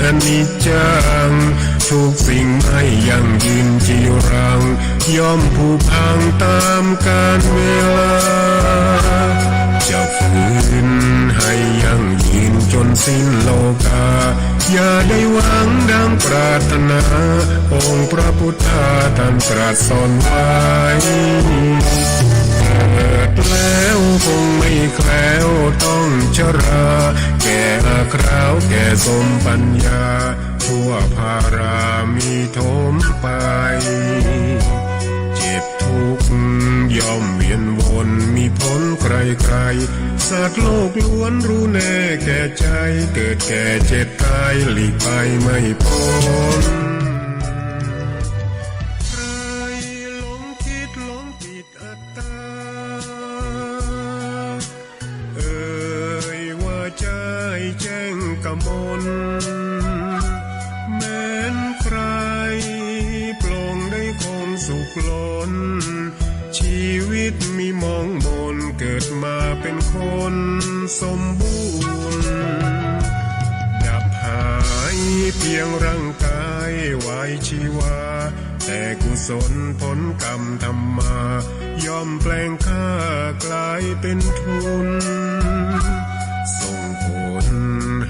อนิจจังทุกสิ่งไม่ยั่งยืนจีรังย่อมผุพังตามกาลเวลาจะฝืนให้ยั่งยืนจนสิ้นโลกาอย่าได้หวังดังปรารถนาองค์พระพุทธาท่านตรัสสอนไว้เกิดแล้วคงไม่แคล้วต้องชราแก่อาคราวแก่สมปัญญาทั่วภารามีโถมไปเจ็บทุกข์ย่อมเวียนวนมีพ้นใครๆสัตว์โลกล้วนรู้แน่แก่ใจเกิดแก่เจ็บตายหลีกไปไม่พ้นใครหลงคิดหลงผิดอัตตาว่าใจแจ้งกมลแม้นใครปลงได้คงสุขล้นชีวิตมีมองมนเกิดมาเป็นคนสมบูรณ์ดับหายเพียงร่างกายไว้ชีวาแต่กุศลผลกรรมทำมาย่อมแปลงค่ากลายเป็นทุนส่งผล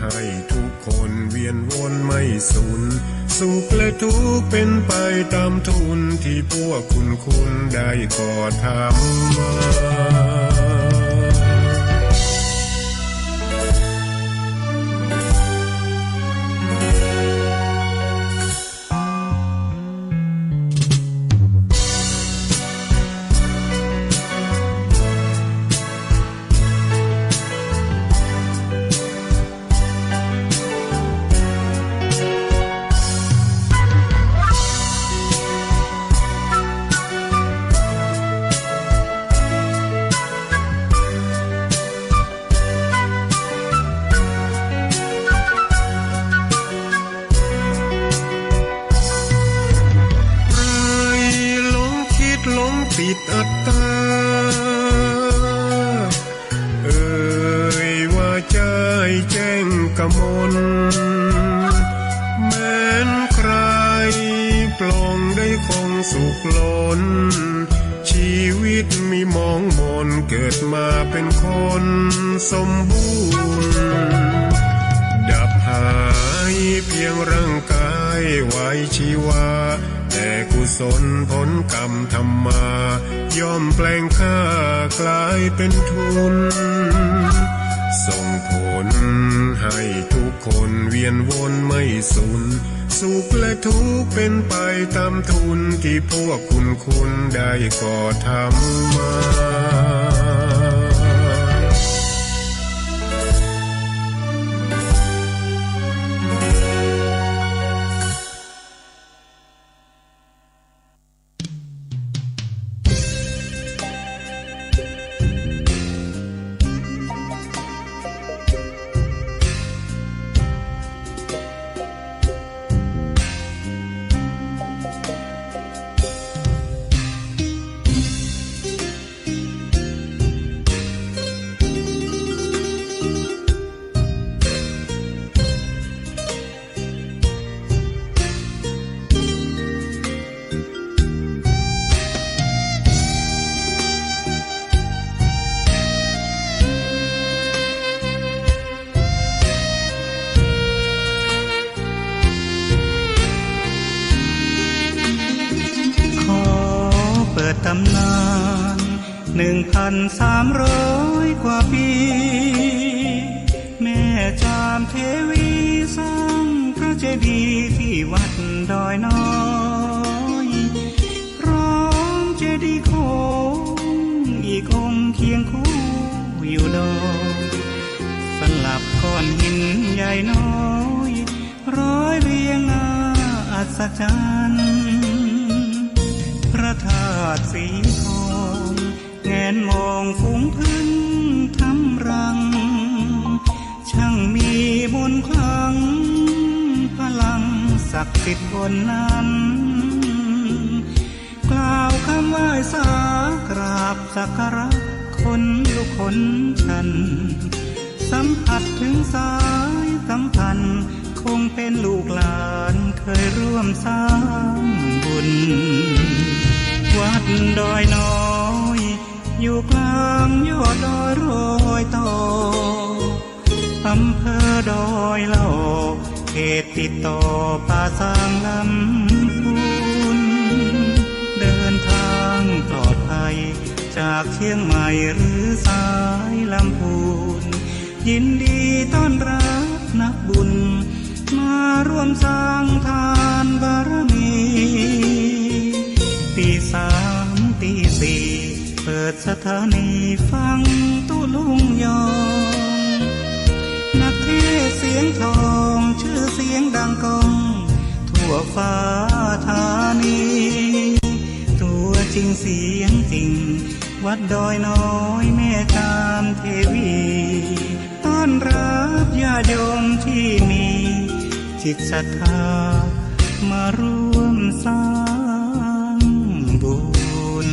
ให้ทุกคนเวียนวนไม่สูญสุขและทุกข์เป็นไปตามทุนที่พวกคุณได้ก่อทำมาปิดอัตตาว่าใจแจ้งกมลแม้นใครปลงได้คงสุขล้นชีวิตมีมองมนเกิดมาเป็นคนสมบูรณ์ดับหายเพียงร่างกายไว้ชีวาแต่กุศลผลกรรมทำมาย่อมแปลงค่ากลายเป็นทุนส่งผลให้ทุกคนเวียนวนไม่สูญสุขและทุกข์เป็นไปตามทุนที่พวกคุณได้ก่อทำมาตำนาน1,300 กว่าปีแม่จามเทวีสร้างพระเจดีย์ที่วัดดอยน้อยพร้อมเจดีย์โคงอีกองค์เคียงคู่อยู่ดอยสลับก้อนหินใหญ่น้อยร้อยเรียงน่าอัศจรรย์พระธาตุสีทองแงนมองฝูงพึ่งทำรังช่างมีมนต์ขลังพลังศักดิ์สิทธิ์บนนั้นกล่าวคำไหว้สากราบสักการะคนลุกคนชันสัมผัสถึงสายสัมพันธ์คง เป็นลูกหลานเคยร่วมสร้างบุญวัดดอยน้อยอยู่กลางยอดดอยโรยต่ออำเภอดอยเหล่าเขตติดต่อป่าสางลำพูนเดินทางปลอดภัยจากเชียงใหม่หรือสายลำพูนยินดีต้อนรับนักบุญมาร่วมสร้างทานบารมีตีสามตีสี่เปิดสถานีฟังตุลุงยองนักเทศเสียงทองชื่อเสียงดังก้องทั่วฟ้าธานีตัวจริงเสียงจริงวัดดอยน้อยแม่ตามเทวีต้อนรับญาติโยมที่มีจิตศรัทธามาร่วมสร้างบุญ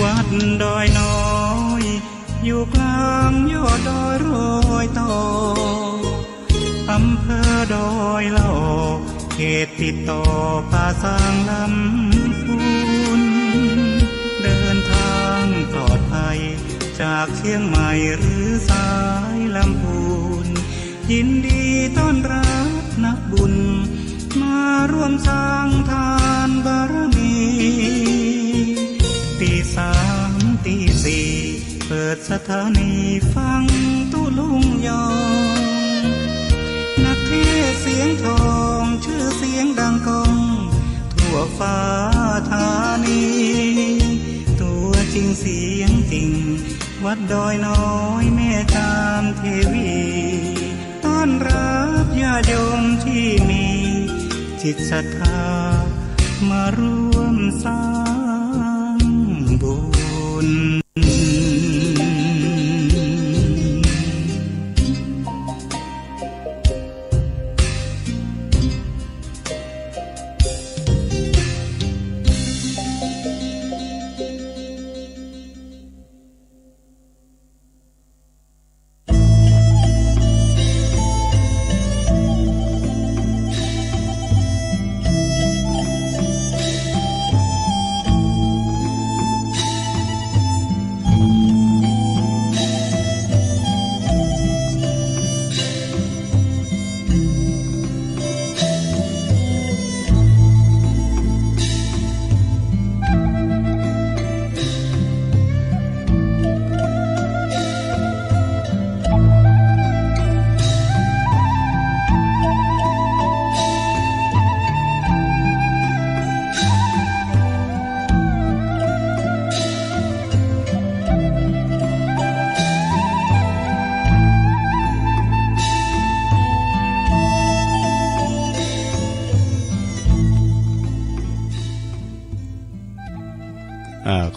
วัดดอยน้อยอยู่กลางยอดดอยโรยต่ออำเภอดอยเหล่าเขตติดต่อป่าสางลำพูนเดินทางปลอดภัยจากเชียงใหม่หรือสายลำพูนยินดีต้อนรับนักบุญมาร่วมสร้างทานบารมีตีสามตีสี่เปิดสถานีฟังตุลุงยองนักเทศเสียงทองชื่อเสียงดังก้องทั่วฟ้าธานีตัวจริงเสียงจริงวัดดอยน้อยแม่ตามเทวีต้อนรับญาติโยมที่มีจิตศรัทธามาร่วมสร้างบุญ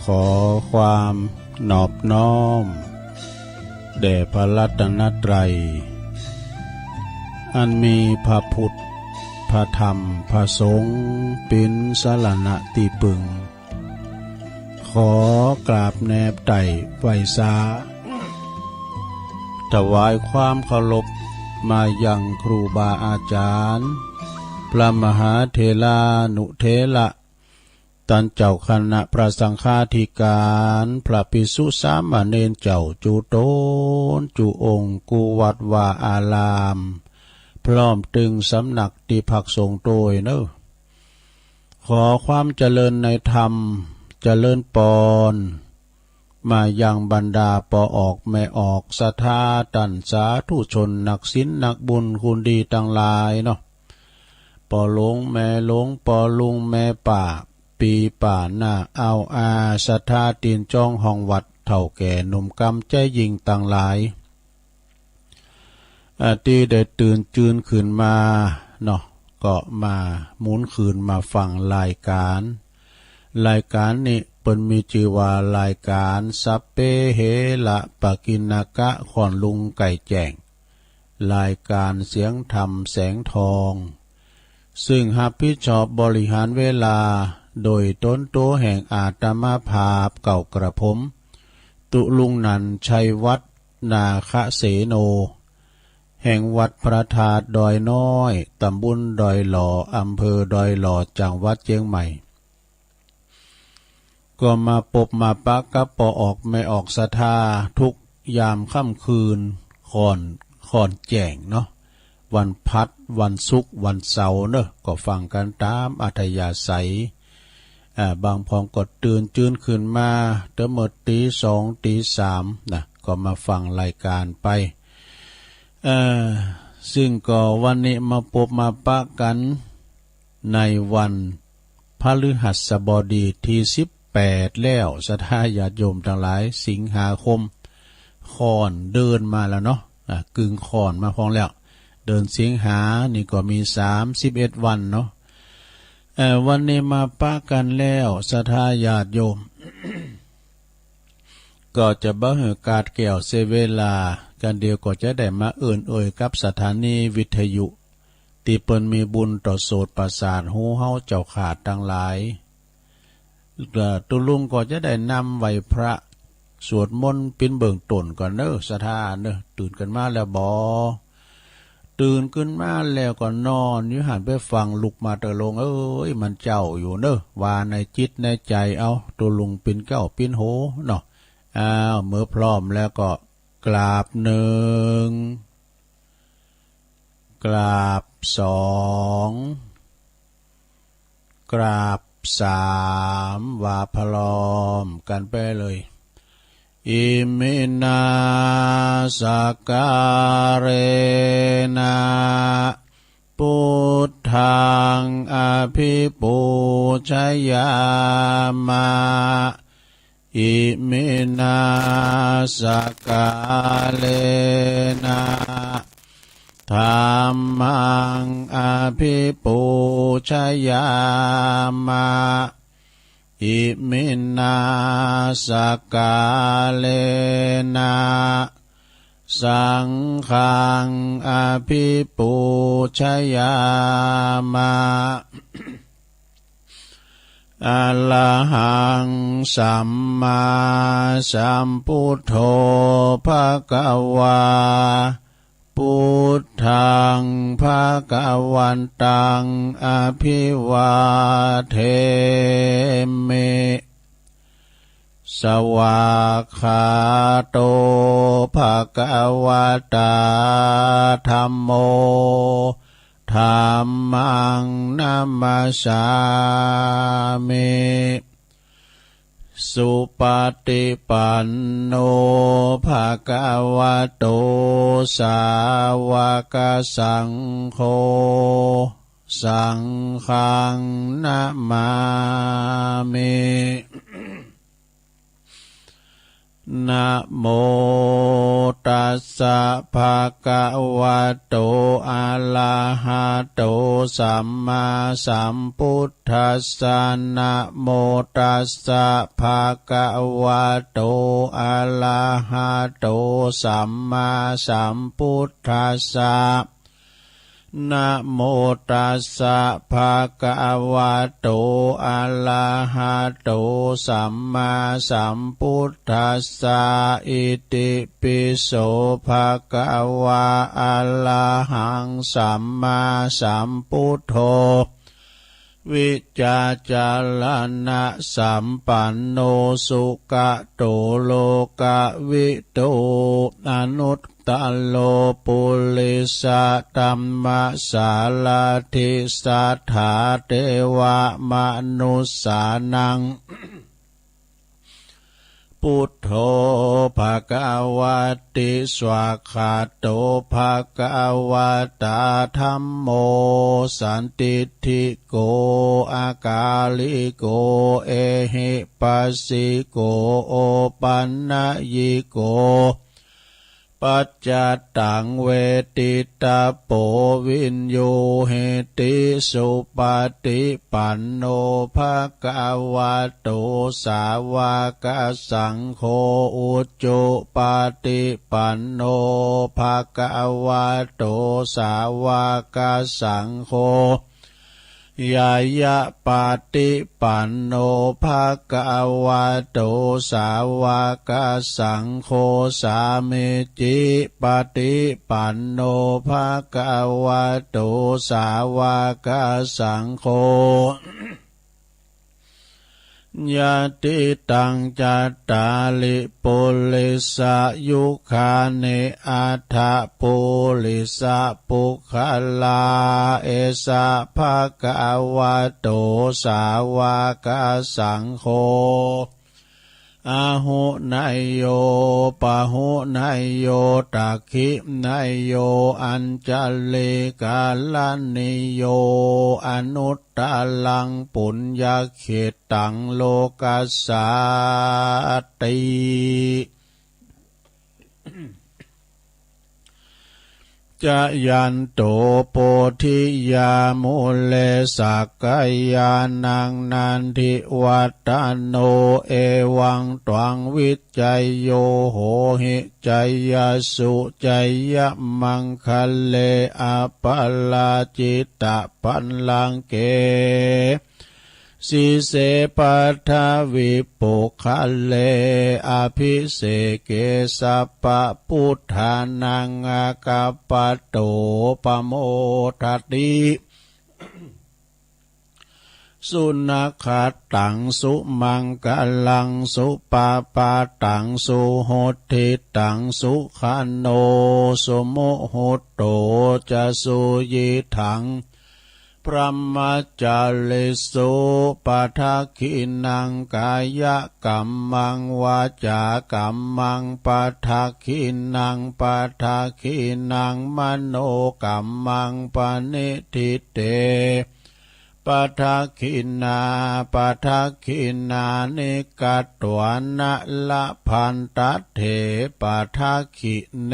ขอความนอบน้อมแด่พระรัตนตรัยอันมีพระพุทธพระธรรมพระสงฆ์เป็นสรณะที่พึ่งขอกราบแนบไต่ไหวสาถวายความเคารพมายังครูบาอาจารย์พระมหาเถรานุเถระท่านเจ้าคณะพระสังฆาธิการพระภิกษุสามเณรเจ้าจุโตนจุองค์กุวัดวาอารามพร้อมตึงสำนักที่พักสงฆ์โดยเนอะขอความเจริญในธรรมเจริญปอนมายังบรรดาปอออกแม่ออกศรัทธาตันสาธุชนนักศีลนักบุญคุณดีทั้งหลายเนาะปอหลงแม่หลงปอลุงแม่ป่าปีป่าหน้าเอาอาศรัทธาตีนจ้องห้องวัดเท่าแก่หนุ่มกำใจยิงต่างหลายที่ได้ตื่นจืนขึ้นมาเนาะก ก็มาหมุนคืนมาฟังรายการนี้เปิ้นมีชื่อว่ารายการสัพเพเหระปะกิณกะขอนลุงไก่แจ้งรายการเสียงธรรมแสงทองซึ่งรับผิดชอบบริหารเวลาโดยต้นโตแห่งอาตมาภาพเก่ากระผมตุลุงนันชัยวัฒนาคเสโนแห่งวัดพระธาตุดอยน้อยตำบลดอยหล่ออำเภอดอยหล่อจังหวัดเชียงใหม่ก็มาปบมาปะกับปอออกไม่ออกศรัทธาทุกยามค่ำคืนค่อนแจ้งเนาะวันพัดวันศุกร์วันเสาร์เนอะก็ฟังกันตามอัธยาศัยบางพองก็ตื่นจื้นขึ้นมาเมื่อตี 2 ตี 3นะก็มาฟังรายการไปซึ่งก็วันนี้มาพบมาปะกันในวันพฤหัสบดีที่18แล้วศรัทธาญาติโยมทั้งหลายสิงหาคมค่อนเดินมาแล้วเนาะกึ่งค่อนมาพองแล้วเดินสิงหานี่ก็มี31วันเนาะวันนี้มาปะกันแล้วศรัทธาญาติโยม ก็จะบ่ให้กาดแก้วเสเวลากันเดียวก็จะได้มากับสถานีวิทยุที่เปิ้นมีบุญต่อโสตประสาทหูเฮาเจ้าขาดทั้งหลายตุลุงก็จะได้นำไหวพระสวดมนต์เป็นเบื้องต้นก่อนเด้อศรัทธาเด้อตื่นกันมาแล้วบ่ตื่นขึ้นมาแล้วก็นอนอยู่หันไปฟังลุกมาเตอลงมันเจ้าอยู่เนอะว่าในจิตในใจเอาตัวลุงเป็นเก้าเป็นโหเนาะเมื่อพร้อมแล้วก็กราบหนึ่งกราบสองกราบสามว่าพร้อมกันไปเลยอิมินาสการเรนะพุทธังอภิปูชยามะอิมินาสการเรนะธัมมังอภิปูชยามะอิมินาสการเลนะสังฆังอภิปูชยามะอะระหังสัมมาสัมพุทโธภควาพุทธังภวันตังอภิวาเทมิสวากขาโตภควตาธัมโมธัมมังนัมมัสสามิสุปฏิปันโนภควโตสาวกสังโฆสังฆังนะมามินะโมตัสสะภะคะวะโตอะระหะโตสัมมาสัมพุทธัสสะนะโมตัสสะภะคะวะโตอะระหะโตสัมมาสัมพุทธัสสะนะโมตัสสะภะคะวะโตอะระหะโตสัมมาสัมพุทธัสสะอิติปิโสภะคะวะอะระหังสัมมาสัมพุทโธวิจาจารณะสัมปันโนสุขโตโลกวิโตอนุตตโลปุริสตัมมะสาลาธิสัทธาเทวมนุสสานังพุทโธภควติสวากขาโตภควตาธัมโมสันติทิโกอากาลิโกเอหิปัสสิโกโอปันนยิโก ปัจจัตตังเวทิตาโปวินโยเหติสุปฏิปันโนภะคะวะโตสาวกสังโฆอุจจุปฏิปันโนภะคะวะโตสาวกสังโฆยายะปฏิปันโนภะคะวะโตสาวกสังโฆสามิจิปฏิปันโนภะคะวะโตสาวกสังโฆยะติตังจัตตาลิปุริสยุคาเนอัฏฐปุริสปุคลาเอสะภะคะวะโตสาวกสังโฆอาหุนายโยปะหุนายโยตักขินายโยอัญจลิกาลนิโยอนุตตลังปุญญเขตังโลกัสสาติจะยันโตโพธิยามุเลสักกายานังนันทิวัตตโนเอวังตวังวิจัยโยโหหิจัยยสุจัยยมังคะเลอปัลลาจิตตปันลังเกสิเสปัทวิปุคะเลอภิเสเกสัพพพุทธานังอากัปปะโตปโมทัตติสุนัขขัตตังสุมังกลังสุปาปาตังสุโหติตังสุขันโนสุโมโหโตจะสุยิถังพระมจาริสุปะทักขินังกายกัมมังวาจากัมมังปะทักขินังปะทักขินังมโนกัมมังปณิทิเตปะทักขินาปะทักขินานิกัตวานะละพันตเถปะทักขิเน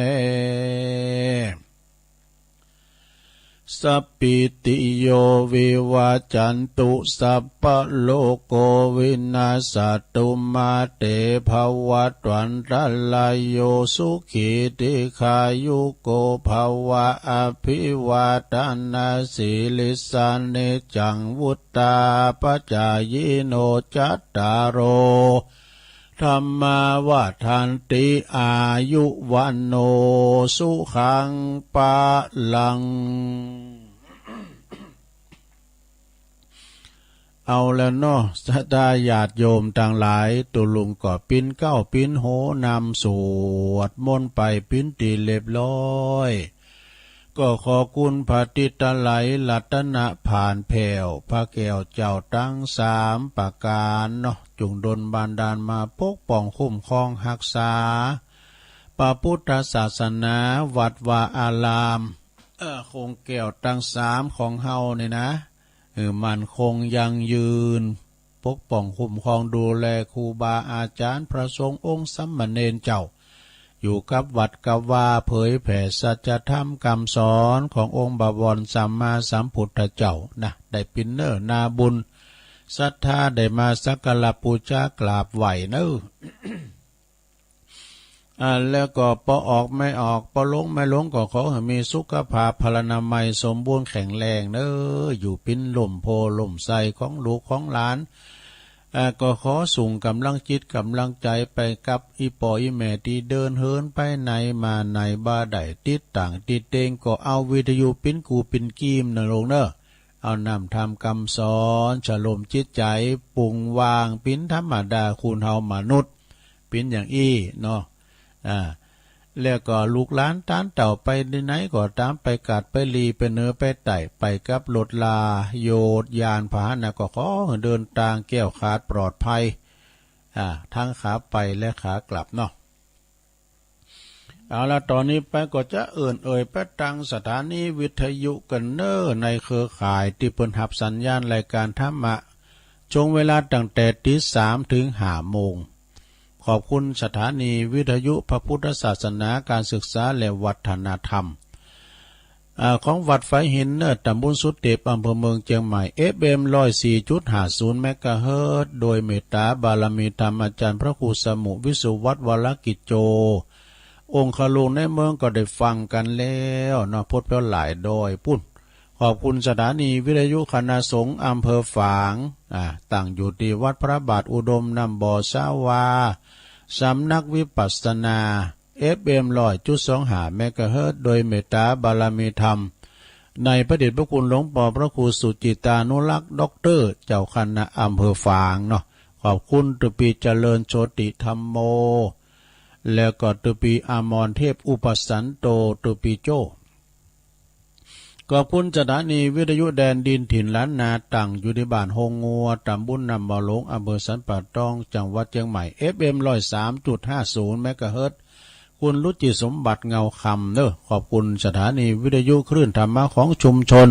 สัพพิติโยวิวัจจันตุสัพพะโลกโกวินาศตุมาเตภวัตวันตรายโยสุขีติขายุโกภวะอภิวาทนาสิลิสานิจังวุตตาปัจจายโนจัตตารโอธรรมาวาทันติอายุวันโนสุขังปะลังเอาแล้วเนาะสัตญาติโยมต่างหลายตุลุงก็ปิ้นเก้าปิ้นโหนำสวดมนต์ไปปิ้นตีเรียบร้อยก็ขอคุณพระติตไลรัตนะผ่านแผ่วพระแก้วเจ้าตั้งสามประการเนาะจุงดลบานดาลมาปกป้องคุ้มครองรักษาพระพุทธศาสนาวัดวาอารามคงแก้วตั้งสามของเฮาเนี่ยนะมันคงยังยืนปกป้องคุ้มครองดูแลครูบาอาจารย์พระสงฆ์องค์สัมมาเนรเจ้าอยู่กับวัดกับว่าเผยแผ่สัจธรรมคำสอนขององค์บวรสัมมาสัมพุทธเจ้านะได้ปินเนอร์นาบุญศรัทธาได้มาสักการะบูชากราบไหวเนอ แล้วก็ปอออกไม่ออกปอลงไม่ลงก็ขอให้มีสุขภาพพลานามัยสมบูรณ์แข็งแรงเนออยู่ปิ้นล่มโพล่มใสของลูกของหลานก็ขอส่งกำลังจิตกำลังใจไปกับอีปออีแม่ที่เดินเหินไปไหนมาไหนบ้าใดติดต่างติดเตงก็เอาวิทยุปิ้นกูปิ้นกีมนะลงเนอเอานำทำคำสอนฉลมจิตใจปุงวางปิ้นธรรมดาคุณเฮามนุษย์ปิ้นอย่างอี้เนาะแล้วก็ลูกหลานต้านเต่าไปไหนก็ตามไปกัดไปลีไปเนื้อไปไต่ไปกับรถลาโยดยานพาหนะก็ขอเดินทางแก้วขาดปลอดภัยทั้งขาไปและขากลับเนาะเอาละตอนนี้ไปก็จะเอ่ยไปตั้งสถานีวิทยุกันเนอในเครือข่ายที่เปิ้นหับสัญญาณรายการธรรมะช่วงเวลาตั้งแต่ตี 3 ถึง 5 โมง ขอบคุณสถานีวิทยุพระพุทธศาสนาการศึกษาและวัฒนธรรมของวัดไฟหินเนอร์ตำบลสุดเดบอำเภอเมืองเชียงใหม่ FM 104.50 เมกะเฮิรตซ์โดยเมตตาบารมีธรรมอาจารย์พระครูสมุวิสุวัฒน์วรกิจโจองค์คลุงในเมืองก็ได้ฟังกันแล้วเนาะพดเพียวหลายโดยปุ้นขอบคุณสถานีวิทยุคณะสงฆ์อำเภอฝางตั้งอยู่ที่วัดพระบาทอุดมนำบ่อสาวาสำนักวิปัสสนา FM 100.25 เมกะเฮิรตซ์โดยเมตตาบารมีธรรมในพระเดชพระคุณหลวงพ่อพระครูสุจิตานุรักษ์ด็อกเตอร์เจ้าคณะอำเภอฝางเนาะขอบคุณตุปีเจริญโชติธรรมโมแล้วก็ตุปีอมรเทพอุปสันโตตุปีโจขอบคุณสถานีวิทยุแดนดินถิ่นล้านนาตั้งอยู่ในบ้านโฮงงัวตำบลนำบ่อหลงอำเภอสันป่าตองจังหวัดเชียงใหม่ FM 103.50 เมกะเฮิรตซ์คุณรุจิสมบัติเงาคำเนอะขอบคุณสถานีวิทยุคลื่นธรรมะของชุมชน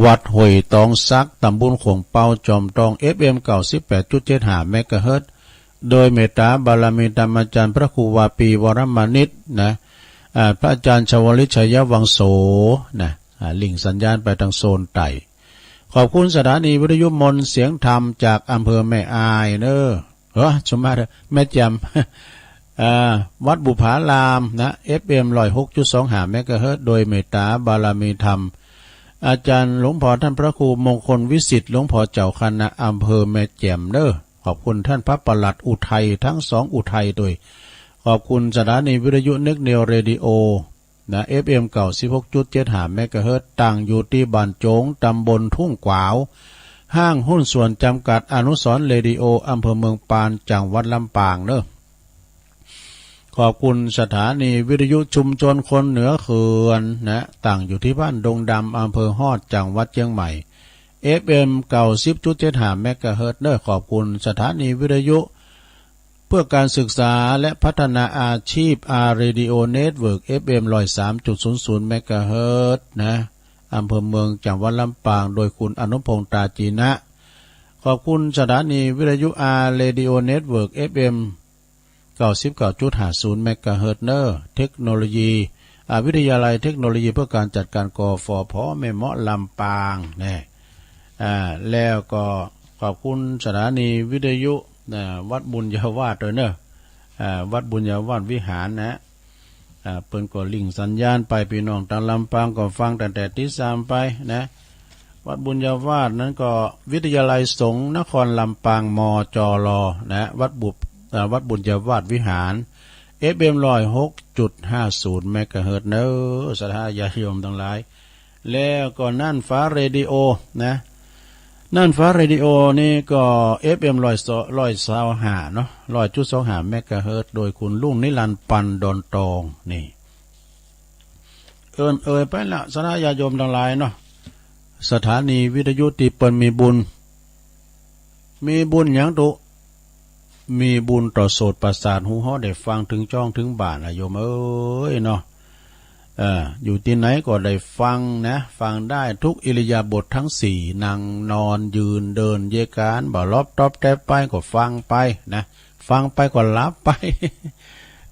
วัดห้วยตองซักตำบลขวงเปาจอมตอง FM 98.75 เมกะเฮิรตซ์โดยเมตตาบารมีธรรมอาจารย์พระครูวาปีวรมานิชนะพระอาจารย์ชวลิตชัยวังโสนะลิงก์สัญญาณไปทางโซนไต่ขอบคุณสถานีวิทยุมนเสียงธรรมจากอำเภอแม่อายเนอะสมมาตรแม่จำวัดบุภารามนะ FM 106.25 เมกะเฮิรตซ์โดยเมตตาบารมีธรรมอาจารย์หลวงพ่อท่านพระครูมงคลวิสิทธิ์หลวงพ่อเจ้าคณะอำเภอแม่แจ่มเนอะขอบคุณท่านพระปลัดอุทัยทั้งสองอุทัยด้วยขอบคุณสถานีวิทยุเน็กเนลเรดิโอนะ FM 96.75 เมกะเฮิรตซ์ตั้งอยู่ที่บ้านโจงตำบลทุ่งกวาวห้างหุ้นส่วนจำกัดอนุสรณ์เรดิโออำเภอเมืองปานจังหวัดลำปางเนอะขอบคุณสถานีวิทยุชุมชนคนเหนือเขื่อนนะตั้งอยู่ที่บ้านดงดำอำเภอฮอดจังหวัดเชียงใหม่ FM 90.75 เมกะเฮิรตซ์เนอะขอบคุณสถานีวิทยุเพื่อการศึกษาและพัฒนาอาชีพเรดิโอเน็ตเวิร์ก FM 103.00 เมกะเฮิรตซ์นะอำเภอเมืองจังหวัดลำปางโดยคุณอนุพงษ์ตาจีนะขอบคุณสถานีวิทยุเรดิโอเน็ตเวิร์ก FM 99.50 เมกะเฮิรตซ์เนอะเทคโนโลยีวิทยาลัยเทคโนโลยีเพื่อการจัดการกฟผ.แม่เมาะลำปางเนี่ยแล้วก็ขอบคุณสถานีวิทยุวัดบุญญาวาสด้วยเนอะวัดบุญญาวาสวิหารนะเปิ้นก็ลิงก์สัญญาณไปพี่น้องทางลำปางก็ฟังตั้งแต่ที่3ไปนะวัดบุญญาวาสนั้นก็วิทยาลัยสงฆ์นครลำปางมจรนะวัดบุญญาวาสวิหาร FM 106.50 เมกะเฮิรตซ์เนอะสถานญาติโยมทั้งหลายแล้วก็นั่นฟ้าเรดิโอนะนั่นฟ้าเรดิโอนี่ก็ FM 100.25 เนาะ 100.25 เมกะเฮิรตซ์โดยคุณลุงนิรันดร์ปันดอนตองนี่ไปละสถานญาติโยมทั้งหลายเนาะสถานีวิทยุที่เปิ้นมีบุญหยังตุมีบุญต่อโสตประสาทหูฮอได้ฟังถึงจ้องถึงบ้านโยมเอ้ยเนาะอยู่ที่ไหนก็ได้ฟังนะฟังได้ทุกอิริยาบถทั้ง4นั่งนอนยืนเดินเยการบ่ลบตอบแตบไปก็ฟังไปนะฟังไปก็รับไป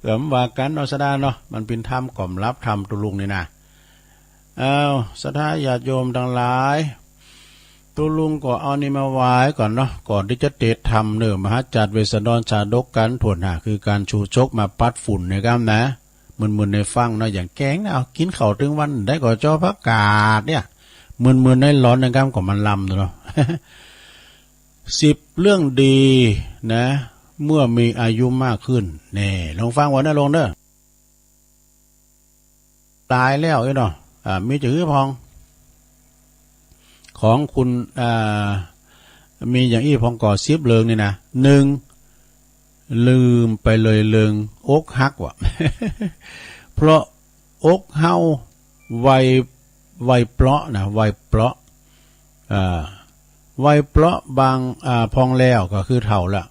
เกิมว่ากันเนาะสดาเนาะมันเป็นธรรมก่อมรับธรรมตุลุงนี่นะสถาญาติโยมทั้งหลายตุลุงก็เอานี่มาไว้ก่อนเนาะก่อนที่จะเตะธรรมเนื้อมหาจัดเวสดรชาดกกันถวนหาคือการชูชกมาปัดฝุ่นในก้ามนะมึนในฟังเนาะอย่างแกงเอากินข้าวถึงวันได้ก็จอพักกาดเนี่ยมึนในร้อนในก้ามก็มันลำเนาะ10 เรื่องดีนะเมื่อมีอายุมากขึ้นนี่ลองฟังวันนั้นลงเด้อตายแล้วเนาะมีจื้อพองของคุณมีอย่างอี้พองก่อ10 เรื่องนี่นะ1ลืมไปเลยเรื่องอกหักว่ะ เพราะอกเฮาไวเปราะนะไวเปราะไวเปราะบางพองแล้วก็คือเฒ่าละ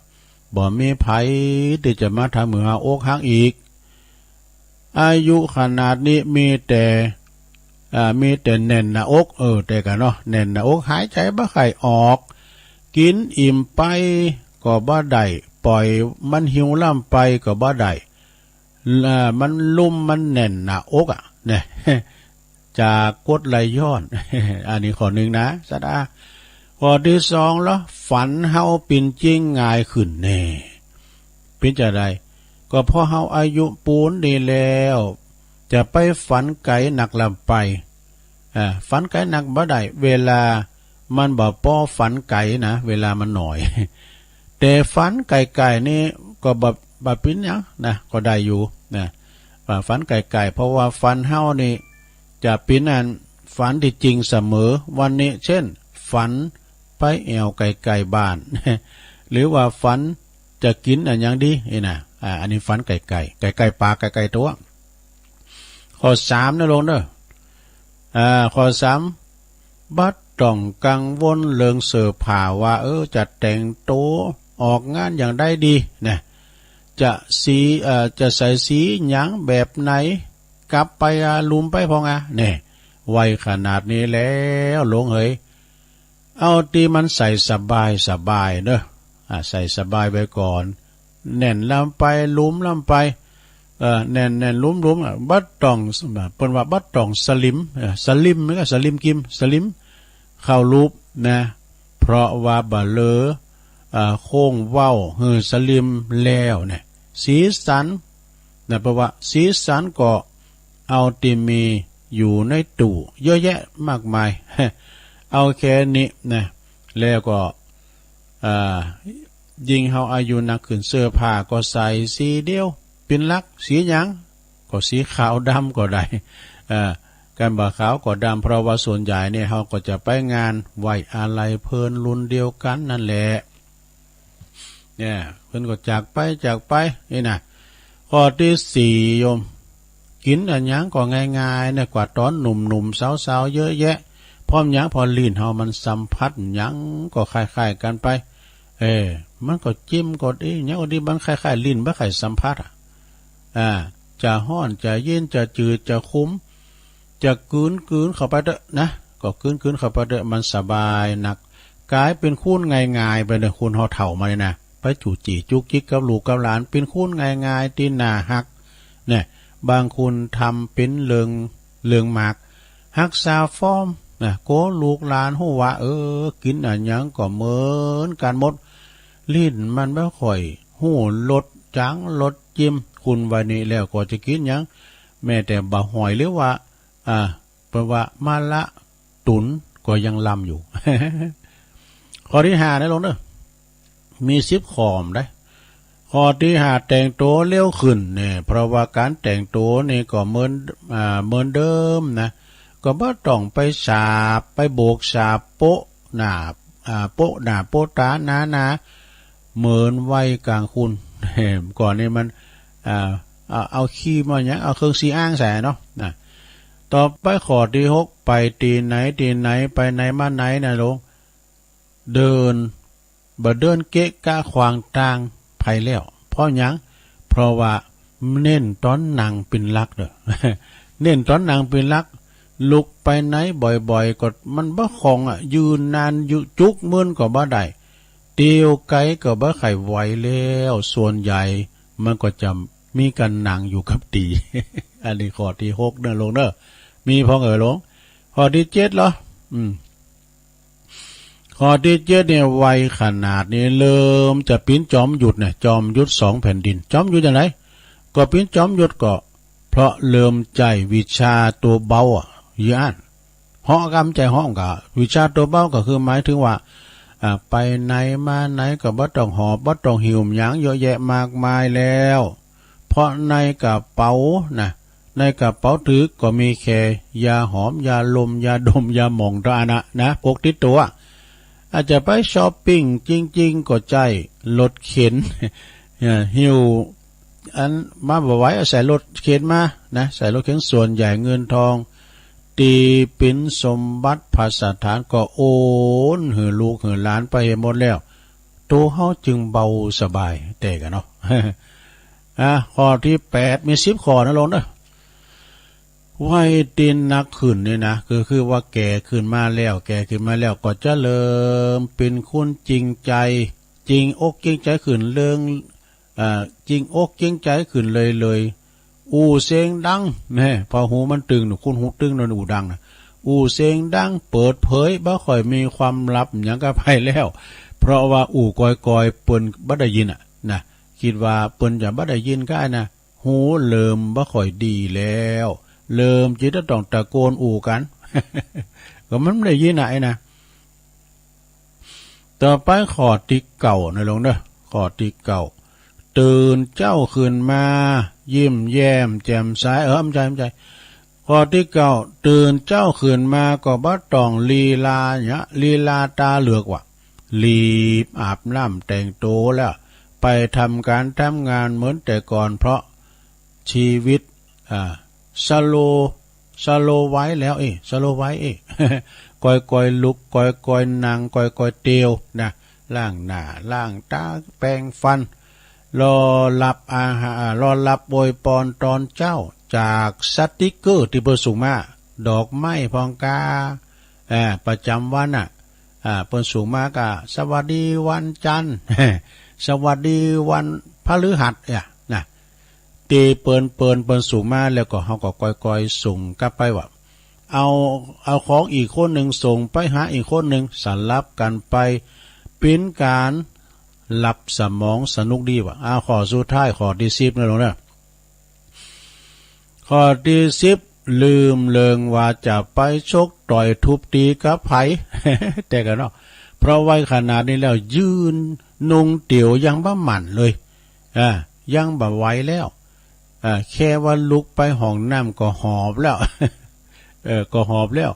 บ่มีไผที่จะมาทำมือเฮาอกหักอีกอายุขนาดนี้มีแต่แน่นหน้าอกแต่กันเนาะแน่นหน้าอกหายใจบ่ค่อยออกกินอิ่มไปก็บ่ได้ ปล่อยมันหิวล่ำไปก็บ่ได้มันลุ่มมันแน่นหน้าอกอ่ะเนี่ยจากกดไหลย้อน อันนี้ข้อหนึ่งนะสดาข้อที่สองแล้วฝันเฮาเป็นจริงง่ายขึ้นแน่เป็นจะไดก็เพราะเฮาอายุปูนดีแล้วจะไปฝันไกลหนักลำไปฝันไกลหนักบ่ได้เวลามันบ่ป้อฝันไกลนะเวลามันหน่อย แต่ฝันไกลๆนี่ก็บ่เป็นหยังนะก็ได้อยู่นะฝันไกลๆเพราะว่าฝันเฮานี่จะเป็นอันฝันที่จริงเสมอวันนี้เช่นฝันไปแอวไกลๆบ้าน หรือว่าฝันจะกินอันอย่างดีนี่นะอันนี้ฝันไกลๆไกลๆปากไกลๆตัวข้อ3นะลงเด้อข้อ3บัดต้องกังวลเรื่องเสื้อผ้าว่าจะแต่งตัวออกงานอย่างได้ดีนะจะใส่สีหยังแบบไหนกลับไปลุมไปพองเนี่ยวัยขนาดนี้แล้วหลงเฮ้ยเอาที่มันใส่สบายเด้อใส่สบายไปก่อนแน่นลำไปลุมลำไปแน่นลุมบัดต้องเปิ้นว่าบัดต้องสลิมมันก็สลิมกิมสลิมเข้ารูปนะเพราะว่าบ่เลอโค้งเว้าสลิมแล้วเนี่ยสีสันนะเพราะว่าสีสันก็เอาที่มีอยู่ในตู้เยอะแยะมากมาย เอาแค่นี้นะแล้วก็ยิงเฮาอายุนักขึ้นเสื้อผ้าก็ใส่สีเดียวเป็นลักสีหยังก็สีขาวดำก็ได้การบ่ขาวก็ดำเพราะว่าส่วนใหญ่เนี่ยเฮาก็จะไปงานไว้อาลัยเพลินรุ่นเดียวกันนั่นแหละเนี่ยเพิ่นก็จากไปนี่นะข้อที่4โยมกินอันหยังก็ง่ายๆเนี่ยกว่าตอนหนุ่มๆสาวๆเยอะแยะพร้อมหยังพอลิ้นเฮามันสัมผัสหยังก็คล้ายๆกันไปมันก็จิ้มกดหยังก็ดีมันคล้ายๆลิ้นบ่ค่อยสัมผัสจะฮ้อนจะเย็นจะจืดจะคุ้มจะกืนเข้าไปเด้อนะก็กืนเข้าไปเด้อมันสบายหนักกลายเป็นคูนง่ายๆไปเด้อคุณเฮาเฒ่ามาเลยนะไปจู่จีจุกจิกกับลูกกับหลานเป็นคูนง่ายๆที่น่าฮักเนี่ยบางคนทำเป็นเลืองหมากฮักษาฟอมนะโกลูกหลานฮู้ว่ากินอันหยังก็เหมือนกันหมดลิ้นมันบ่ค่อยฮู้ลดจังลดจิ้มคุณวันนี้แล้วก็จะกินหยังแม้แต่บะหอยหรือว่าเพราะว่ามาละตุนก็ยังลำอยู่ ข้อที่5ได้ลงเด้อมี10ข้อได้ข้อที่5แต่งตัวเร็วขึ้นเนี่ยเพราะว่าการแต่งตัวนี่ก็เหมือนเดิมนะก็บ่ต้องไปสาบไปโบกสาบโปะหน้าโปะหน้าโปะตาหนาเหมือนวัยกลางคุณก่อนนี่มันเอาขี้มาหยังเอาเครื่องซีอ้างใส่เนาะนะต่อไปข้อที่6ไปตีไหนไปไหนมาไหนนะลงเดินเกะกะขวางทางไผแล้วเพราะหยังเพราะว่าเน้นตอนนั่งเป็นหลักเด้อ เน้นตอนนั่งเป็นหลักลุกไปไหนบ่อยๆก็มันบ่คล่องยืนนานอยู่จุกมื้นก็บ่ได้เตียวไกลก็บ่ไขไหวแล้วส่วนใหญ่มันก็จะมีกันนั่งอยู่กับตี อันนี้ข้อที่6เด้อลงเด้อมีพ้องลงข้อที่7เหรอข้อที่7เนี่ยวัยขนาดนี้เริ่มจะปิ้นจอมหยุดเนี่ยจอมหยุด2แผ่นดินจอมหยุดจังไดก็ปิ้นจอมหยุดก็เพราะเริ่มใจวิชาตัวเบาอยู่อันเหาะกำใจเหาะก็วิชาตัวเบาก็คือหมายถึงว่าไปไหนมาไหนก็บ่ต้องหอบบ่ต้องหิวหยังเยอะแยะมากมายแล้วเพราะในกระเป๋านะในกระเป๋าถือก็มีแค่ยาหอมยาลมยาดมยาหม่องตานะพกติดตัวอาจจะไปช้อปปิ้งจริงๆก็ใจรถเข็น หิวอันมาบ่ไหวใส่รถเข็นมานะใส่รถเข็นส่วนใหญ่เงินทองตีปินสมบัติภาษาฐานก็โอนหือลูกหือหลานไปหมดแล้วตัวเฮาจึงเบาสบายแต่กันเนาะ ข้อที่8มี10ข้อนะลงเด้อวัยตีนนักขึ้นนี่นะคือว่าแก่ขึ้นมาแล้วก็จะเริ่มเป็นคนจริงใจ จริงอกจริงใจขึ้นเรื่องจริงอกจริงใจขึ้นเลยอูเสียงดังแน่พอหูมันตึงหนูคุณหูตึงนนอูดังนะอูเสียงดังเปิดเผยบ่ค่อยมีความลับหยังก็ไปแล้วเพราะว่าอูกอยเปิ้นบ่ได้ยินนะคิดว่าเปิ้นจะบ่ได้ยินก็นะหูเริ่มบ่ค่อยดีแล้วเริ่มจิตต้องตะโกนอูกัน ก็มันไม่ได้ยินไหนนะต่อไปขอที่เก่านะลงเด้อขอที่เก่าตื่นเจ้าขึ้นมายิ้มแย้มแจ่มใสอำใจข้อที่เก้าตื่นเจ้าขึ้นมาก็บ่ต้องลีลาเนี่ยลีลาตาเหลือกว่ะรีบอาบน้ำแต่งตัวแล้วไปทำการทำงานเหมือนแต่ก่อนเพราะชีวิตสโลไว้แล้วสโลไว้ก่อยลุกก่อยนั่งก่อยเตียวนะล้างหน้าล้างตาแปรงฟันรอรับอาหารรอรับโวยปอนตอนเจ้าจากสติกเกอร์ที่เพิ่นส่งมาดอกไม้พองกาประจำวันเพิ่นส่งมาก็สวัสดีวันจันทร์ สวัสดีวันพฤหัสนะตีเปิ้นส่งมาแล้วก็เฮาก็ก่อยส่งกลับไปว่าเอาของอีกคนหนึ่งส่งไปหาอีกคนหนึ่งสลับกันไปเป็นการหลับสมองสนุกดีว่ะขอสุดท้ายขอที่10นะลงนะขอที่10ลืมเลิงว่าจะไปชกต่อยทุบตีกับไผ แต่กันเนาะเพราะไว้ขนาดนี้แล้วยืนนุงเตี๋ยวยังบ่หมั่นเลยยังบ่ไหวแล้วแค่ว่าลุกไปห้องน้ำก็หอบแล้ว ก็หอบแล้ว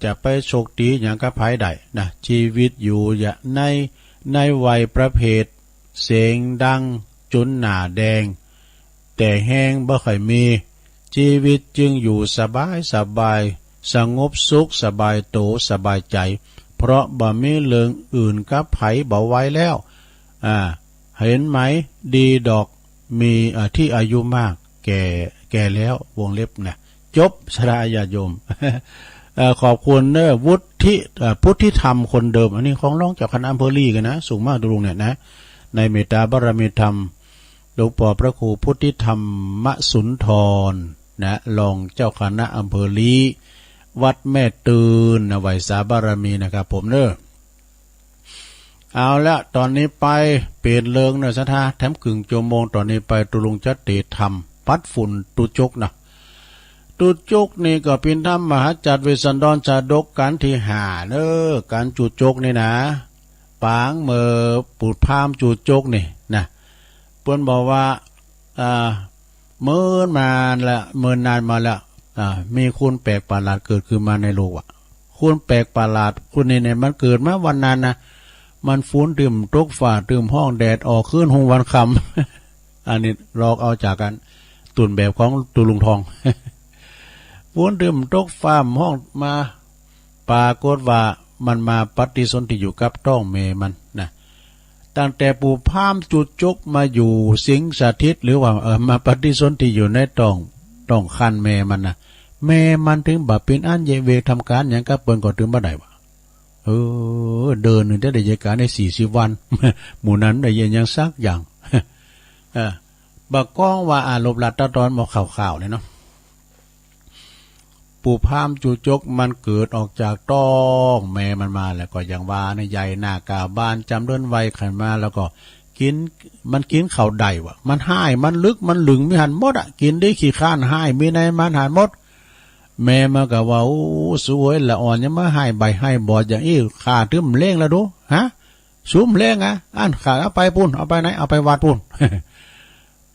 จะไปโชคดีอย่างกับไผได้นะชีวิตอยู่อย่าในวัยประเภทเสียงดังจนหน้าแดงแต่แห้งบ่ค่อยมีชีวิตจึงอยู่สบายสงบสุขสบายโตสบายใจเพราะบ่มีเรื่องอื่นกับไผบ่ไว้แล้วเห็นไหมดีดอกมีที่อายุมากแก่แล้ววงเล็บนะจบสราญาโยม ขอบคุณเนอะพุทธิธรรมคนเดิมอันนี้ของร้องจากคณะอำเภอลี่กันนะสูงมากตรงเนี่ยนะในเมตตาบารมีธรรมหลวงพ่อพระครูพุทธิธรรมสุนทรนะรองเจ้าคณะอำเภอลี่วัดแม่ตื่นนะไหวสาบารมีนะครับผมเนอะเอาละตอนนี้ไปเปลี่ยนเลิงเนอะสัทธาแถมกึ่งชั่วโมงตอนนี้ไปตุลุงจัตติธรรมปัดฝุ่นตุจกนะตุจกนี่ก็เป็นธรรมมหาจัดเวสันดรชาดกการที่5เนอะการจุจกนี่นะปางเมื่อปูดพามจุจกนี่นะเพิ่นบอกว่าเมื่อนานมาแล้วมีคุณแปลกประหลาดเกิดขึ้นมาในโลกคุณแปลกประหลาดคุณนี่เนี่ยมันเกิดมาวันนั้นนะมันฟุ้นดื่มตกฝ่าดื่มห้องแดดออกขึ้นหงวันคำ อันนี้ลอกเอาจากกันตุนแบบของตุลุงทอง ฟุ้นดื่มตกฝ่าห้องมาปรากฏว่ามันมาปฏิสนธิอยู่กับต้องเมมันนะตั้งแต่ปู่พามจุดจกมาอยู่สิงสถิตหรือว่ามาปฏิสนธิอยู่ในต้องคันแม่มันนะแม่มันถึงบ่เป็นอันเยเวทำการอย่างกับเปิ้นก็ถึงบ่ได้ว่าเดินนึงได้ยการใน40วัน หมู่นั้นได้ยินยังซักอย่าง บักก้องว่าลบลัดตอนหมอข่าวๆเลยเนาะปู่พามจุจกมันเกิดออกจากต้องแม่มันมาแล้วก็อย่างว่าในใหญ่หน้ากาบ้านจำเดินไวขันมาแล้วก็กินข้าวใดวะมันห้ายมันลึกมันหลึงไม่หันหมดกินได้ขี้ข้านห้ายมีในมันหันหมดแม่มาก็ว่าสวยละอ่อนยังมาให้ใบให้บอดอย่างอี้ขาทึมเล่งแล้วดูซุ่มเล่งอันขาเอาไปปุ่นเอาไปไหนเอาไปวัดปุ่น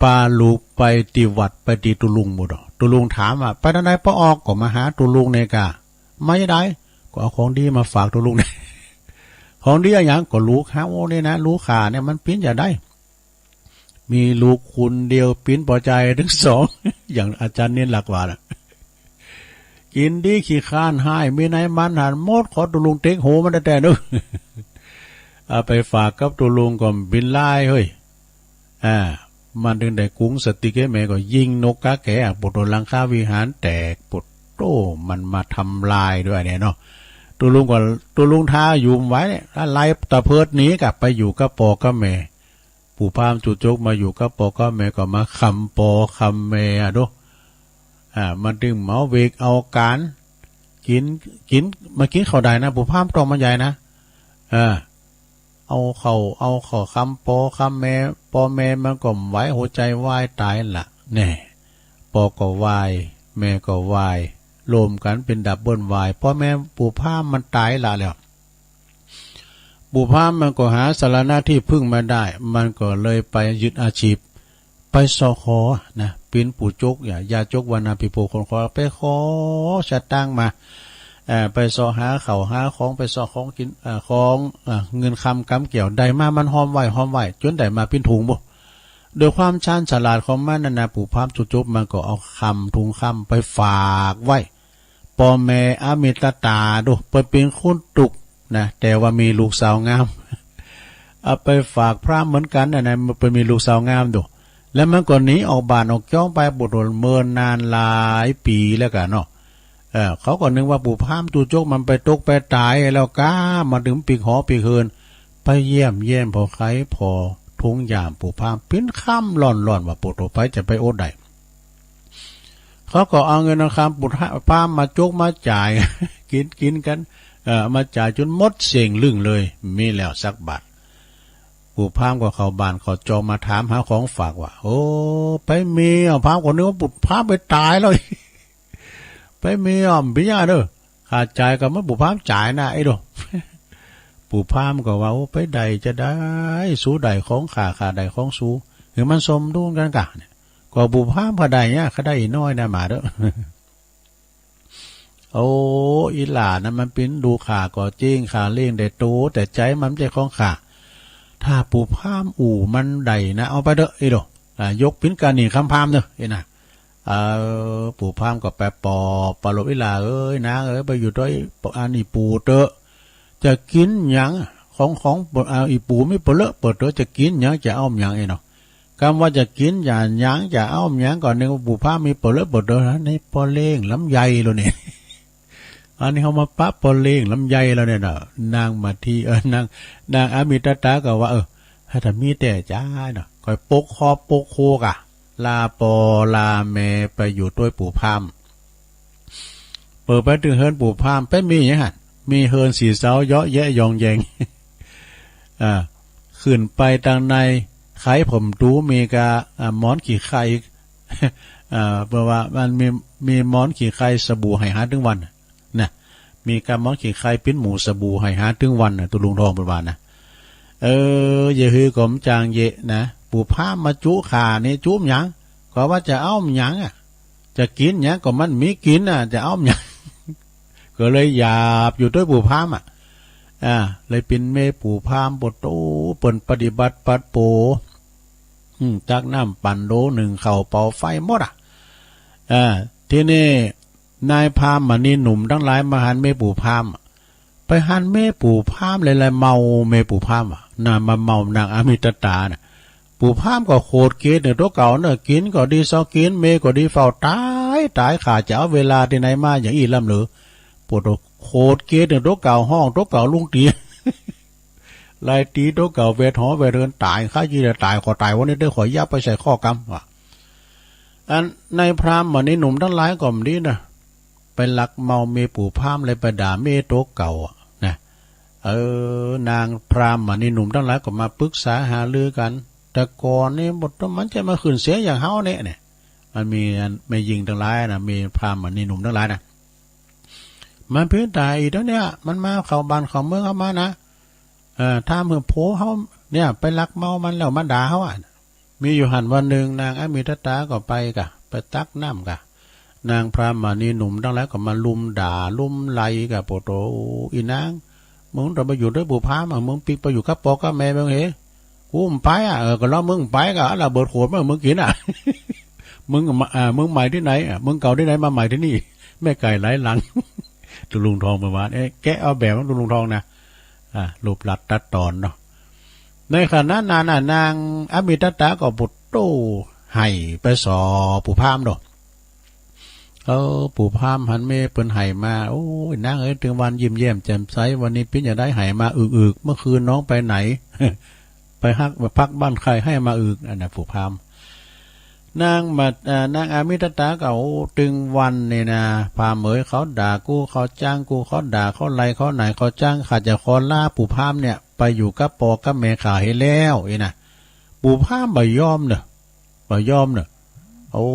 ปาลูกไปตีวัดไปตีตุลุงหมดตุลุงถามว่าไปทางไหนป้าออกก็มาหาตุลุงเนกาไม่ได้ก็เอาของดีมาฝากตุลุงเนี่ย ของดีอย่างก็ลูกฮะโอ้เนี่ยนะลูกขาเนี่ยมันปิ้นอย่าได้มีลูกคุณเดียวปิ้นพอใจถึง2 อย่างอาจารย์เน้นหลักว่านะกินดีขี้ข้านให้มีไหนมันหันหมดขอตุลุงเต็กโหมันแต่นึก เอาไปฝากกับตุลุงก็บินไล่เฮ้ยมันถึงได้กุ้งสติกแม่ก็ยิงนกกาแก่ปดโดนหลังคาวิหารแตกปดโตมันมาทำลายด้วยเนี่ยเนาะ ตัวลุงท้าอยู่ไว้เนี่ยถ้าไล่ตะเพิดหนีกลับไปอยู่กับปอกับแม่ปู่พามจุจกมาอยู่กับปอกับแม่ก็มาคำปอคำแม่ดูมาดึงเมาเวกเอาการกินมากินข้าวได้นะปู่พามตองมันใหญ่นะเอาเขาคำปอคำแม่ปอแม่มันก็ไหวหัวใจวายตายละแน่ปอก็วายแม่ก็วายรวมกันเป็นดับเบิลวายพ่อแม่ปู่พามมันตายละแล้วปู่พามมันก็หาสารณะที่พึ่งมาได้มันก็เลยไปยึดอาชีพไปสอขอนะเป็นปู่จกยาจกวานาปิโปคนขอไปขอชะตั้งมาไปสอหาเขาหาของไปสอของกินของเงินคำกำเกี่ยวได้มามันหอมไหวจนได้มาเป็นถุงบ่โดยความชาญฉลาดของมันนั่นนะปู่พามจุจบมันก็เอาคำถุงคำไปฝากไว้ปอแม่อมิตตาดูไปเป็นคนตุกนะแต่ว่ามีลูกสาวงามเอาไปฝากพระเหมือนกันนะมันไปมีลูกสาวงามดูแล้วมันก็หนีออกบ้านออกจ้องไปบุตรเมินนานหลายปีแล้วกันเนาะเขาก็นึกว่าปู่พามจุจกมันไปตกไปตายแล้วก้ามาถึงปีหอปีเฮินไปเยี่ยมพอใครพอทุงยามปู่พามปิ้นค่ำร่อนว่าปู่โตไปจะไปโอดได้เขาก็เอาเงินนะครับปู่พามมาจกมาจ่าย กินกันมาจ่ายจนหมดเสียงลึ่งเลยมีแล้วสักบาทปู่พามก็เข้าบ้านเขาจอมาถามหาของฝากว่าโอ้ไปมีพามคนนึกว่าปู่พามไปตายแล้ว ไปมีพี่ยาเด้อขาดจ่ายก็มันปู่พามจ่ายนะไอ้ดอก ปู่พามก็ว่าไปใดจะได้สู้ใดของขาใดของสู้หรือมันสมดุลกันกะเนี่ยก็ปู่พามพอใดเนี่ยเขาได้น้อยนะมาเด้อ โอ้อีหลานะมันเป็นดูขาก็จริงขาเลี้ยงได้โตแต่ใจมันใจของขาถ้าปู่พามมันใดนะเอาไปเด้อไอ้ดอกยกปิ้นการหนีคำพามเด้อไอ้นะปู่พามก็แปปปลบอีหลานางไปอยู่ด้วยอันนี้ปู่เตอะจะกินหยังของอีปู่ไม่เปลอะเปิดตัวจะกินหยังจะอ้อมหยังไอ้เนาะคำว่าจะกินอย่าหยังจะอ้อมหยังก่อนนึกว่าปู่พามมีเปลอะเปิดตัวในปอเล้งลำไยแล้วเนี่ยอันนี้เขามาปั๊บปอเล้งลำไยแล้วเนี่ยเนาะนางมาทีนางอามิตตาก็ว่าถ้ามีแต่จ้าเนาะคอยปกคอปกโคกะลาปอลาแมไปอยู่ด้วยปู่พามเปิดไปถึงเฮิรนปู่พามไปมีอย่างนั้นมีเฮิรนสีเสาเยาะแยะยองแยง ขึ้นไปทางในไข่ผมดูมีกาหมอนขี่ไข่ เพราะว่ามันมีหมอนขี่ไข่สบู่ให้หาถึงวันนะมีการหมอนขี่ไข่ปิ้นหมูสบู่ให้หาถึงวันตุลุงทองประมาณนะอย่าฮือกลมจางเยะนะปู่พามมาจุขานี่จุ้มหยังก็ว่าจะเอาหยังจะกินหยังก็มันมีกินจะเอาหยัง ก็เลยหยาบอยู่ด้วยปู่พามเลยเป็นเมปู่พามปดโตเปิ่นปฏิบัติปัดโปจากน้ำปั่นโดหนึ่งเข่าเป่าไฟหมดที่นี่นายพามนี่หนุ่มทั้งหลายมาหันเมปู่พามไปหันเมปู่พามเลยเมาเมปู่พามน่ะมาเมานางอมิตตาน่ะปู่พามก็โคตรเกศเนี่ยตัวเก่าเนี่ยกินก็ดีซอกินเมก็ดีเฝ้าตายขาจะเอาเวลาที่ไหนมาอย่างอีลำเหลือปวดโคตรเกศเนี่ยตัวเก่าห้องตัวเก่าลุงตีลายตีตัวเก่าเวทหอเวทเดินตายข้าจีจะตายขอตายวันนี้ได้ขอยับไปใส่ข้อกรรมว่ะอันในพรามวันนี้หนุ่มทั้งหลายก่อมนี้นะไปลักเมาเมปู่พามเลยไปด่าเมตัวเก่านะนางพรามวันนี้หนุ่มทั้งหลายก็มาปรึกษาหารือกันแต่ก่อนนี่บทมันจะมาขืนเสียอย่างเฮาเนี่ยมันมีไม่ยิงทั้งหลายนะมีพรามวันนี้หนุ่มทั้งหลายนะมันเพื่อนตายอีกแล้วเนี่ยมันมาเข้าบ้านเข้าเมืองเข้ามานะถ้าเมื่อโผเขาเนี่ยไปลักเมามันแล้วมาด่าเขามีอยู่หันวันหนึ่งนางอมิตตาก็ไปตักน้ำนางพรามณีหนุ่มทั้งหลายก็มาลุมด่าลุมไล่โปโตอีนางมึงเราไปอยู่ด้วยปู่พามมึงปิกไปอยู่กับปอกับแม่มึงกูมไปก็แล้วมึงไปก็เราเบิดโขดมึงกินมึงใหม่ที่ไหนมึงเก่าที่ไหนมาใหม่ที่นี่แม่ไก่ไหลหลัง ตุลุงทองประมาณแกเอาแบบตุลุงทองนะรูปหลัดตัดตอนเนาะในขณะนั้นนางอมิตตาก็บุตรโตให้ไปสอปู่พามดอก ปู่พามหันเมเปิ้นไห้มาโอ้ยนางเอ้ยถึงวันยิ้มแย้มแจ่มใสวันนี้ปิ้นอย่าได้ไห้มาอึกๆเมื่อคืนน้องไปไหน ไปพักบ้านใครให้มาอึกอันน่ะปู่พามนางอามิตตาเก่าตึงวันเนี่ยนะพามเอ๋ยเขาด่ากูเขาจ้างกูเขาด่าเขาไล่เขาไหนเขาจ้างขาดจะขอล่าปู่พามเนี่ยไปอยู่กับปอกับแม่ขาให้แล้วนะปู่พามบ่ยอมเนอะโอ้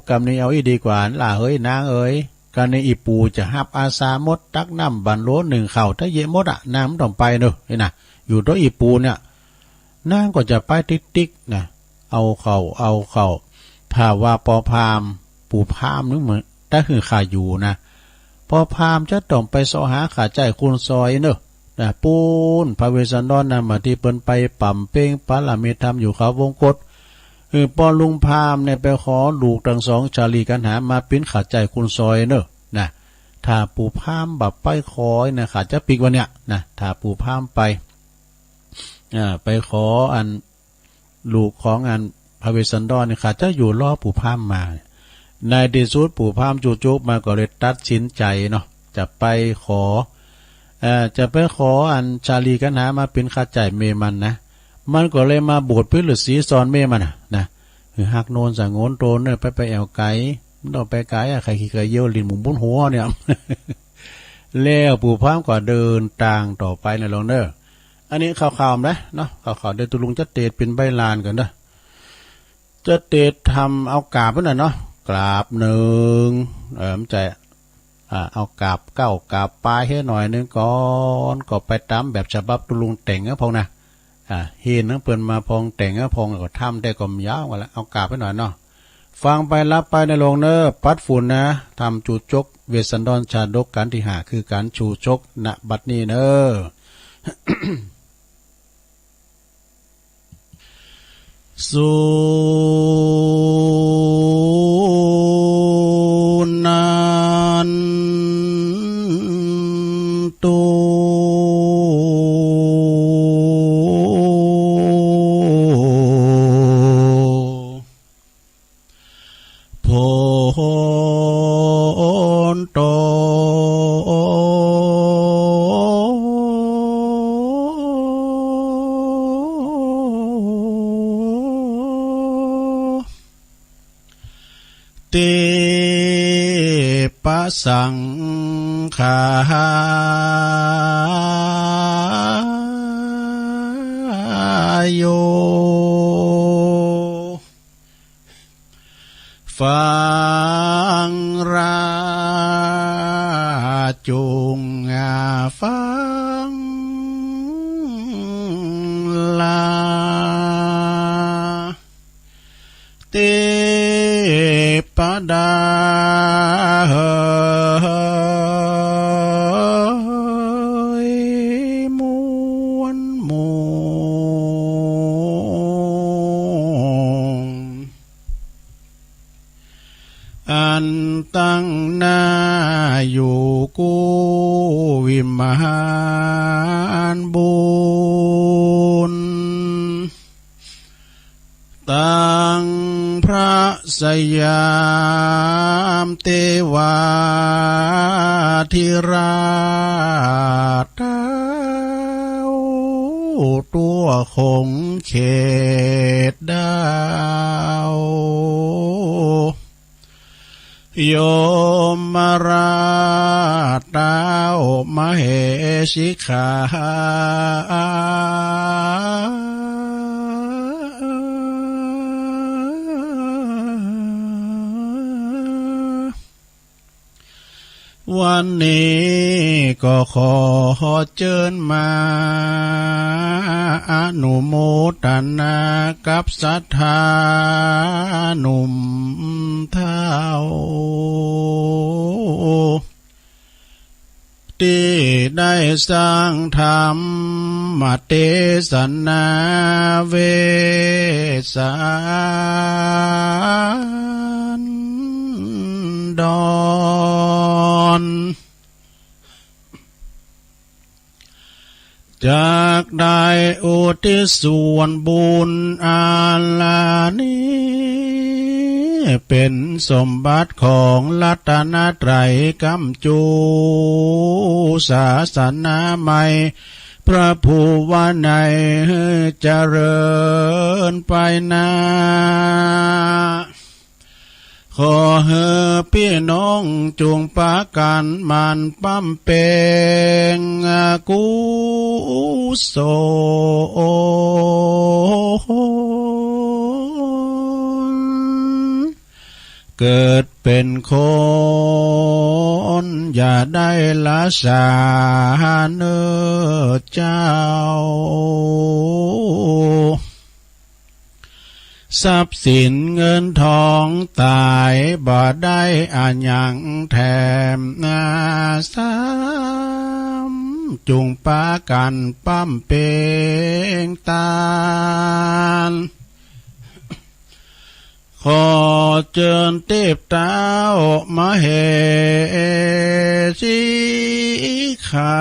กำนี้เอาอีดีกว่าล่ะเฮ้ยนางเอ๋ยการในอีปูจะหับอาสามดตักน้ำบันโลหนึ่งเข่าถ้าเยมดอ่ะน้ำต้องไปเนอะนะอยู่ตัวอีปูเนี่ยนางก็จะไปติ๊กนะเอาเข่าถ้าว่าปอพามปู่พามนึกเหมือนถ้าคือขาอยู่นะปอพามจะต้องไปสอหาขาใจคุณซอยเนอะนะปูนพระเวสสันดรนำมาที่เปิ้นไปปั่มเป้งปาละเมธรรมอยู่เขาวงกฏปอลุงพามเนี่ยไปขอลูกทั้งสองชาลีกันหามาปิ้นขาใจคุณซอยเนอะนะถ้าปู่พามแบบไปคอยนะขาจะปิกวันเนี้ยนะถ้าปู่พามไปขออันลูกของอันพระเวสสันดรเนี่ยขาจะอยู่รอปู่พามมาในที่สุดปู่พามจุกมาก็เลยตัดสินใจเนาะจะไปขออันชาลีกันหามาเป็นขาใจเมมันนะมันก็เลยมาบวชเพื่อฤาษีสอนเมมันนะคือหักโนนสังโงนโตนเนี่ยไปแอวไก่มันต้องไปไก่ใครขี้เคยเยี่ยวลินหมุนบุ้นหัวเนี่ย แล้วปู่พามก็เดินต่างต่อไปในลองเด้ออันนี้ข่าวๆนะเนาะข่าวเดี๋ยวตุลุงจะเตดเป็นใบลานกันเด้อจะเตดทำเอากราบนั่นเนาะกราบหนึ่งมันใจเอากราบเก้ากราบปลายให้หน่อยนึงก่อนก็ไปตามแบบฉบับตุลุงแต่งนะพองนะเห็นนังเปิ่นมาพองแต่งนะพองก็ทำได้ก็ยาวกันแล้วเอากราบให้หน่อยเนาะฟังไปรับไปในโรงเนอปัดฝุ่นนะทำจูจกเวสสันดรชาดกการที่5คือการชูจกณบัดนี้เนอ สุนันตุโพนโตเตปะสังขายโยฟังราจุงฟังลาเตปดาหมวนหมู่อันตั้งหน้าอยู่กู้วิมานบุญตั้งพระสยามเทวาธิราชเท้าตัวคงเขตดาวโยมราชเท้ามเหสิขาวันนี้ก็ขอเชิญมาอนุโมทนากับศรัทธาหนุ่มเท้าที่ได้สร้างธรรมเทศนาเวสสันดรจากได้อุทิศส่วนบุญอาลานี้ เป็นสมบัติของรัตนตรัยกัมจูศาสนาใหม่พระภูวานัยเจริญไปนาขอเฮอพี่น้องจงปากันมันปั้มเป็นกุศลเกิดเป็นคนอย่าได้ละสาเนื้อเจ้าทรัพย์สินเงินทองตายบ่ได้อายังแถมนาสามจุงปากันปั้มเปงตาลขอเจิญเทพเต้ามเหสีขา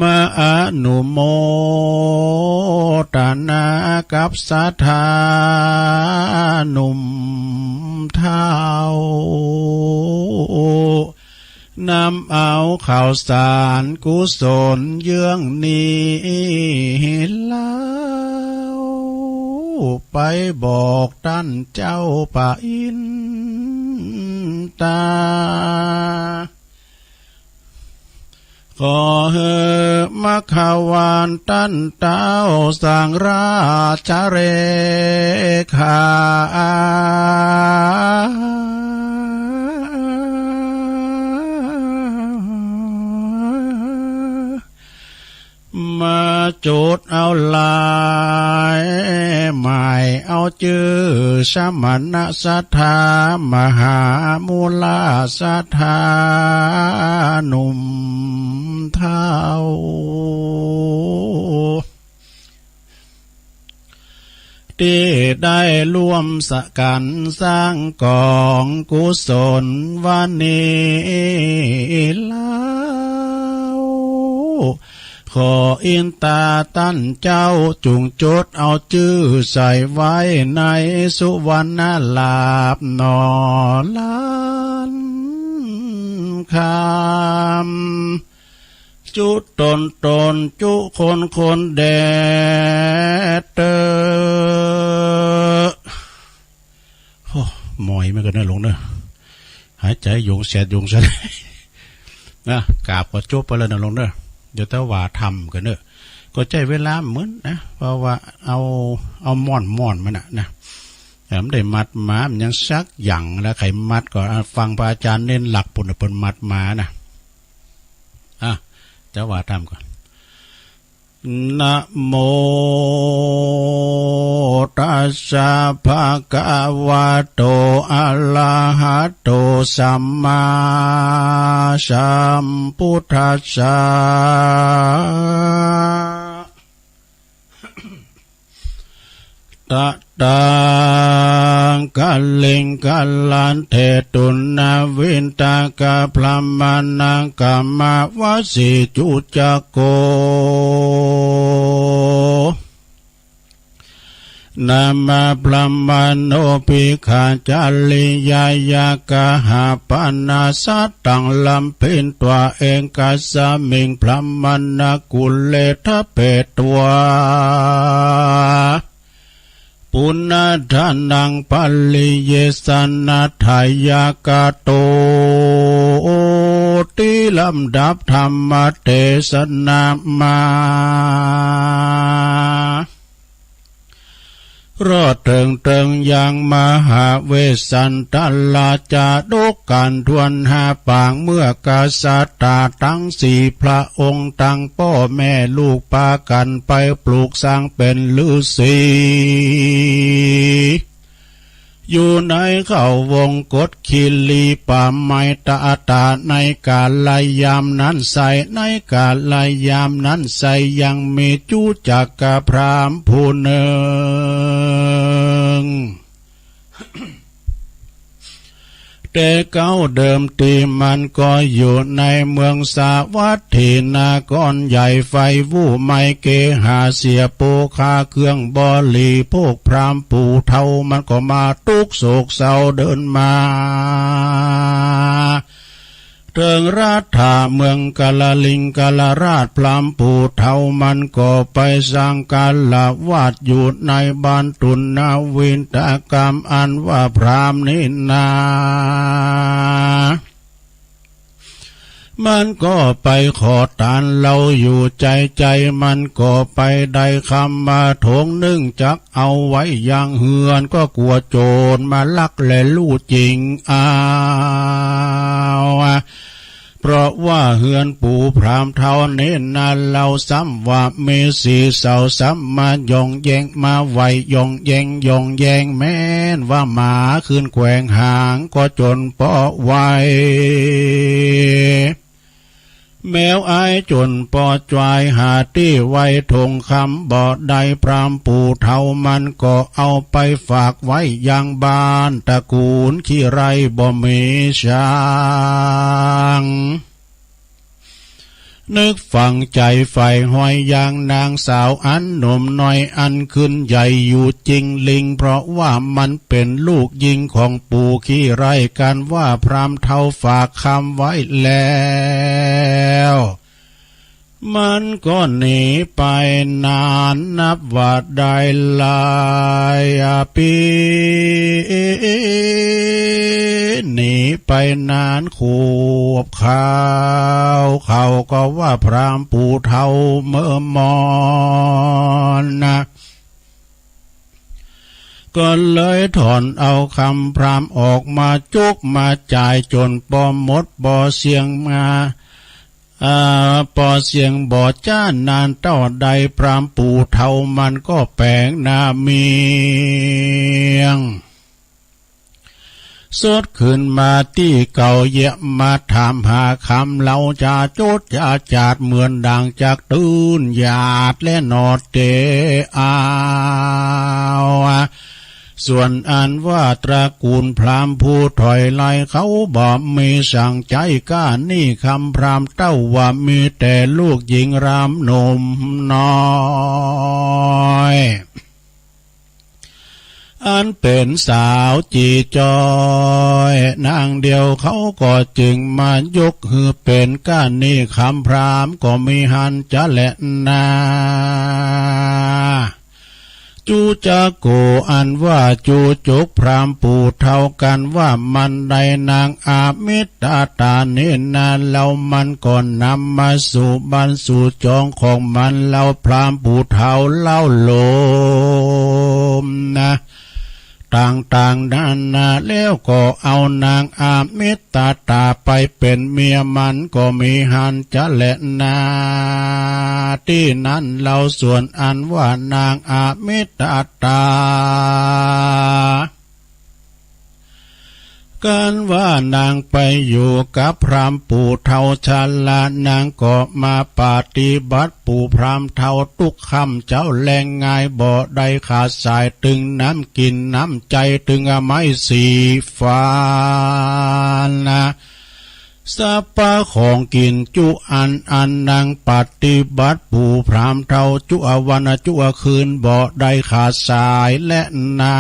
มาอนุโมทนากับศรัทธาหนุ่มเท่านำเอาข่าวสารกุศลเยื่องนี้แล้วไปบอกท่านเจ้าป่าอินตาขอเฮมะขาวานตันเต้าสังราชเรขามาจุดเอาลายหมายเอาชื่อสมณสัทธามหามูลสัทธาหนุ่มเท่าที่ได้ร่วมสกันสร้างกองกุศลวันนี้แล้วขออินตาตั้นเจ้าจุงจดเอาชื่อใส่ไว้ในสุวรรณลาภนอล้านคำจุตนจุคนแดดเตอโอ้หมอยไม่กันนะหลงเนอะหายใจยงแสดยงสันนะกราบก็จบไปแล้วนะหลงเนอะเดี๋ยวแต่ว่าทำกันเนอะก็ใจเวลาเหมือนนะเพราะว่าเอาม่อนมันนะแต่ไม่ได้มัดหมามันยังซักอย่างแล้วใครมัดก็ฟังพระอาจารย์เน้นหลักปุ่นเป็นมัดหมานะจะว่าทำก่อนนะโมตัสสะภะคะวะโตอะระหะโตสัมมาสัมพุทธัสสะตะตังกัลลิงกัลลันเทตุนาวินตากะพลัมมานังกัมมาวสิจุจักโกนามาพลัมมาโนปิขาจัลลิยายากะหาปนาสัตตังลำเพ็ญตัวเองกัสมิงพลัมมานากุลเลทะเปตัวปุณณทานังปัลลิเยสันนาทายากาโตติลำดับธรรมเทศนามา รอดเติงยังมหาเวสสันตลาจาดกการทวนหาปางเมื่อกษัตริย์ทั้งสี่พระองค์ตั้งพ่อแม่ลูกปากันไปปลูกสร้างเป็นฤาษีอยู่ในเขาวงกฏคิลีป่าไม้ตาตาในกาลยามนั้นใส่ในกาลยามนั้นใส่ยังมีจูจักกะพรามผู้หนึ่ง เต แต่เก้าเดิมทีมันก็อยู่ในเมืองสาวัตถีนากรใหญ่ไฟวู่ไม่เกหาเสียโปคาเครื่องบลีพวกพรามปู่เท่ามันก็มาตุกโศกเศร้าเดินมาเทิงราธาเมืองกาลลิงกาลราชพรามปู่เท่ามันก็ไปสร้างกาลวาดอยู่ในบ้านตุนนาวินตกรรมอันว่าพรามนินามันก็ไปขอทานเราอยู่ใจมันก็ไปได้คำมาถงนึ่งจักเอาไว้อย่างเฮือนก็กลัวโจรมาลักและลู่จริงเพราะว่าเฮือนปู่พรามเท่านี้นาเราซ้ำว่ามีสีเสาซ้ำมายองแยงมาไวยองแยงแม้นว่าหมาขึ้นแขวงหางก็จนเปาะไวแมวไอจนปอจวายหาที่ไว้ทงคำบ่อใดพรามปู่เท่ามันก็เอาไปฝากไว้ยังบ้านตระกูลขี้ไรบ่มีช้างนึกฝังใจไฟห้อยยางนางสาวอันหนุ่มน้อยอันขึ้นใหญ่อยู่จริงลิงเพราะว่ามันเป็นลูกยิงของปู่ขี้ไรกันว่าพรามเท่าฝากคำไว้แล้วมันก็หนีไปนานนับว่าได้หลายปีหนีไปนานขวบเขาก็ว่าพรามปู่เท่าเมื่อมอนนะก็เลยถอนเอาคำพรามออกมาจุกมาจ่ายจนปอมดบ่เสียงมาปอเสียงบ่จ้านานเต้าใดพรามปู่เท่ามันก็แปลงหน้าเมียงสดขึ้นมาที่เก่าเยี่ยมมาถามหาคำเราจะโจดจะจาดเหมือนดังจากตื่นหยาดและนอดเตส่วนอันว่าตระกูลพรามผู้ถอยไล่เขาบ่มีสั่งใจก้านี่คำพรามเต้าว่ามีแต่ลูกหญิงรามหนุ่มน้อยอันเป็นสาวจีจอยนางเดียวเขาก็จึงมายกฮือเป็นก้านี่คำพรามก็มีหันจะแหละนาจูจะโกอันว่าจูจกพรามปู่เท่ากันว่ามันได้นางอามิตาตาเนนาเรามันก่อนนำมาสู่บ้านสู่จองของมันเราพรามปู่เท่าเล่าโลมนะต่างนานาแล้วก็เอานางอามิตาตาไปเป็นเมียมันก็มีหันจะแหละนาที่นั้นเราส่วนอันว่านางอามิตาตาการว่านางไปอยู่กับพรามปู่เท่าชาลานางก็มาปฏิบัติปู่พรามเท่าทุกคำเจ้าแรงง่ายบ่ได้ขาดสายตึงน้ำกินน้ำใจตึงไม้สีฟ้านะสัพพะของกินจุอันนางปฏิบัติปู่พรามเท่าจุวันจุคืนบ่ได้ขาดสายและนา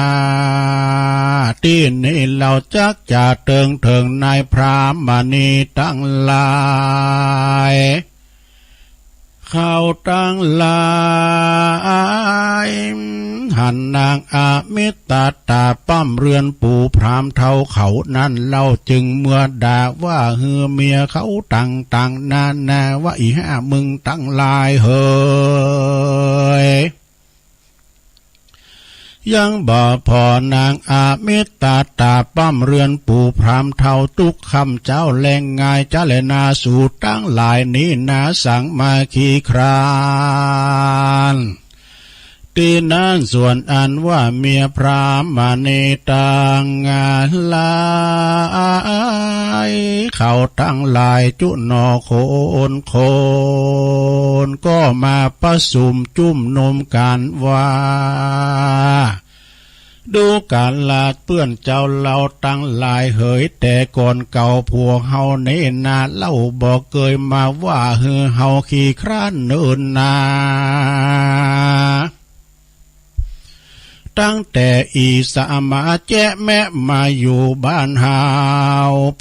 ที่นี้เราจักจะเถิงนายพรามมานีตั้งหลายเข้าตั้งหลายหันนางอามิตาตาปั้มเรือนปู่พรามเท่าเขานั่นเล่าจึงเมื่อด่าว่าเฮือเมียเขาต่างนาว่าอีห้ามึงตั้งลายเฮยยังบ่พอนางอามิตาตาปั้มเรือนปู่พรามเท่าทุกคำเจ้าแรงง่ายจะเลนาสู่ตั้งหลายนี้นาสังมาคีครานที่นั้นส่วนอันว่าเมียพรามมาเนตังงานลายเขาตั้งหลายจุนอโคนก็มาประสุมจุ่มนมกันว่า ดูการลาดเปื้อนเจ้าเราตั้งหลายเหยแต่ก่อนเก่าพวกเฮาเนนาเล่าบอกเคยมาว่าเฮือเฮาขี้คร้านเนินนาตั้งแต่อีสามาแจ้แม่มาอยู่บ้านเฮา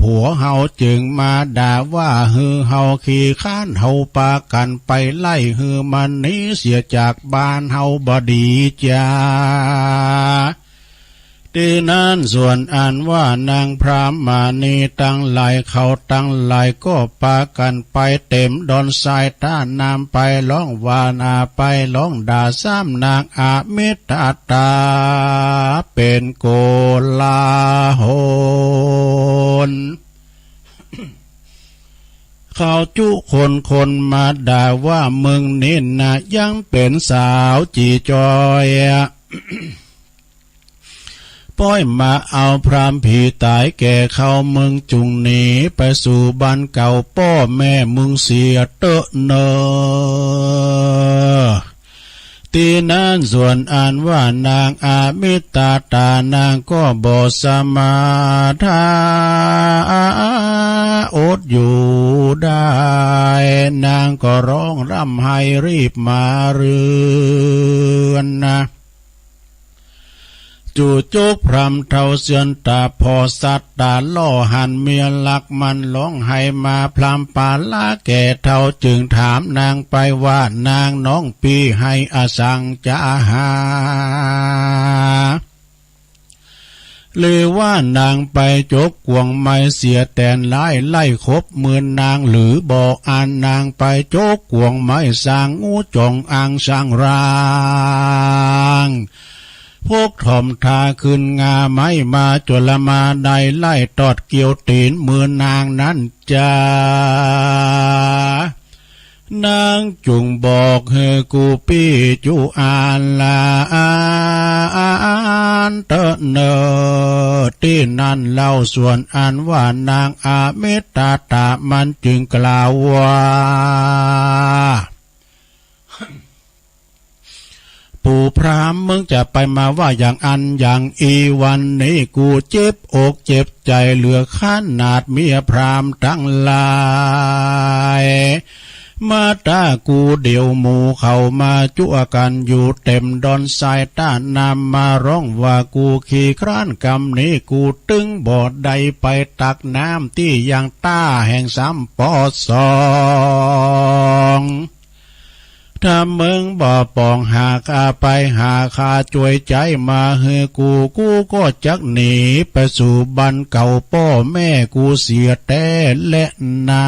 ผัวเฮาจึงมาด่าว่าฮือเฮาขี้ข้านเฮาปากันไปไล่ฮือมันนี้เสียจากบ้านเฮาบดีจ้าที่นั้นส่วนอ่านว่านางพรามมานีตั้งหลายเขาตั้งหลายก็ปากันไปเต็มดอนทรายต้านน้ำไปร้องวานาไปร้องด่าซ้ำนางอาเมตตาเป็นโกลาหล เขาจุคนมาด่าว่ามึงนี่นะยังเป็นสาวจีจอยป้อยมาเอาพรามผีตายแก่เขามึงจุงหนีไปสู่บ้านเก่าพ่อแม่มึงเสียเตอะเนอตีนั้นส่วนอ่านว่านางอามิตาตานางก็บ่สมาทาอดอยู่ได้นางก็ร้องร่ำไห้รีบมาเรือนนะจู่โจกพรำเท่าเสือนตาพอสัตตาล่อหันเมียลักมันร้องไห้มาพรำปาลาแก่เท่าจึงถามนางไปว่านางน้องปีให้อสังจะหาหรือว่านางไปจกกวงไม่เสียแตนไล่คบมือนางหรือบอกอ่านนางไปจกกวงไม่สร้างงูจงอังสร้างรางพวกถ่อมทาขึ้นงาไม้มาจลมาใดไล่ตอดเกี่ยวตีนมือนางนั้นจ้านางจุงบอกเฮกูปี้จูอานลาอันเตเนอที่นั่นเล่าส่วนอ่านว่านางอาเมตตามันจึงกล่าวว่าปู่พรามมึงจะไปมาว่าอย่างอันอย่างอีวันนี้กูเจ็บอกเจ็บใจเหลือขนาดเมียพรามทั้งหลายมาตากูเดี่ยวหมู่เข้ามาจุ่กันอยู่เต็มดอนทรายต้านนำมาร้องว่ากูขี้คร้านกำนี้กูตึงบอดใดไปตักน้ำที่ยังต้าแห่งซ้ำปอสองถ้ามึงบ่ปองหาข้าไปหาข้าช่วยใจมาเฮกูก็จักหนีไปสู่บ้านเก่าพ่อแม่กูเสียแต่และนา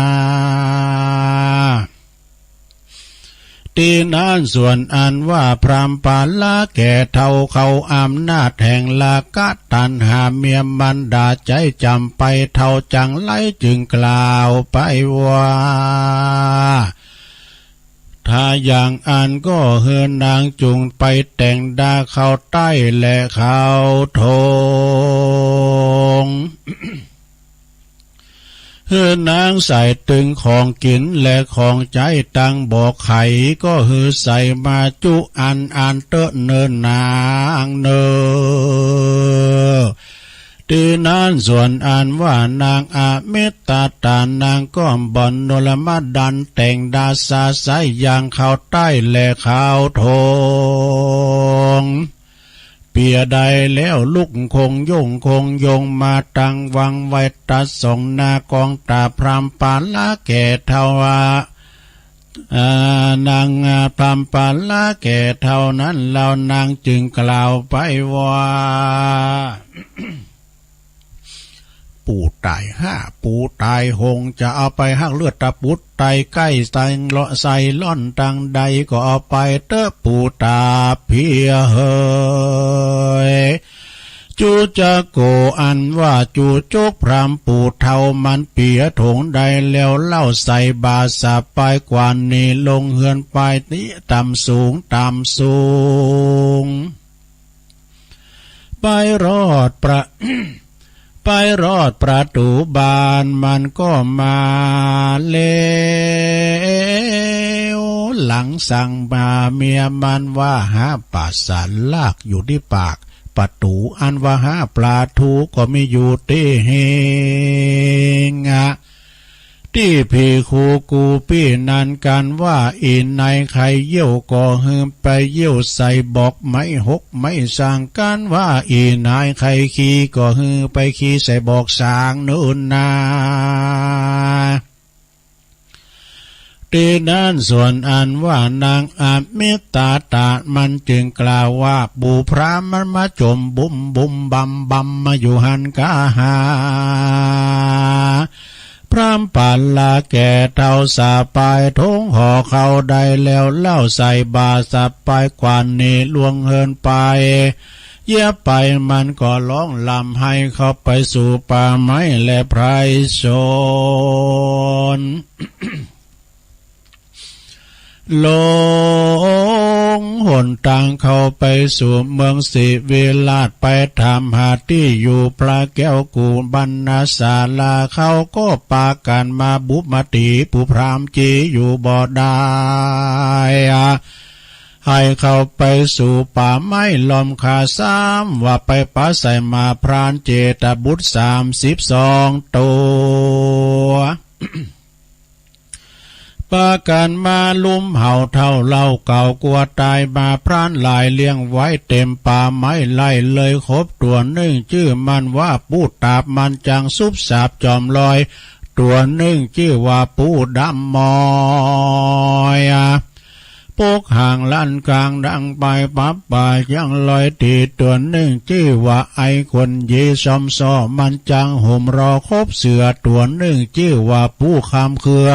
ที่นั้นส่วนอันว่าพรามปาลาแก่เท่าเขาอำนาจแห่งลากะตันหาเมียมันด่าใจจำไปเท่าจังไรจึงกล่าวไปว่าถ้าอย่างอันก็เฮือนนางจุงไปแต่งดาเข้าใต้และเข้าทง เฮือนางใส่ตึงของกินและของใจตังบอกไข่ก็ฮือใส่มาจุอันเตอะเนินนางเนอที่นั้นส่วนอ่านว่านางอาเมตตาตานางก็บ่อนโนลมาดันแต่งดาสาใสอย่างเข้าใต้และเข้าทงเปียใดแล้วลุกคงยงมาตั้งวังไว้ตัดส่งนากองตาพรามปาลาแก่เทวานางพรามปาลาแก่เท่านั้นเรานางจึงกล่าวไปว่าปู่ตายปู่ตายหงจะเอาไปหักเลือดตะปุดไตใกล้ใส่เลาะใส่ล่อนตังใดก็เอาไปเตอะปู่ตาเพียเฮยจูจะโกอันว่าจูโจกพรามปู่เท่ามันเปียถงใดแล้วเล่าใส่บาสาไปกว่านี้ลงเฮือนไปนี้ต่ำสูงไปรอดประตูบานมันก็มาเลวหลังสั่งมาเมียมันว่าหาปาสารลากอยู่ที่ปาก ประตูอันว่าหาปลาทูก็มีอยู่เตเฮงที่พี่คูกูพี่นันกันว่าอินในใครเยี่ยวก็หืมไปเยี่ยวใส่บอกไม่หกไม่สั่งกันว่าอินในใครขี้ก็หือไปขี้ใส่บอกสางนู่นนาตีนั้นส่วนอันว่านางอาเมตตาตามันจึงกล่าวว่าบุพรามมันมาจมบุ้มบุ้มบำบำมาอยู่หันกาหาพรามปันลาแก่เท่าสาปายทงห่อเขาได้แล้วเล่าใส่บาสับไปกว่านี้ลวงเฮินไปเยี่ยไปมันก็ร้องลำให้เขาไปสู่ป่าไม้และไพรชน ลงหนทางเข้าไปสู่เมืองสิวิลาศไปทำหาที่อยู่พระแก้วกูบรรณาศาลาเขาก็ปากันมาบุบมาตีผู้พรามจีอยู่บ่ได้ให้เข้าไปสู่ป่าไม้ลอมขาซ้ำว่าไปป่าใส่มาพรานเจตบุตร32 ตัว ปากันมาลุ่มเห่าเท่าเล่าเก่ากลัวตายมาพรานหลายเลี้ยงไว้เต็มป่าไม้ไล่เลยครบตัวหนึ่งชื่อมันว่าปูตาบมันจังซุบสาบจอมลอยตัวหนึ่งชื่อว่าปูดำมอยปกห่างลั่นกลางดังไปปับป่ายังลอยตีตัวหนึ่งชื่อว่าไอคนเยซอมซอมันจังห่มรอคบเสือตัวหนึ่งชื่อว่าปูคำเครือ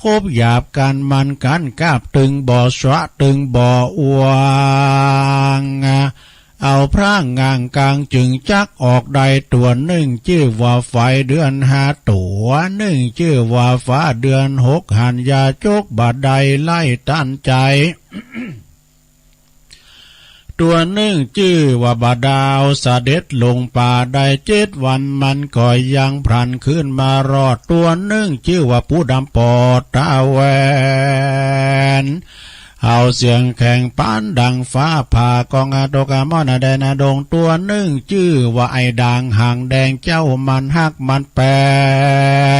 คบหยาบกันมันกันกาบตึงบ่อสระตึงบ่ออวงเอาพระงางกลางจึงจักออกได้ตัวหนึ่งชื่อว่าไฟเดือน5 ตัวหนึ่งชื่อว่าฟ้าเดือน6หันยาจกบาดใดไล่ตันใจ ตัวหนึ่งชื่อว่าบาดาวเสด็จลงป่าได้7 วันมันก็ยังพลันขึ้นมารอดตัวหนึ่งชื่อว่าผู้ดำปอดตาแวนเอาเสียงแข่งปานดังฟ้าผ่ากองอาโตกามอนาแดนาดงตัวหนึ่งชื่อว่าไอ้ด่างหางแดงเจ้ามันฮักมันแป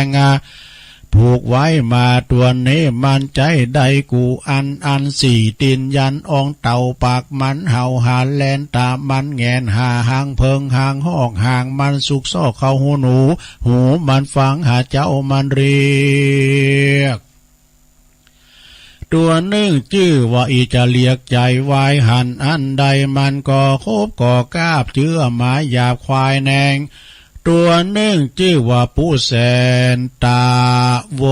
งผูกไว้มาตัวนี้มันใจได้กูอันสี่ตีนยันองเต่าปากมันเห่าหาแลนตามันแงนหาหางเพิงหางหอกหางมันสุกซอกเข้าหูหนูหูมันฟังหาเจ้ามันเรียกตัวหนึ่งชื่อว่าอีจะเลียกใจวายหันอันใดมันก็คบก่อกาบเชื่อหมายหยาบควายแนงตัวหนึ่งชื่อว่าผู้แสนตาว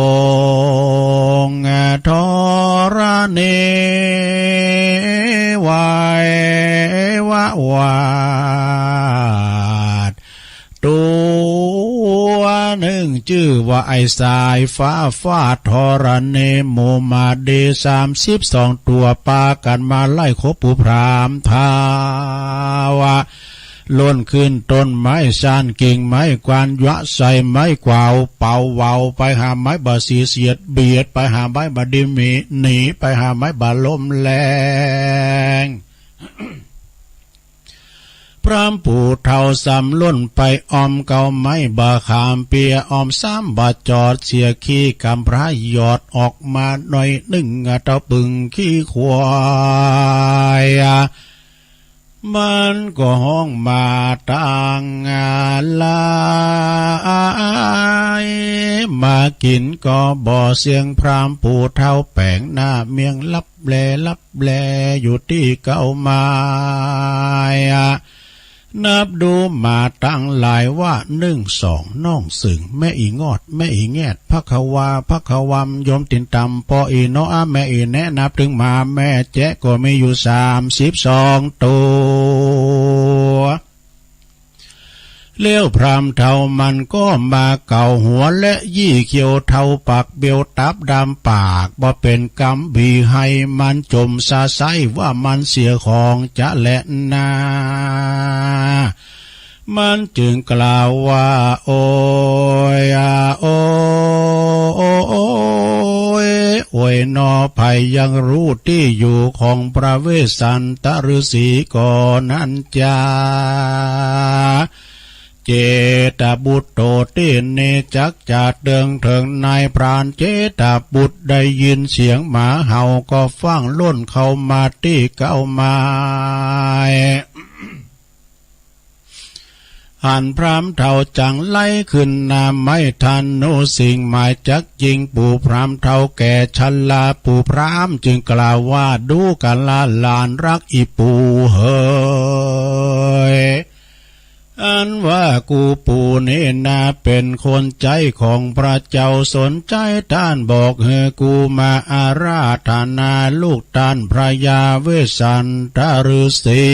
งทรเนวายวาวาดตัวหนึ่งชื่อว่าไอสายฟ้าฟาดทรเนโมมาเด32 ตัวปากันมาไล่คบผู้พรามทาวะล้นขึ้นต้นไม้ซานกิ่งไม้กวานยะใส่ไม้กวาวเป่าเวาไปหาไม้บาสีเสียดเบียดไปหาไม้บาดิมีหนีไปหาไม้บาลมแรงพรามผู้เท่าสำล้นไปออมเก่าไม้บาขามเปียออม3 บาจอดเสียขี้กำพระหยอดออกมาหน่อยหนึ่งเต้าปึงขี้ควายมันก็ห้องมาต่างลายมากินก็บ่เสียงพรามผู้เท่าแปลงหน้าเมียงลับแลอยู่ที่เก้าไม้นับดูมาตั้งหลายว่า1 2น้องสึงแม่อีงอดแม่อีแงดพักวาพักวำยมตินตำพออีโนอาแม่อีแนะนับถึงมาแม่แจ๊ก็มีอยู่32 ตัวเลี้ยวพรามเท่ามันก็มาเก่าหัวและยี่เขียวเท่าปากเบียวตับดำปากบ่เป็นกำบีให้มันจมซาไซว่ามันเสียของจะและนามันจึงกล่าวว่าโอ้ย วยนอภัยยังรู้ที่อยู่ของพระเวสสันตฤาษีก่อนนั้นจาเจตบุตรโตติเนจักจัดเดิงเถิงนายพรานเจตบุตรได้ยินเสียงหมาเห่าก็ฟังล้นเข้ามาที่เก้าไม้หันพรามเท่าจังไล่ขึ้นนาไม่ทันโนสิ่งหมายจักยิงปู่พรามเท่าแก่ชันลาปู่พรามจึงกล่าวว่าดูกันลาลานรักอีปู่เฮยอันว่ากูปู่นี่นาเป็นคนใจของพระเจ้าสนใจท่านบอกเฮกูมาอาราธนาลูกท่านพระยาเวสสันตฤาษี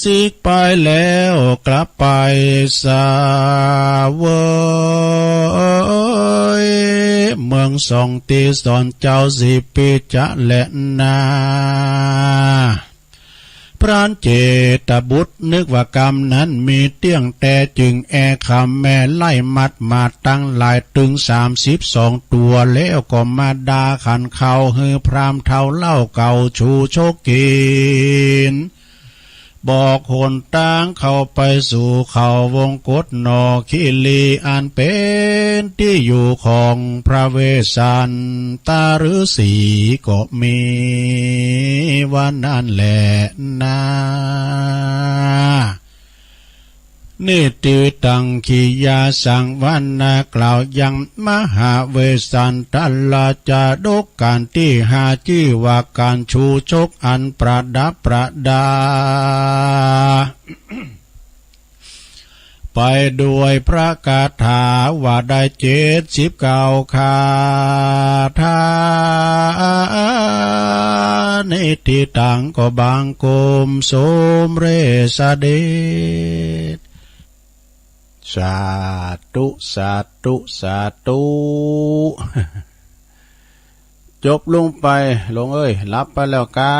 สิกไปแล้วกลับไปสาเวยเมืองสองตีสอนเจ้าสิปิจะและนาพระเจตบุตรนึกว่ากรรมนั้นมีเตี้ยงแต่จึงแอคำแม่ไล่มัดมาตั้งหลายถึง32 ตัวแล้วก็มาดาขันเขาฮือพรามเท่าเล่าเก่าชูโชคกินบอกหนทางเข้าไปสู่เขาวงกฏนอคิลีอันเป็นที่อยู่ของพระเวสสันตฤาษีก็มีวันนั้นแหละนะนิติตังขียาสังวันนากล่าวยังมหาเวสสันตลาจาดกการที่หาชื่อว่าการชูชกอันประดับประดา ไปด้วยพระคาถาว่าได้79 คาถาในที่ต่างก็บางกลมสมเรศเดชสาธุสาธุสาธุจบลงไปลงเอ้ยรับไปแล้วกา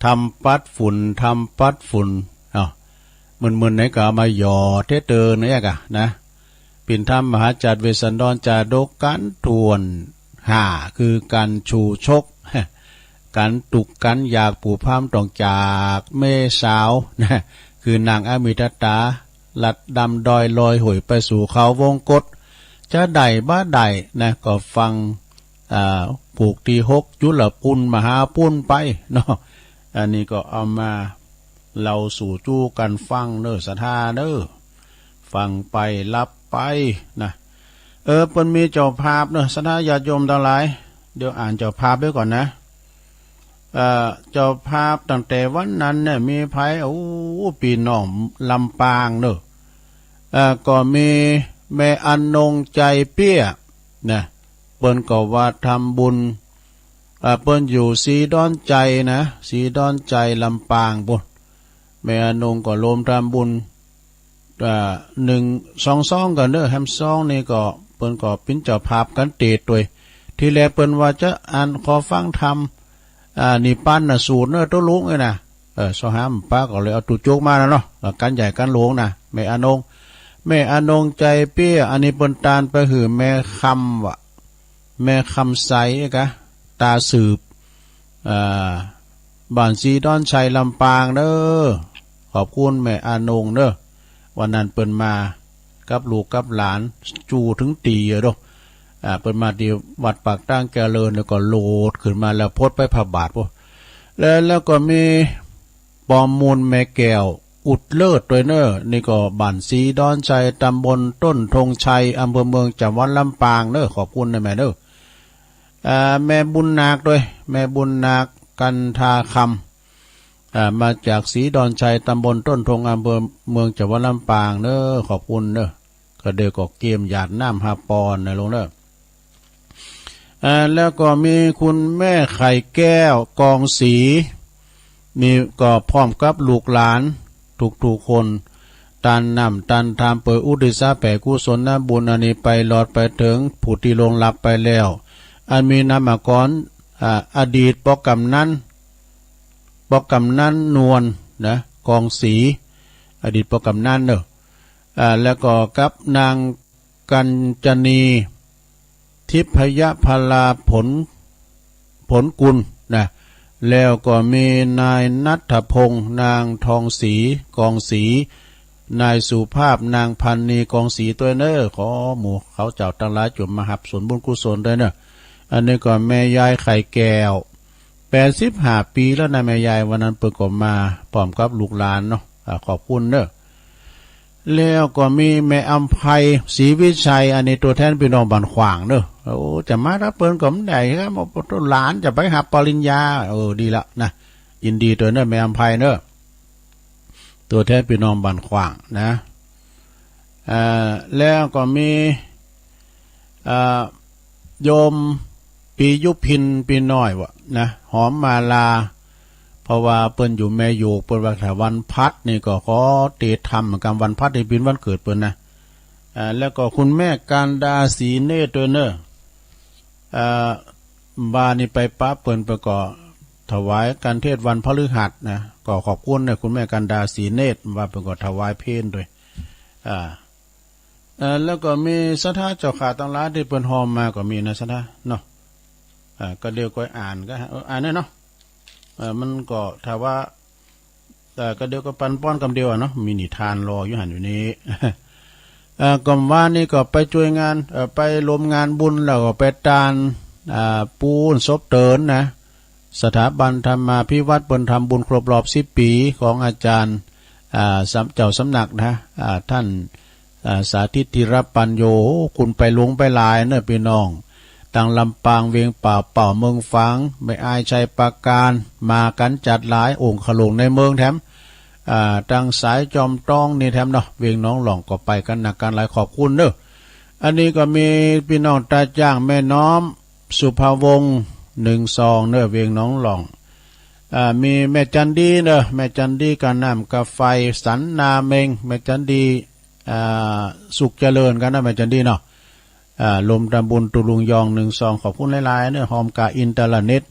ทำปัดฝุ่นทำปัดฝุ่นมึนๆไหนก็มาหยอดเทเตอร์เนี่ยกะนะปิ่นธรรมมหาจัดเวสสันดรจาดกกันทวน5คือการชูชกการตุกกันอยากปู่พามต้องจากเมสาวนะคือนางอมิตตาลัดดำดอยลอยหวยไปสู่เขาวงกฏจะได้บ้าได้นะก็ฟังผูกที่6ยุลปุณมหาปุณไปเนาะอันนี้ก็เอามาเราสู่จู้กันฟังเน้อศรัทธาเน้อฟังไปรับไปนะเพิ่นมีเจ้าภาพเน้อศรัทธาญาติโยมทั้งหลายเดี๋ยวอ่านเจ้าภาพไว้ก่อนนะเจ้าภาพตั้งแต่วันนั้นเนี่ยมีไผปีน้องลำปางเน้อก็มีแม่อนนงใจเปี้ยนะเปิ้นก็ว่าทำบุญเปิ้นอยู่สีดอนใจนะสีดอนใจลำปางปุ่นแม่อนงก็รวมทำบุญ1-2 กันเด้อแฮมซองนี่ก็เปิ้นก็เป็นเจ้าภาพกันเตดด้วยที่แรกเปิ้นว่าจะอ่านขอฟังธรรมนี่ปั้นสูตรเน้อตัวลุงเลยนะสหามป้าก็เลยเอาตุจุกมาแล้วเนาะกันใหญ่กันหลวงนะแม่อนงใจเปี้ยอันนี้เปิ้นตานไปหือแม่คำวะแม่คำใสกะตาสืบบ้านสีดอนชัยลำปางเด้อขอบคุณแม่อนงเด้อวันนั้นเปิ้นมากับลูกกับหลานจูถึงตีเด้อเปิ้นมาที่วัดปากตั้งแกเลินแล้วก็โลดขึ้นมาแล้วพดไปพระบาทพวกแล้วก็มีปอมมูลแม่แก้วอุดเลิศด้วยเน้อนี่ก็บ้านสีดอนชัยตำบลต้นธงชัยอำเภอเมืองจังหวัดลำปางเด้อขอบคุณนะแม่เด้อแม่บุญนาคด้วยแม่บุญนาคกันทาคำมาจากสีดอนชัยตำบลต้นธงอำเภอเมืองจังหวัดลำปางเด้อขอบคุณเด้อก็เด้อก็เกมหยาดน้ำหาปอนนะลงเด้อแล้วก็มีคุณแม่ไข่แก้วกองสีมีก็พร้อมกับลูกหลานทุกคนตันนำตันทำเปิดอุทิศแผ่กุศลบุญอันนี้ไปหลอดไปถึงผู้ที่ลงลับไปแล้วอันมีนามกรอดีตปกกำนันนวลนะกองสีอดีตปกกำนันเนอะแล้วก็กับนาง กัญจนีทิพยพลาผลกุลนะแล้วก็มีนายณัฐพงษ์นางทองศรีกองศรีนายสุภาพนางพันนีกองศรีตัวเนอขอหมู่เขาเจ้าทั้งหลายจงมาหับส่วนบุญกุศลด้วยเนอะอันนี้ก็แม่ยายไข่แก้ว85 ปีแล้วนะแม่ยายวันนั้นเปิดก็มาพร้อมกับลูกหลานเนาะขอบคุณเนอะแล้วก็มีแม่อำไพศรีวิชัยอันนี้ตัวแทนพี่น้องบ้านขวางเนอะโอ้จะมารับเปิ้นก็ไม่ได้ครับหลานจะไปหับปริญญาดีละนะยินดีตัวเนอะแม่อำไพเนอะตัวแทนพี่น้องบ้านขวางนะแล้วก็มีโยมปียุพินปีน้อยวะนะหอมมาลาเพราะว่าเปิ้นอยู่แม่อยู่เปิ้นว่าถ้าวันพัดนี่ก็ขอเตะธรรมกับวันพัดที่เป็นวันเกิดเปิ้นนะแล้วก็คุณแม่การดาศรีเนตรตัวเนอะบ้านนี่ไปป้าเปิ้นไปก็ถวายการเทศวันพฤหัสนะก็ขอบคุณนะคุณแม่การดาศรีเนตรว่าเปิ้นก็ถวายเพลด้วยแล้วก็มีสถาเจ้าขาตั้งหลายที่เปิ้นหอมมาก็มีนะสถาเนาะก็เดี๋ยวก็อ่านก็อ่านได้เนาะมันก็ถ้าว่าแต่ก็เดี๋ยวก็ปันป้อนคำเดียวเนาะมีนิทานรออยู่หันอยู่นี้ก่อนว่านี่ก็ไปช่วยงานไปรวมงานบุญแล้วก็ไปตานปูนศพเตินนะสถาบันธรรมาภิวัตรเปิ้นทำบุญครบรอบ10 ปีของอาจารย์เจ้าสำนักนะท่านสาธิตธิรปัญโยคุณไปลงไปลายเนอะพี่น้องต่างลำปางเวียงป่าเป่าเมืองฝังไม่อายชัยปราการมากันจัดหลายองค์ขลงในเมืองแถมตั้งสายจอมต้องนี่แถมเนาะเวียงน้องหล่องก็ไปกันหนักกันหลายขอบคุณเนอะอันนี้ก็มีพี่น้องตาจ้างแม่น้อมสุภาวงศ์12เนอะเวียงน้องหล่องมีแม่จันดีเนอะแม่จันดีกันน้ำกาไฟสันนาเมงแม่จันดีสุขเจริญกันนะแม่จันดีเนาะลมตำบุญตุลุงยอง12ขอบคุณหลายๆเนอะหอมกาอินเตอร์เน็ต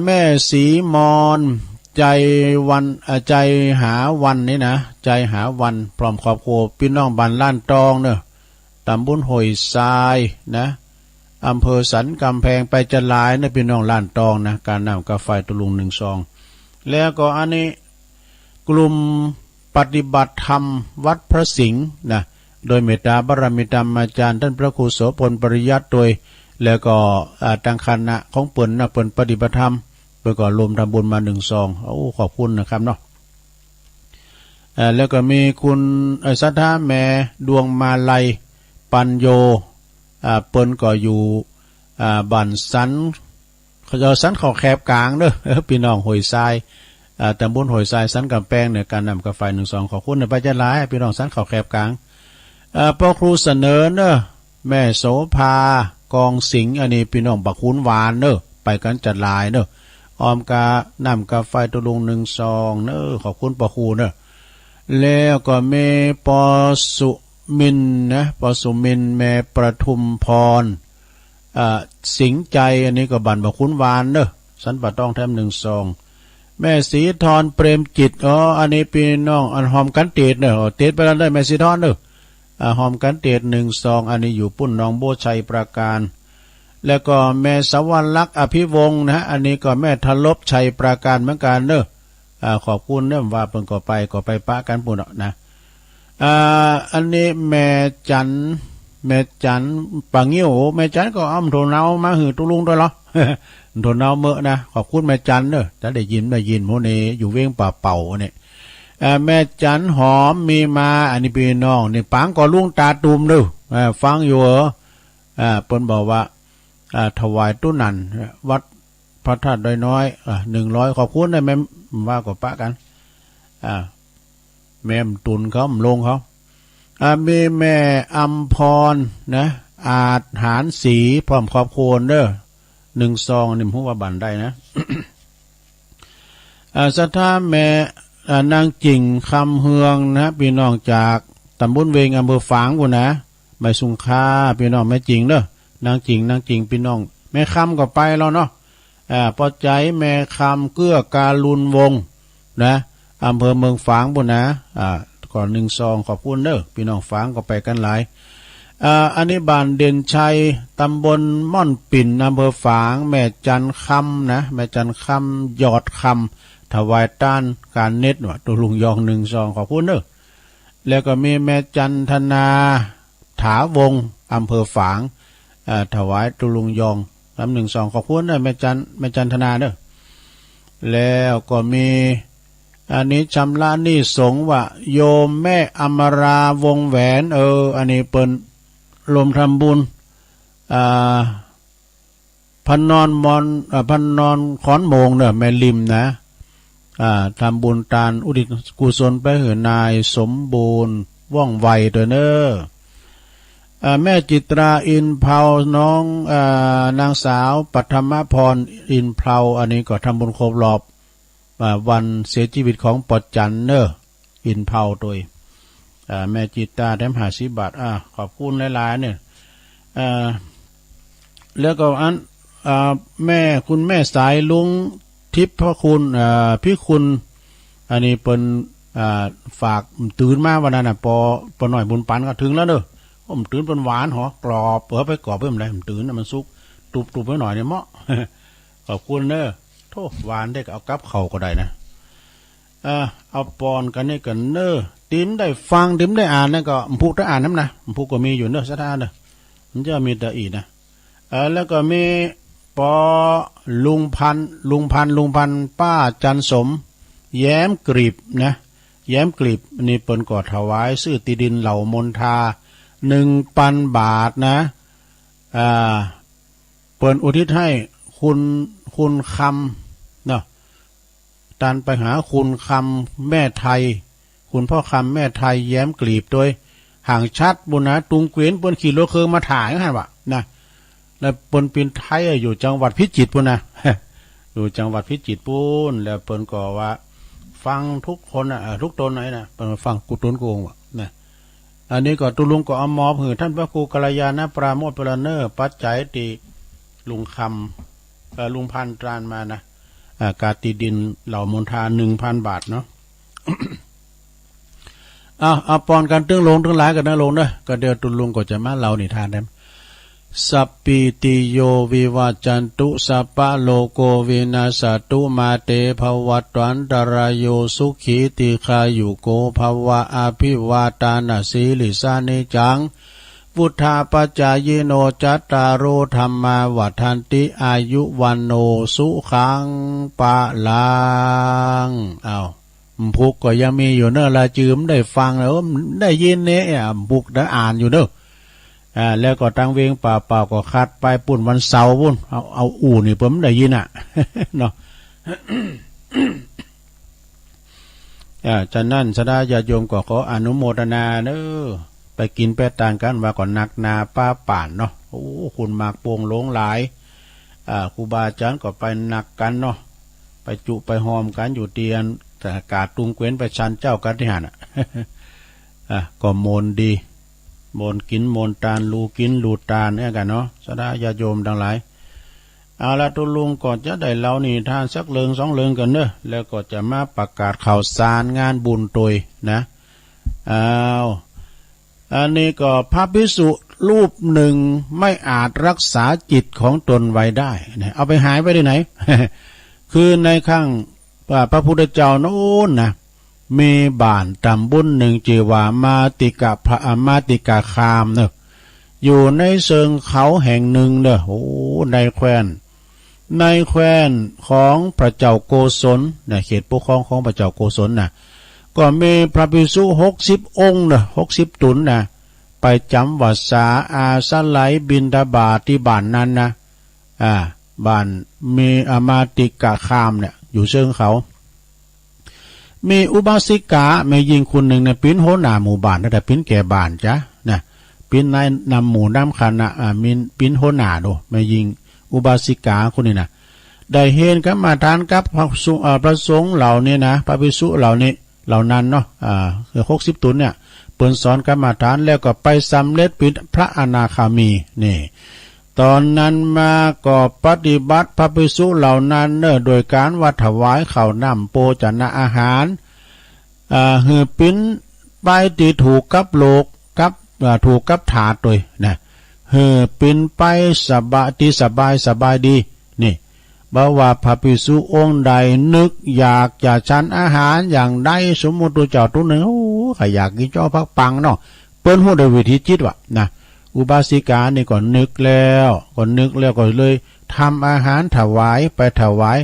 แม่สีมอนใจวันใจหาวันนี่นะใจหาวันพร้อมครอบครัวพี่น้องบ้านล้านตองเนอะตำบลห้วยทรายนะอำเภอสันกำแพงไปจะหลายนะพี่น้องล้านตองนะการนำกาไฟตุลุง12แล้วก็อันนี้กลุ่มปฏิบัติธรรมวัดพระสิงห์นะโดยเมตตาบารมีธรรมอาจารย์ท่านพระครูโสพลปริยัติโดยแล้วก็ตั้งคณะของเปิ่นนะเปิ่นปฏิบัติธรรมเปิ่นก็รวมทำบุญมา12ขอบคุณนะครับเนาะแล้วก็มีคุณสัทธาแม่ดวงมาลัยปัญโยเปิ่นก็อยู่บ้านสันเขาจะสันเขาแคบกลางเด้อพี่น้องห้วยทรายตำบลห้วยทรายสันกำแพงเนี่ยการนำกาแฟ12ขอบคุณในปัจจัยหลายพี่น้องสันเขาแคบกลางพ่อครูเสนอเนอะแม่โสภากองสิงห์อันนี้พี่น้องบักคุ้นหวานเนอะไปกันจัดลายเนอะออมกานำกาไฟตุลุง12เนอะขอบคุณพ่อครูเนอะแล้วก็เมปอสุมินนะปอสุมินแม่ประทุมพรสิงห์ใจอันนี้ก็บันบักคุ้นหวานเนอะสันปะต้องแถม12แม่สีทรเปรมจิตอันนี้พี่น้องอันหอมกันเตดเนอะเตดไปแล้วได้แม่สีทรเนอะหอมกันเตด12อันนี้อยู่ปุ่นน้องโบชัยประการแล้วก็แม่สวรรลักษณ์อภิวงศ์นะอันนี้ก็แม่ทลบชัยประการเหมือนกันเนอะขอบคุณเนอะว่าเพิ่นก็ไปปะกันปุ่นนะอันนี้แม่จันปังงิ้วแม่จันก็อ้ำโทนเอามาหือตุลุงด้วยเหรอ โทนเอาเมื่อนะขอบคุณแม่จันเนอะจะได้ยินโมเนอยู่เว้งป่าเป่าเนี่ยแม่จันหอมมีมาอันนี้พี่น้องนี่ปังก็ลุงตาตุ่มดูฟังอยู่เพิ่นบอกว่าถวายตุ้นันวัดพระธาตุดอยน้อย100ขอบคุณนะแม่ว่าก็ปะกันแม่มตุนเขาลงเขามีแม่อัมพรนะอาจหารสีพร้อมครอบครัวเด้อ12นี่ผมว่าบันได้นะสัทธาแม่นางจิ่งคำเฮืองนะพี่น้องจากตำบลเวงอำเภอฝางกูนะไม่สุงค่าพี่น้องแม่จิ่งเด้อนางจิ่งพี่น้องแม่คำก็ไปแล้วเนาะพอใจแม่คำเกื้อการุณวงศ์นะอำเภอเมืองฝางกูนะก่อน12ขอบคุณเด้อพี่น้องฝางก็ไปกันหลาย อันนี้บ้านเด่นชัยตำบลม่อนปิ่นอำเภอฝางแม่จันคำนะแม่จันคำยอดคำถวายต้านการเน็ตว่ะตัวลุงยอง12ขอบคุณเนอะแล้วก็มีแม่จันทนาถาวงอำเภอฝางถวายตัวลุงยอง12ขอบคุณเนอะแม่จันทนาเนอะแล้วก็มีอันนี้ชำระหนี้สงฆ์ว่าโยมแม่อมราวงแหวนอันนี้เปิ้นรวมทำบุญพันนอนขอนโมงเนี่ยแม่ริมนะทำบุญตานอุทิศกุศลไปเหือนายสมบูรณ์ว่องไวตัวเนอแม่จิตราอินเผาน้องนางสาวปัทมพรอินเผาอันนี้ก็ทำบุญครบรอบวันเสียชีวิตของปอจันเนออินเผาตัวแม่จิตราแถม50 บาทขอบคุณหลายๆเนี่ยแล้วก็แม่คุณแม่สายลุงทิพย์พระคุณพี่คุณอันนี้เป็นฝากตื่นมาวันนั้นปอหน่อยบุญปันก็ถึงแล้วเนอะผมตื่นเป็นหวานหอกรอบเปิดไปกรอบเพิ่มอะไรผมตื่นมันซุกตุบไว้หน่อยเนี่ยเหมาะ ขอบคุณเนอะโทษหวานได้ก็เอากับเข่าก็ได้นะเอาปอนกันนี่กันเนอะติ้มได้ฟังติ้มได้อ่านนั่นก็พูดได้อ่านน้ำนะพูดก็มีอยู่เนอะสถานเนอะมันจะมีแต่อีกนะแล้วก็มีปอลุงพันป้าจันสมแย้มกรีบนะแย้มกรีบนี่เปิ้นก็ถวายซื้อที่ดินเหล่ามนทา1,000 บาทนะเปิ้นอุทิศให้คุณคำเนาะตันไปหาคุณคำแม่ไทยคุณพ่อคำแม่ไทยแย้มกลีบโดยห่างชัดบุญนะตุงเกวียนเปิ้นขี่รถเครื่องมาถ่ายกันวะนะแล้วเปิ้นเป็นไทยอยู่จังหวัดพิจิตรปุ่นนะ อยู่จังหวัดพิจิตรปุ่นแล้วเปิ้นก็ว่าฟังทุกคนทุกตนไหนนะเปิ้นฟังกุตุนโกงวะนะอันนี้ก็ตุลุงก็เอามอบให้ท่านพระครูกัลยาณปราโมทย์ปราเนอร์ปัจจัยติลุงคำลุงพันตรานมานะกาติดินเหล่ามนทา 1,000 บาทเนาะ เอาปอนกันตึ้งลงตึ้งหลายกันนะลงเด้อก็เดี๋ยวตุลุงก็จะมาเล่านิทานได้สัพพิติโยวิวัจจันตุสัพพะโลโกวินาศตุมาเตภวัตวันตรายโยสุขีติคายุโกภวะอภิวาตานาสีลิสานิจังพุทธาปัจจายโนจัตตารโอธรรมาวัฏันติอายุวันโนสุขังปะลังพุกก็ยังมีอยู่เนอะละจืมได้ฟังแล้วได้ยินเนี่ยพุกได้อ่านอยู่เนอะแล้วก็ตั้งเวงเปล่าก็คัดไปปุ่นวันเสาร์ปุ่นเอาอู่นี่ผมได้ยินเนาะ จะนั่นสดาญาโยมก็ขออนุโมทนาเนอะไปกินแปะตานกันว่าก่อนนักนาป้าป่านเนาะโอ้คุณมากโป่งหลงหลายครูบาอาจารย์ก็ไปหนักกันเนาะไปจุไปหอมกันอยู่เตียนแต่อากาศตุงเกว้นไปชันเจ้ากันที่หันก็โมนดีโมนกินโมนตาลลูกินลูตาลเนี่ยกันเนาะสดาญาโยมทั้งหลายเอาละตุลุงก่อนจะได้เล่านิทานสักเรื่อง2 เรื่องกันเนอะแล้วก็จะมาประกาศข่าวสารงานบุญตยนะอันนี้ก็พระภิกษุรูปหนึ่งไม่อาจรักษาจิตของตนไว้ได้นะเอาไปหายไปที่ไหน คือในข้างพระพุทธเจ้าโน้นนะมีบ้านตำบุญหนึ่งชื่อว่ามาติกาคามเนอะอยู่ในเชิงเขาแห่งหนึ่งเนอะโอ้ในแคว้นของพระเจ้าโกศลนะเขตปกครองของพระเจ้าโกศลนะก็มีพระภิกษุ60 องค์นะ60 ตุนนะไปจำวัดสาอาสาไหลบิณฑบาตที่บ้านนั้นนะบ้านมีมาติกาคามเนี่ยอยู่เชิงเขามีอุบาสิกาแม่หญิงคนหนึ่งเนี่ยปิ้นโหหน้าหมู่บ้านแต่ปิ้นแก่บ้านจ้ะนะปิ้นนายนำหมู่นำคณะมินปิ้นโหหน้าดูแม่หญิงอุบาสิกาคนนี้นะได้เห็นกับมาทานกับพระสงฆ์เหล่านี้นะพระภิกษุเหล่านั้นเนาะคือ60 ตุนเนี่ยเปิ้นสอนกรรมฐานแล้วก็ไปสำเร็จเป็นพระอนาคามีนี่ตอนนั้นมาก็ปฏิบัติพระภิกษุเหล่านั้นโดยการวัดถวายข้าวน้ำโภชนะอาหารหือปิ้นไปตีถูกกับโลกกับ ถูกกับถาดตัวนะเป็นไปสบายที่สบายดีนี่บ่ว่าพระภิกษุองค์ใดนึกอยากจะฉันอาหารอย่างใดสมมุติตัวเจ้าตัวหนึ่งโอ้ข้าอยากกินจ้อพักปังเนาะเปิ้นฮู้โดยวิธีจิตว่ะนะอุบาสิกานี่ก็นึกแล้วก็เลยทำอาหารถวายไปถวาย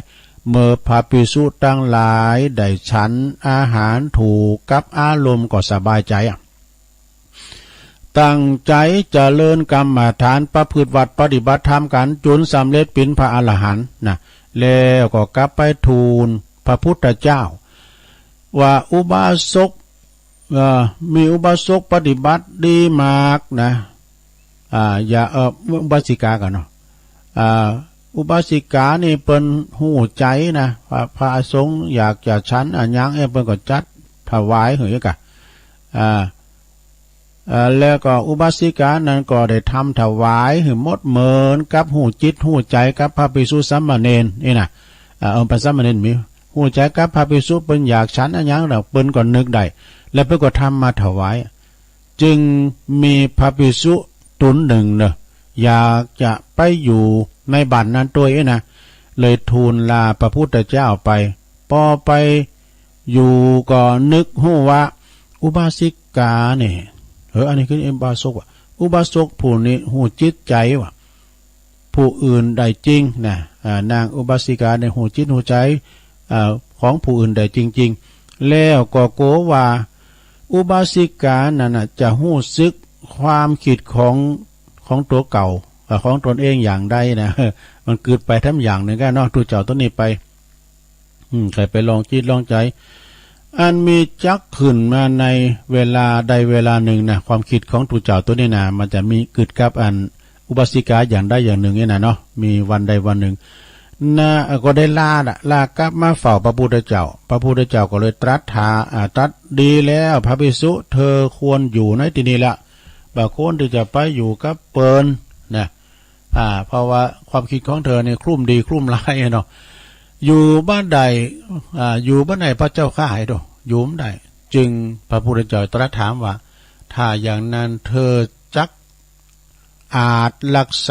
เมื่อพระภิกษุทั้งหลายได้ฉันอาหารถูกกับอารมณ์ก็สบายใจตั้งใจเจริญกรรมฐานประพฤติวัดปฏิบัติธรรมกันจนสำเร็จเป็นพระอรหันต์นะแล้วก็กลับไปทูลพระพุทธเจ้าว่าอุบาสกมีอุบาสกปฏิบัติดีมากนะอย่าอุบาสิกากันเนาะอุบาสิกานี่เปิ้นหูใจนะพระสงฆ์อยากจะฉันอันยังเปิ้นก็จัดถวายเหยกะแล้วก็อุบาสิกานั้นก็ได้ทำถวายหือหมดเหมือนกับหูจิตหูใจกับพระภิกษุสามเณรนี่นะพระสามเณรมีหูใจกับพระภิกษุเปิ้นอยากฉันอันยังแล้วเปิ้นก็นึกได้แล้วเปิ้นก็ทำมาถวายจึงมีพระภิกษุตนหนึ่งเนอะอยากจะไปอยู่ในบ้านนั้นตัวเองนะเลยทูลลาพระพุทธเจ้าไปพอไปอยู่ก็นึกหูว่าอุบาสิกาเนี่ยอันนี้คืออุบาสกว่ะอุบาสกผู้นี้หูจิตใจว่ะผู้อื่นได้จริงนะนางอุบาสิกาในหูจิตหูใจของผู้อื่นได้จริงๆแล้วก็โกว่าอุบาสิกานั่นจะหู้ซึกความคิดของตัวเก่าของตนเองอย่างใดนะมันเกิดไปทั้งอย่างหนึ่งก็นอกตัวเจ้าตัวนี้ไปใครไปลองจิตลองใจอันมีจักขึ้นมาในเวลาใดเวลาหนึ่งนะความคิดของตัวเจ้าตัวนี้นะมันจะมีเกิดกับอันอุบาสิกาอย่างใดอย่างหนึ่งนี่นะเนาะมีวันใดวันหนึ่งนะก็ได้ลากลับมาเฝ้าพระพุทธเจ้าพระพุทธเจ้าก็เลยตรัสดีแล้วพระภิกษุเธอควรอยู่ในที่นี้ละบางคนที่จะไปอยู่กับเปิ้นนะเพราะว่าความคิดของเธอเนี่ยคลุ่มดีคลุ่มร้ายเนาะอยู่บ้านใดอยู่บ้านไหนพระเจ้าข้าให้ดูอยู่ไม่ได้จึงพระพุทธเจ้าตรัสถามว่าถ้าอย่างนั้นเธอจักอาจรักษ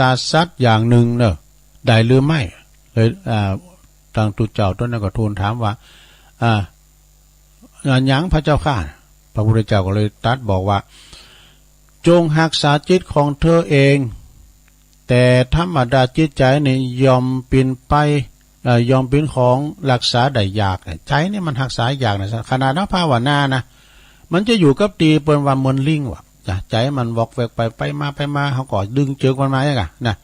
าสัตว์อย่างหนึ่งเนอะได้หรือไม่เลยทางตุเจ้าต้นนั้นก็ทูลถามว่ายังพระเจ้าข้าพระพุทธเจ้าก็เลยตรัสบอกว่าจงรักษาจิตของเธอเองแต่ธรรมดาจิตใจนี่ยอมเป็นไปยอมเป็นของรักษาได้ยากใจนี่มันรักษายากนะขนาดนักภาวนานะมันจะอยู่กับตีเปิ้นว่ามันลิงว่ะใจมันวอกแวกไปมาเขาก็ดึงเจือกมันมาอย่างน่ะนะ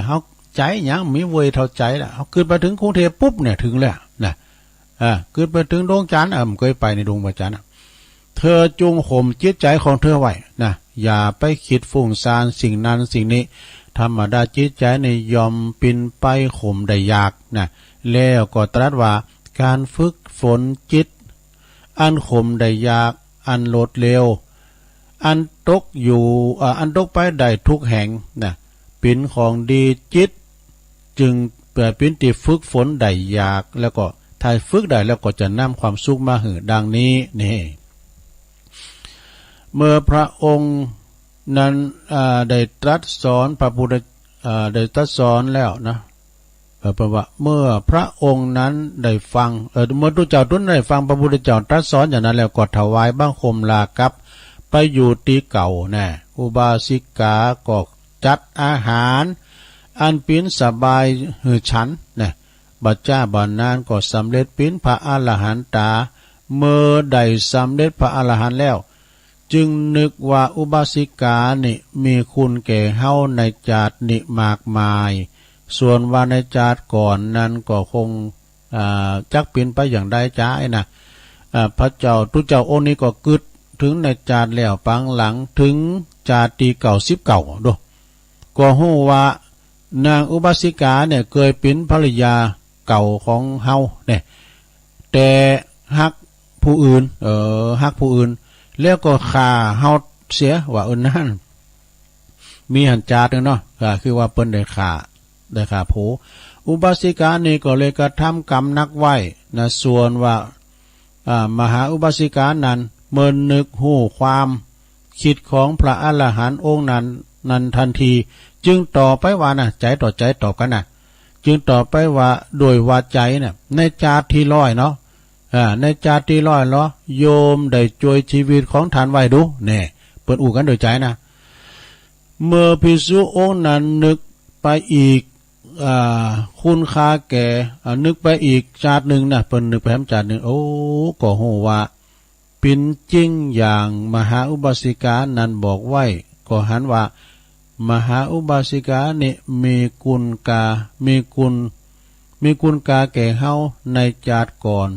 เขาใจยังมีเวเท่าใจละเขาขึ้นไปถึงกรุงเทพปุ๊บเนี่ยถึงแล้วนะขึ้นไปถึงดวงจันทร์เคยไปในดวงจันทร์เธอจงข่มจิตใจของเธอไว้นะอย่าไปคิดฟุ้งซ่านสิ่งนั้นสิ่งนี้ธรรมดาจิตใจในยอมปินไปข่มได้ยากนะแล้วก็ตรัสว่าการฝึกฝนจิตอันข่มได้ยากอันลดเร็วอันตกอยู่อันตกไปได้ทุกแห่งนะเป็นของดีจิตจึงเป็นที่ฝึกฝนได้ยากแล้วก็ถ้าฝึกได้แล้วก็จะนำความสุขมาให้ดังนี้นี่เมื่อพระองค์นั้นได้ตรัสสอนพระพุทธได้ตรัสสอนแล้วนะแปลว่าเมื่อพระองค์นั้นได้ฟังเมื่อตุเจ้าทุนได้ฟังพระพุทธเจ้าตรัสสอนอย่างนั้นแล้วก็ถวายบังคมลากลับไปอยู่ที่เก่าแน่อุบาสิกาก็จัดอาหารอันเป็นสบายหือฉันเนี่ยบัดจ้าบัดนานก็สำเร็จเป็นพระอรหันตาเมื่อได้สำเร็จพระอรหันต์แล้วจึงนึกว่าอุบาสิกานี่มีคุณแก่เฮาในจาตินี่มากมายส่วนว่าในจาติก่อนนั้นก็คงจักเป็นไปอย่างใดจ้าไอ้นะพระเจ้าทุกเจ้าองค์นี้ก็กึดถึงในจาติแล้วปังหลังถึงจาติเก่า19ดูก็ฮู้ว่านางอุบาสิกาเนี่ยเคยเป็นภรรยาเก่าของเฮาเนี่ยแต่ฮักผู้อื่นฮักผู้อื่นแล้วก็ฆ่าเฮาเสียว่านั่นมีหันจาดเนาะคือว่าเปิ้นได้ฆ่าผู้อุบาสิกานี่ก็เลยกระทำกรรมนักไว้นะส่วนว่ามหาอุบาสิกานั้น เมื่อนึกหูความคิดของพระอรหันต์องค์นั้นทันทีจึงต่อไปว่านะใจต่อใจตอบกันนะจึงต่อไปว่าโดยว่าใจเนี่ยในจาที่ร้อยเนาะในจาที่ร้อยเนาะโยมได้จวยชีวิตของท่านไว้ดูเนี่ยเปิดอู่กันโดยใจนะเมื่อภิกษุองค์นั้นนึกไปอีกคุณค่าแก่นึกไปอีกจาดหนึ่งนะเปิดนึกไปแถมจาดหนึ่งโอ้ก็โหว่าเป็นจริงอย่างมหาอุบาสิกานั้นบอกไว้ก็หันว่ามหาอุบาสิกาเนี่ยมีคุณกาแก่เฮาในจาดก่อน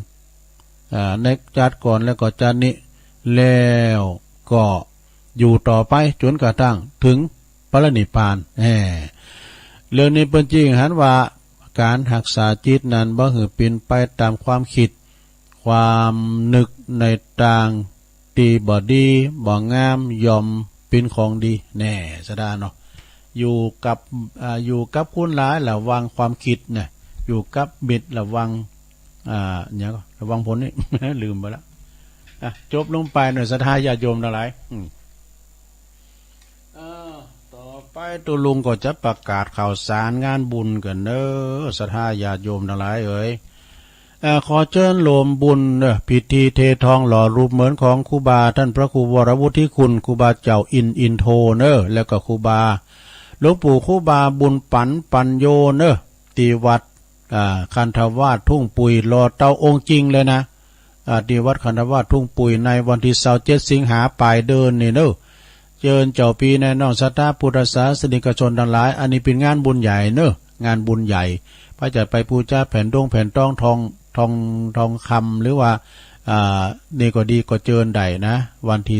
ในจาดก่อนแล้วก็จาดนี้แล้วก็อยู่ต่อไปจนกระทั่งถึงพระนิพพานเรื่องนี้เป็นจริงหันว่าการรักษาจิตนั้นบ่หือเป็นไปตามความคิดความนึกในต่างตีบ่ดีบ่งามยอมเป็นของดีแน่สดาเนาะอยู่กับคุณหลายระวังความคิดเนี่ยอยู่กับบิดระวังเนี่ยก็ระวังผลนี่ ลืมไปแล้วจบลงไปหน่อยศรัทธาญาติโยมทั้งหลายต่อไปตัวลุงก็จะประกาศข่าวสารงานบุญกันเนอะศรัทธาญาติโยมทั้งหลายเอ๋ยขอเชิญโลมบุญพิธีเททองหล่อรูปเหมือนของครูบาท่านพระครูวรวุฒิคุณครูบาเจ้าอินโทเนอะแล้วก็ครูบาหลวงปู่ครูบาบุญปัญโยเนอะตีวัดคันธวาสทุ่งปุยรอเต้าองค์จริงเลยนะตีวัดคันธวาสทุ่งปุยในวันที่27 สิงหาปลายเดือนนี่เนอะเชิญเจ้าปีในน้องศรัทธาพุทธศาสนิกชนทั้งหลายอันนี้เป็นงานบุญใหญ่เนอะงานบุญใหญ่พระจะไปปูชาแผ่นต้องทองคำหรือว่านี่ก็ดีก็เจิญใดนะวันที่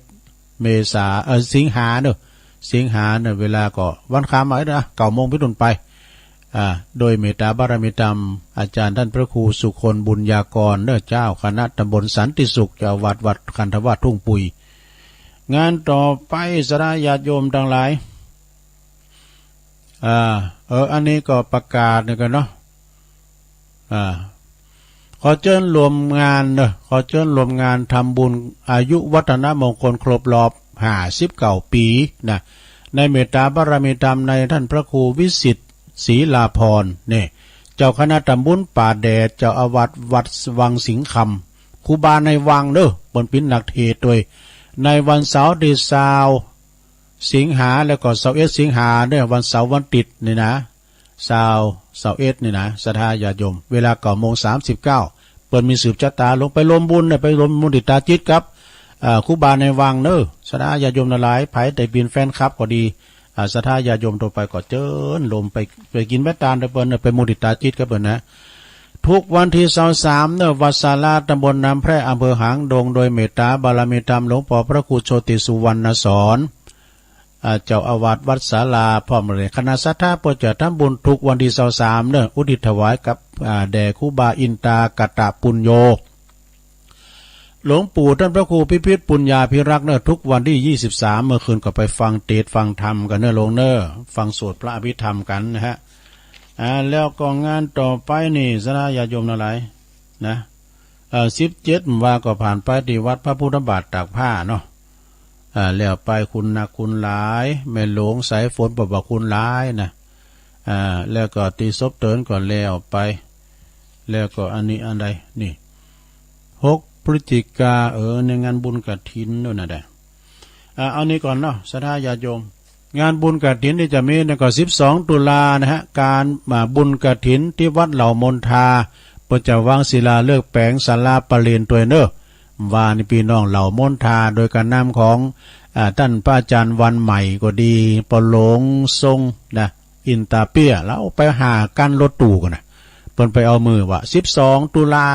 27 เมษาสิงหาเนอะเวลาก็วันค้ามานะ9 โมงเป็นต้นไปโดยเมตตาบารมีธรรมอาจารย์ท่านพระครูสุคนบุญญากรเนอะเจ้าคณะตำบลสันติสุขเจ้าวัดคันธวาสทุ่งปุยงานต่อไปสระญาติโยมทั้งหลายอันนี้ก็ประกาศเนี่ยกันเนาะขอเชิญรวมงานขอเชิญรวมงานทำบุญอายุวัฒนมงคลครบรอบ59 ปีนะในเมตตาบารมีธรรมในท่านพระครูวิสิทธิ์ศรีลาภรณ์เนี่ยเจ้าคณะตำบลป่าแดดเจ้าอาวาสวัดวังสิงห์คำครูบาในวังบนปิ้นหนักเทศด้วยในวันเสาร์ที่20 สิงหาแล้วก็21 สิงหาเนี่ยวันเสาร์วันติดนี่นะเสาร์21นี่นะศรัทธาญาติโยมเวลา9:39เปิดมีสืบชะตาลงไปรวมบุญไปรวมมุติตาจิตครับครูบาในวังศรัทธาญาติโยมหลายไผแต่เป็นแฟนคลับก็ดีศรัทธาญาติโยมตัวไปก็เจิญลมไปกินแม่ตาลเปิ้นไปมุติตาจิตกับเปิ้นนะทุกวันที่23วัดศาลาตำบลน้ำแพร่อำเภอหางดงโดยเมตตาบารมีธรรมหลวงพ่อพระครูโชติสุวรรณสอนเจ้าอาวาสวัดศาลาพร้อมเลยคณะศรัทธาโปรดจะทำบุญทุกวันที่23อุทิศถวายกับแด่ครูบาอินตากตะปุญโญหลวงปู่ท่านพระครูพิพิธปุญญาภิรักษ์ทุกวันที่23เมื่อคืนก็ไปฟังเทศน์ฟังธรรมกันลงฟังสวดพระอภิธรรมกันนะฮะแล้วก็งานต่อไปนี่ศรัทธาญาติโยมทั้งหลายนะ17ว่าก็ผ่านไปที่วัดพระพุทธบาทตากผ้าเนาะแล้วไปคุณนักคุณหลายแม่หลวงสายฝนบอกว่าคุณหลายนะแล้วก็ตีศพเตินก่อนแล้วไปแล้วก็อันนี้อันใดนี่6 พฤศจิกาในงานบุญกฐินด้วยนะเอานี้ก่อนเนาะศรัทธาญาติโยมงานบุญกฐินที่จะมีในก็12 ตุลานะฮะการบุญกฐินที่วัดเหล่ามนทาประจะวางศิลาฤกษ์แปลงศาลาปะเรียนตัวว่านี่พี่น้องเหล่ามนทาโดยการนำของท่านพระอาจารย์วันใหม่ก็ดีปหลงทรงนะอินตาเปียแล้วไปหากันรถตู้กันนะเปิ้นไปเอามือว่า12 ตุลา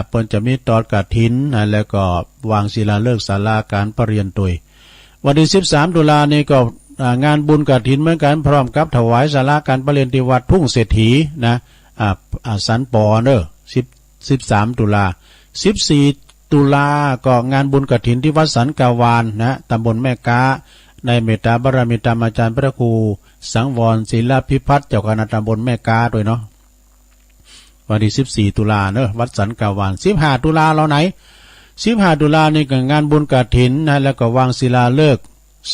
เปิ้นจะมีตอดกฐินแล้วก็วางศิลาฤกษ์ศาลาการประเรียนตัววันที่13 ตุลานี่ก็งานบุญกฐินเหมือนกันพร้อมกับถวายศาลาการประเรียนที่วัดทุ่งเศรษฐีนะสันปอ13 ตุลา14 ตุลาก็งานบุญกฐินที่วัดสันกาวานนะตำบลแม่กาในเมตตาบารมีธรรมอาจารย์พระครูสังวรศิลพิพัฒน์เจ้าคณะตำบลแม่กาด้วยเนาะวันที่14 ตุลาวัดสันกาวาน15 ตุลาเราไหน 15 ตุลานี่ก็งานบุญกฐินนะแล้วก็วางศิลาฤกษ์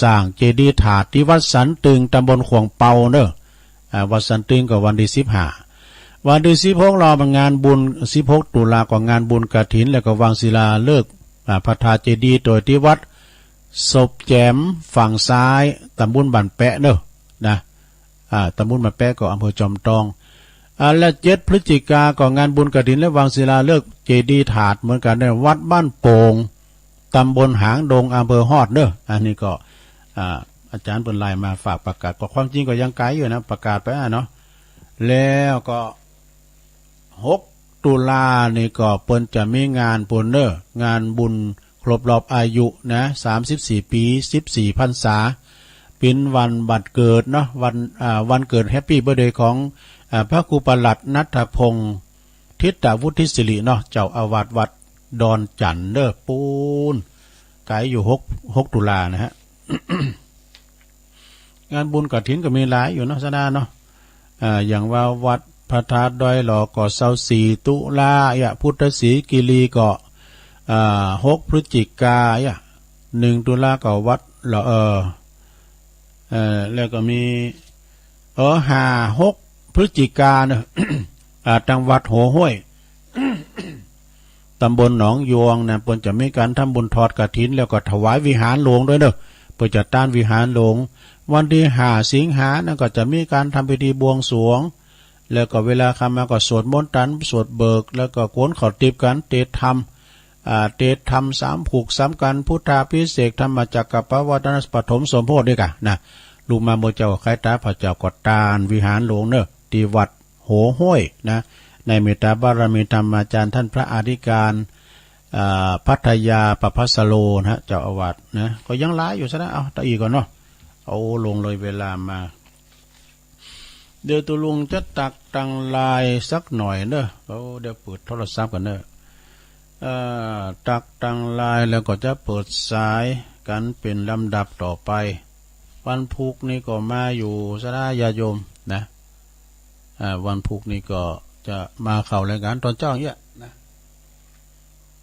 สร้างเจดีย์ถาดที่วัดสันตึงตำบลขวงเปาเด้อวัดสันตึงก็วันที่15วันที่16รอเป็นงานบุญ16ตุลาก็งานบุญกฐินแล้วก็วางศิลาฤกษ์พระธาตุเจดีย์โดยที่วัดศพแจมฝั่งซ้ายตำบลบ้านแปะเด้อนะตำบลบ้านแปะก็อำเภอจอมทองและ7 พฤศจิกาก็งานบุญกฐินและวางศิลาฤกษ์เจดีย์ถาดเหมือนกันในวัดบ้านโป่งตำบลหางดงอำเภอฮอดเด้ออันนี้ก็อาจารย์เปิ้นไลน์มาฝากประกาศก็ความจริงก็ยังไกลอยู่นะประกาศไปเนาะแล้วก็6 ตุลานี่ก็เปิ้นจะมีงานปุนเด้องานบุญครบรอบอายุนะ34 ปี14 พรรษาเป็นวันบัตรเกิดเนาะวันเกิดแฮปปี้เบิร์ธเดย์ของพระครูประหลัดณัฐพงศ์ทิตวุฒิศิริเนาะเจ้าอาวาสวัดดอนจันเด้อปูนไกลอยู่6 ตุลานะฮะ งานบุญกฐินก็มีหลายอยู่เนาะสนาเนาะอย่างว่าวัดพระธาตุดอยหล่อก็24 ตุลาพุทธศรีกิรีก็6 พฤศจิกายน1 ตุลาก็วัดหล่อแล้วก็มี5-6 พฤศจิกาเนอะ จังหวัดหัวห้วย ตำบลหนองยวงนะเพิ่นจะมีการทำบุญทอดกฐินแล้วก็ถวายวิหารหลวงด้วยเนอะเพื่อจัดตั้งวิหารหลวงวันที่5 สิงหาคมนั่นก็จะมีการทำพิธีบวงสรวงแล้วก็เวลาค่ำมาก็สวดมนต์ตันสวดเบิกแล้วก็โกนขอติบกันเตธรรม3 ผูก3กันพุทธาภิเษกธรรมจักรปวัตนปฐมสมโพธิด้วยกันนะลูกมาโมเจ้าไข่ตาพระเจ้ากอดานวิหารหลวงเนอะที่วัดโหห้วยนะในเมตตาบารมีธรรมอาจารย์ท่านพระอธิการพัทยาประภัสโลนะเจ้าอาวาสนะก็ยังหลายอยู่ซะนะเอาตะอีก่อนเนาะเอาลงเลยเวลามาเดี๋ยวตัวลุงจะตักตังลายสักหน่อยเนอะเดี๋ยวเปิดโทรศัพท์กันเนอะตักตังลายแล้วก็จะเปิดสายกันเป็นลำดับต่อไปวันพุธนี้ก็มาอยู่สระญาโยมนะวันพุธนี้ก็จะมาเข้ารายการตอนเจ้าเนี่ยนะ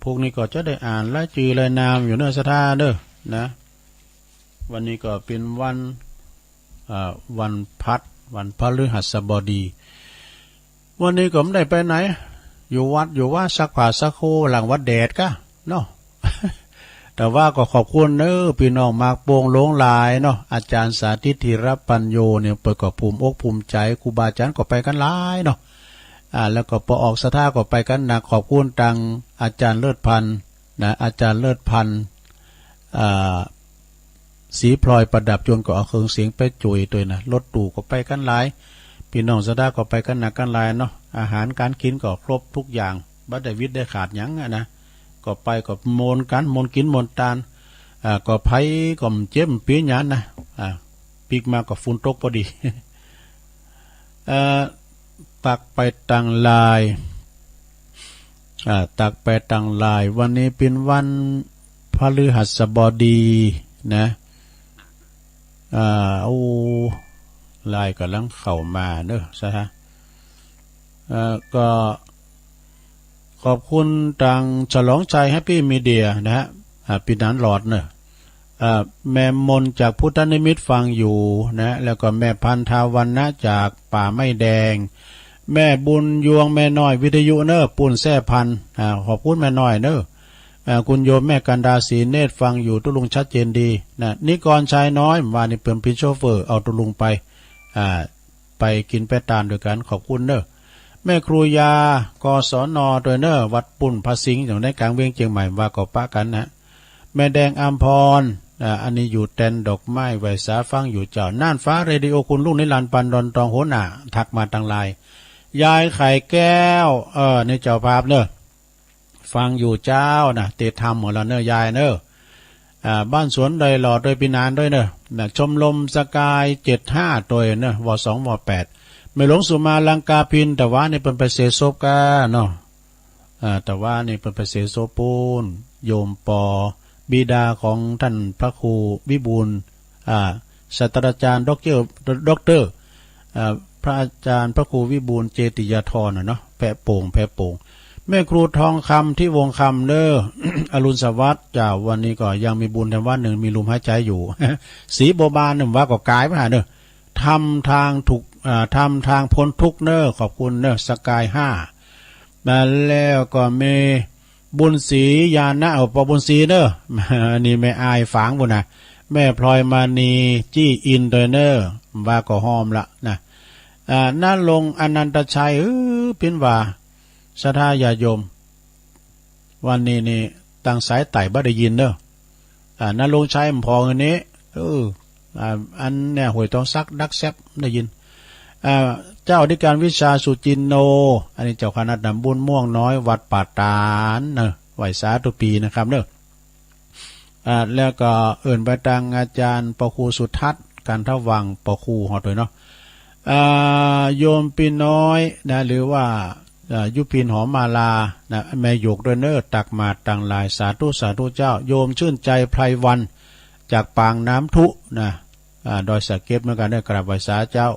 พุธนี้ก็จะได้อ่านรายชื่อรายนามอยู่เนอะสถาเด้อนะวันนี้ก็เป็นวันพัดวันพฤหัสบดีวันนี้ก็ไม่ได้ไปไหนอยู่วัดอยู่ว่าซักผ้าซักโคหลังวัดแดดก็เนาะ แต่ว่าก็ขอบคุณเนอะพี่น้องมากโป่งหลงหลายเนาะอาจารย์สาธิตธีรปัญโยเนี่ยเปิดก็ภูมิอกภูมิใจครูบาอาจารย์ก็ไปกันหลายเนาะแล้วก็พอออกสถาก็ไปกันนะขอบคุณตังอาจารย์เลิศพันธ์นะอาจารย์เลิศพันธ์สีพลอยประดับจนก็เอาเครื่องเสียงไปจุยตัวนะรถตู้ก็ไปกันหลายพี่น้องสถาก็ไปกันหนักกันหลายเนาะอาหารการกินก็ครบทุกอย่างบัดได้วิทย์ได้ขาดหยังนะก็ไปก็โมนกันโมนกินโมนตาลก็ไผก็เจ็บปีหยานนะปีกมาก็ฝุ่นตกพอดีตักไปตังลายตักไปตังลายวันนี้เป็นวันพฤหัสบดีนะลายกำลังเข้ามาเนอะใช่ฮะก็ขอบคุณทางฉลองใจแฮปปี้มีเดียนะฮะปีนันหลอดเนอะแม่มนจากพุทธนิมิตฟังอยู่นะแล้วก็แม่พันธาวันนะจากป่าไม้แดงแม่บุญยวงแม่น้อยวิทยุเนอะปุ่นแซ่พันขอบคุณแม่น้อยเนอะคุณโยมแม่กันดาศรีเนตรฟังอยู่ตุลุงชัดเจนดีนะนิกรชายน้อยว่านี่เป็นพิโชเฟอร์เอาตุลุงไปกินแปะตาลด้วยกันขอบคุณเนอะแม่ครูยากศนด้วยเนอะวัดปุ่นพระสิงห์อย่างในกลางเวียงเชียงใหม่ว่าก็ปะกันนะแม่แดงอัมพรอันนี้อยู่แตนดอกไม้ไวสาฟังอยู่เจ้าน่านฟ้าเรดิโอคุณลูกนิรันดร์ปันดอนตองโหน่าทักมาทางไลน์ยายไข่แก้วในเจ้าภาพเนอะฟังอยู่เจ้านะเตธรรมของเราเนอะยายเนอะบ้านสวนใดหล่อโดยปีนานด้วยเนอะชมลมสกาย75ตัวเนอะว2ว8ไม่หลงสุมาลังกาพินแต่ว่านี่เป็นไปเสโซกาเนาะแต่ว่านี่เป็นไปเสโซปูนโยมปอบิดาของท่านพระครูวิบูลย์ศาสตราจารย์ด็อกเตอร์พระอาจารย์พระครูวิบูลย์เจติยาธรเนาะแพะโป่ง แม่ครูทองคำที่วงคำเด้อ อรุณสวัสดิ์จ้าวันนี้ก็ยังมีบุญแถมว่าหนึ่งมีลมหายใจอยู่ สีโบบานหนึ่งว่าก็กายไปหาเด้อทำทางถูกทำทางพ้นทุกเน้อขอบคุณเน้อสกาย5มาแล้วก็เมบุญศรียานะปบุญศรีเน้อ นี่แม่อายฝางบุญนะแม่พลอยมานีจี้อินเตอร์เนอร์ว่าก็หอมละนะนั่นลงอนันตชัยเป็นว่าศรัทธาญาโยมวันนี้นี่ตั้งสายไต่บ่ได้ยินเด้อนั่นลงชัยมพอเงินนี้อันเนี่ยหวยต้องซักดักแซบได้ยินเจ้าอธิการวิชาสุจินโนอันนี้เจ้าคณะนำบุญม่วงน้อยวัดป่าตานเนอะไหวสาตุปีนะครับเนอะแล้วก็เอิ่นไปทางอาจารย์ปครูสุทัศน์การทวังปครูหอดเลยเนาะโยมปีน้อยนะหรือว่ายุพินหอมมาลานะแม่หยกเดนเนอร์ตักมาต่างลายสาธุสาธุเจ้าโยมชื่นใจไพรวันจากปางน้ำทุนะดอยสะเก็ดเหมือนกันเนอะกราบไหว้สาเจ้า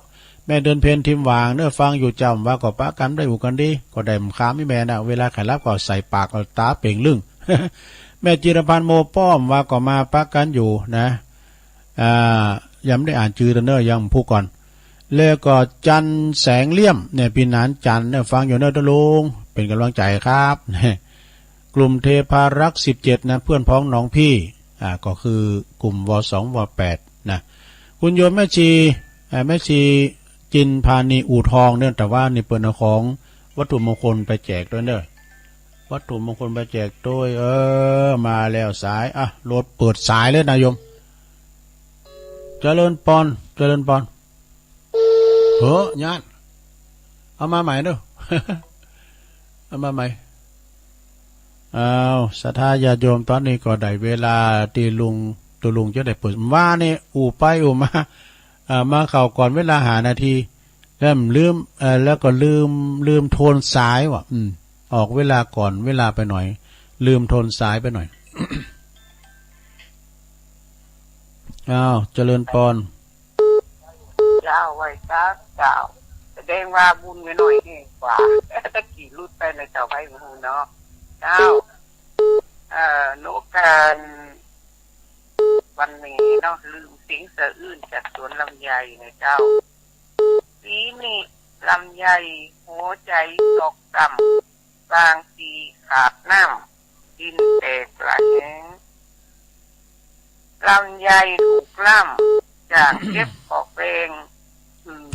แม่เดินเพนทิมวางเนื้อฟังอยู่จำว่าก็ปะกันได้อยู่กันดีก็ได้มค้าไม่แม่นะเวลาไข่รับก็ใส่ปากก็ตาเป่งลึ่ง แม่จิรพันธ์โมป้อมว่าก็มาปะกันอยู่นะยังไม่ได้อ่านชื่อเนอยังผู้ก่อนแล้วก็จันแสงเลี่ยมเนี่ยพี่นานจันเนี่ยฟังอยู่เนอตะลุงเป็นกำลังใจครับกลุ่มเทพารักษ์17นะเพื่อนพ้องน้องพี่ก็คือกลุ่มว2ว8นะคุณโยมแม่ชีจินพานีอู่ทองเนี่ยแต่ว่านี่เปิดของวัตถุมงคลไปแจกด้วยเนอะวัตถุมงคลไปแจกด้วยมาแล้วสายรถเปิดสายเลยนายโยมเจริญปอนญาติเอามาใหม่เด้อ เอามาใหม่ศรัทธาญาติโยมตอนนี้ก็ได้เวลาที่ตัวลุงจะได้เปิดว่านี่อู่ไปอู่มาเข้าก่อนเวลาหานาทีแล้วแล้วก็ลืมโทนสายว่ะออกเวลาก่อนเวลาไปหน่อยลืมโทนสายไปหน่อย เจริญปอนเจ้าไว้เจ้าแสดงว่าบุญไว้หน่อยนี่กว่าตะกี้รุดไปในเจ้าไว้หูเนาะเจ้าโนการวันนี้เนาะลืมสิ่งสะอื้นจากสวนลำไยนะเจ้าปีนี้ลำไยหัวใจตกต่ำบางทีขาดน้ำดินแตกไหลแห้งลำไยถูกล่ำจากเก็บออกเอง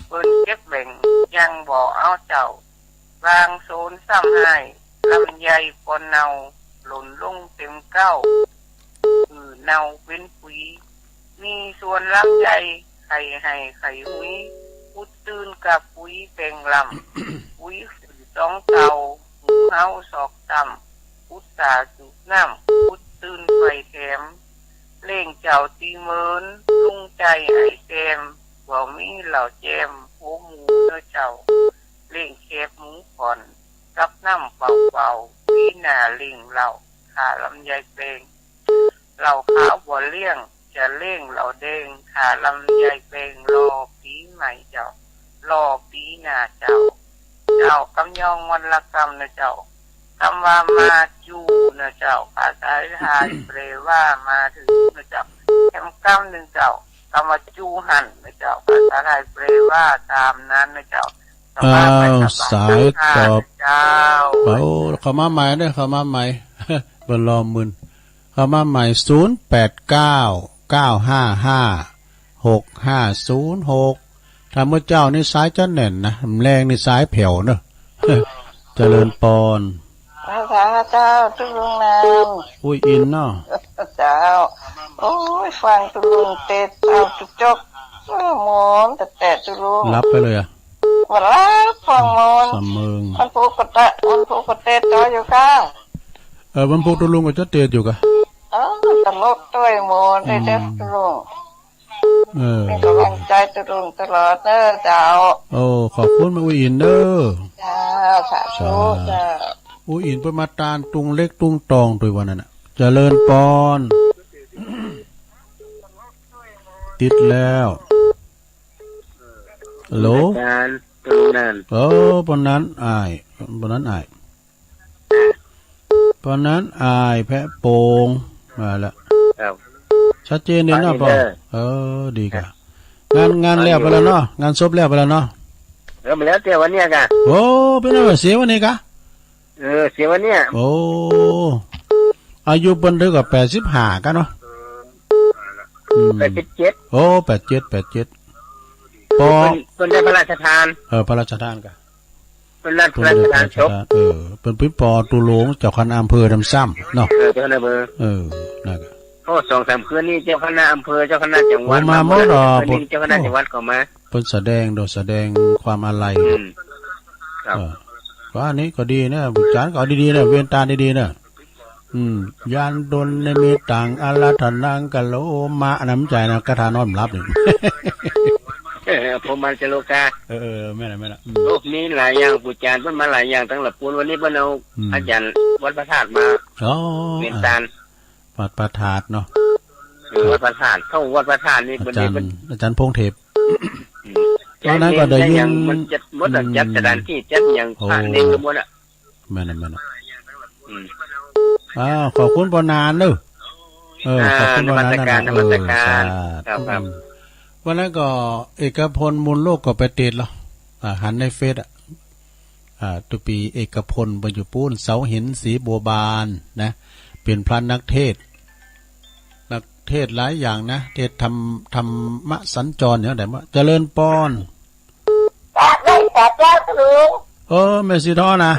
เปิ้นเก็บแบ่งยังบ่เอาเจ้าบางโซนซ้ำให้ลำไยปนเนาหล่นลงเต็มเก้าเนาเป็นปุ๋ยมีส่วนลำไยไข่ให้ไข่หุยพุดตื่นกับปุ๋ยแปลงลำปุ๋ยต้องเตาหูเฮาศอกต่ำพุดตาจุกน้ำพุดตื่นไฟแถมเล่งเจ้าตีเมินลุงใจไอแซมบ่มีเหล่าแจมโหหมูเนื้อเจ้าเล่งแคบหมูก่อนกับน้ำเบาๆพี่หน้าเล่งเหล่าขาลำไยเปงเหล่าขาวบ่เลี้ยงจะเล่งเหล่าแดงขาลำไยเปงรอปีใหม่เจ้ารอปีหน้าเจ้ากำยองวันละกำนะเจ้าคำว่ามาจูนะเจ้าภาษาไทยแปลว่ามาถึงนะเจ้าแคมกำหนึ่งเจ้าคำว่าจูหันนะเจ้าภาษาไทยแปลว่าตามนั้นนะเจ้าสายตอบเจ้าเขามาใหม่ได้เขามาใหม่บนรอมืนเขามาใหม่089955560506ถ้าเมื่อเจ้านี่สายจะแน่นนะแรงนี่สายแผ่วเนอะ เจริญปอนภาษาเจ้าตุลุงนามอุ้ยอินเนาะเจ้าโอ้ยฟังตุลุงเตะเอาจุกจกมอนแต่ตุลุงรับไปเลยวันละฟังมอนสำเมืองมันผูกกระเตะต่ออยู่ค่ะวันพุธตุลุงก็จะเตะอยู่กะตลกด้วยมอนได้เด็ดตุลุงเป็นกำลังใจตุลุงตลอดเด้อเจ้าขอบคุณมาอุ้ยอินเด้อเจ้าสาธุเจ้าอุ้ยอินเป็นมาตานตุงเล็กตุงตองด้วยวันนั้นน่ะเจริญปอนติดแล้วฮัลโหลปนนั้นปนนั้นอาย เพราะนั้นอายแพะโปงมาละ ครับ ชัดเจนเลยเนาะป่อดีกะงานแล้วไปแล้วเนาะงานศพแล้วไปแล้วเนาะมาแล้วเสียวันเนี้ยกะโอ้เป็นอะไรเสียวันนี้กะเสียวันเนี้ยโอ้อายุเปิ้นเท่ากับ85กันเนาะ87โอ้87ปอเพิ่นได้พระราชทานพระราชทานกะเป็นพระราชทานศพเป็นพี่ปอตุหลวงเจ้าคณะอำเภอดำซ้ำเนาะเจ้าคณะอำเภอนั่นก็โอ้2-3คืนนี้เจ้าคณะอำเภอเจ้าคณะจังหวัดมาหมดดอกเจ้าคณะจังหวัดก็มาเพิ่นแสดงความอาลัยครับว่าอันนี้ก็ดีนะบุญจานก็ดีๆนะเวียนตาดีๆนะยานดลในมีต่างอาราธนังกะโลมาน้ำใจนะกระทาน้อมรับนี่ผมมาเจโลกาแม่ละโลกนี้หลายอย่างบุญจานเพิ่นมาหลายอย่างตั้งแต่ปูนวันนี้เพิ่นเอาอาจารย์วัดพระธาตุมาเวียนตาวัดพระธาตุเนาะวัดพระธาตุเข้าวัดพระธาตุนี่อาจารย์พงเทพตอนนั้นก็ได้ยินมันจัดหมดจัดสถานที่จัดอย่างผ่านเองหมดอ่ะแม่นขอบคุณปอนานเด้อขอบคุณปอนานนมัสการครับวันนั้นก็เอกพลมูลโลกก็ไปติดแล้วหันในเฟซตุปีเอกพลบรรจุปูนเสาหินสีบัวบานนะเป็นพระนักเทศหลายอย่างนะเทศธรรมสัญจรเนี่ยไหนว่าเจริญปอนแต่เจ้าครูแม่สีทอนนะ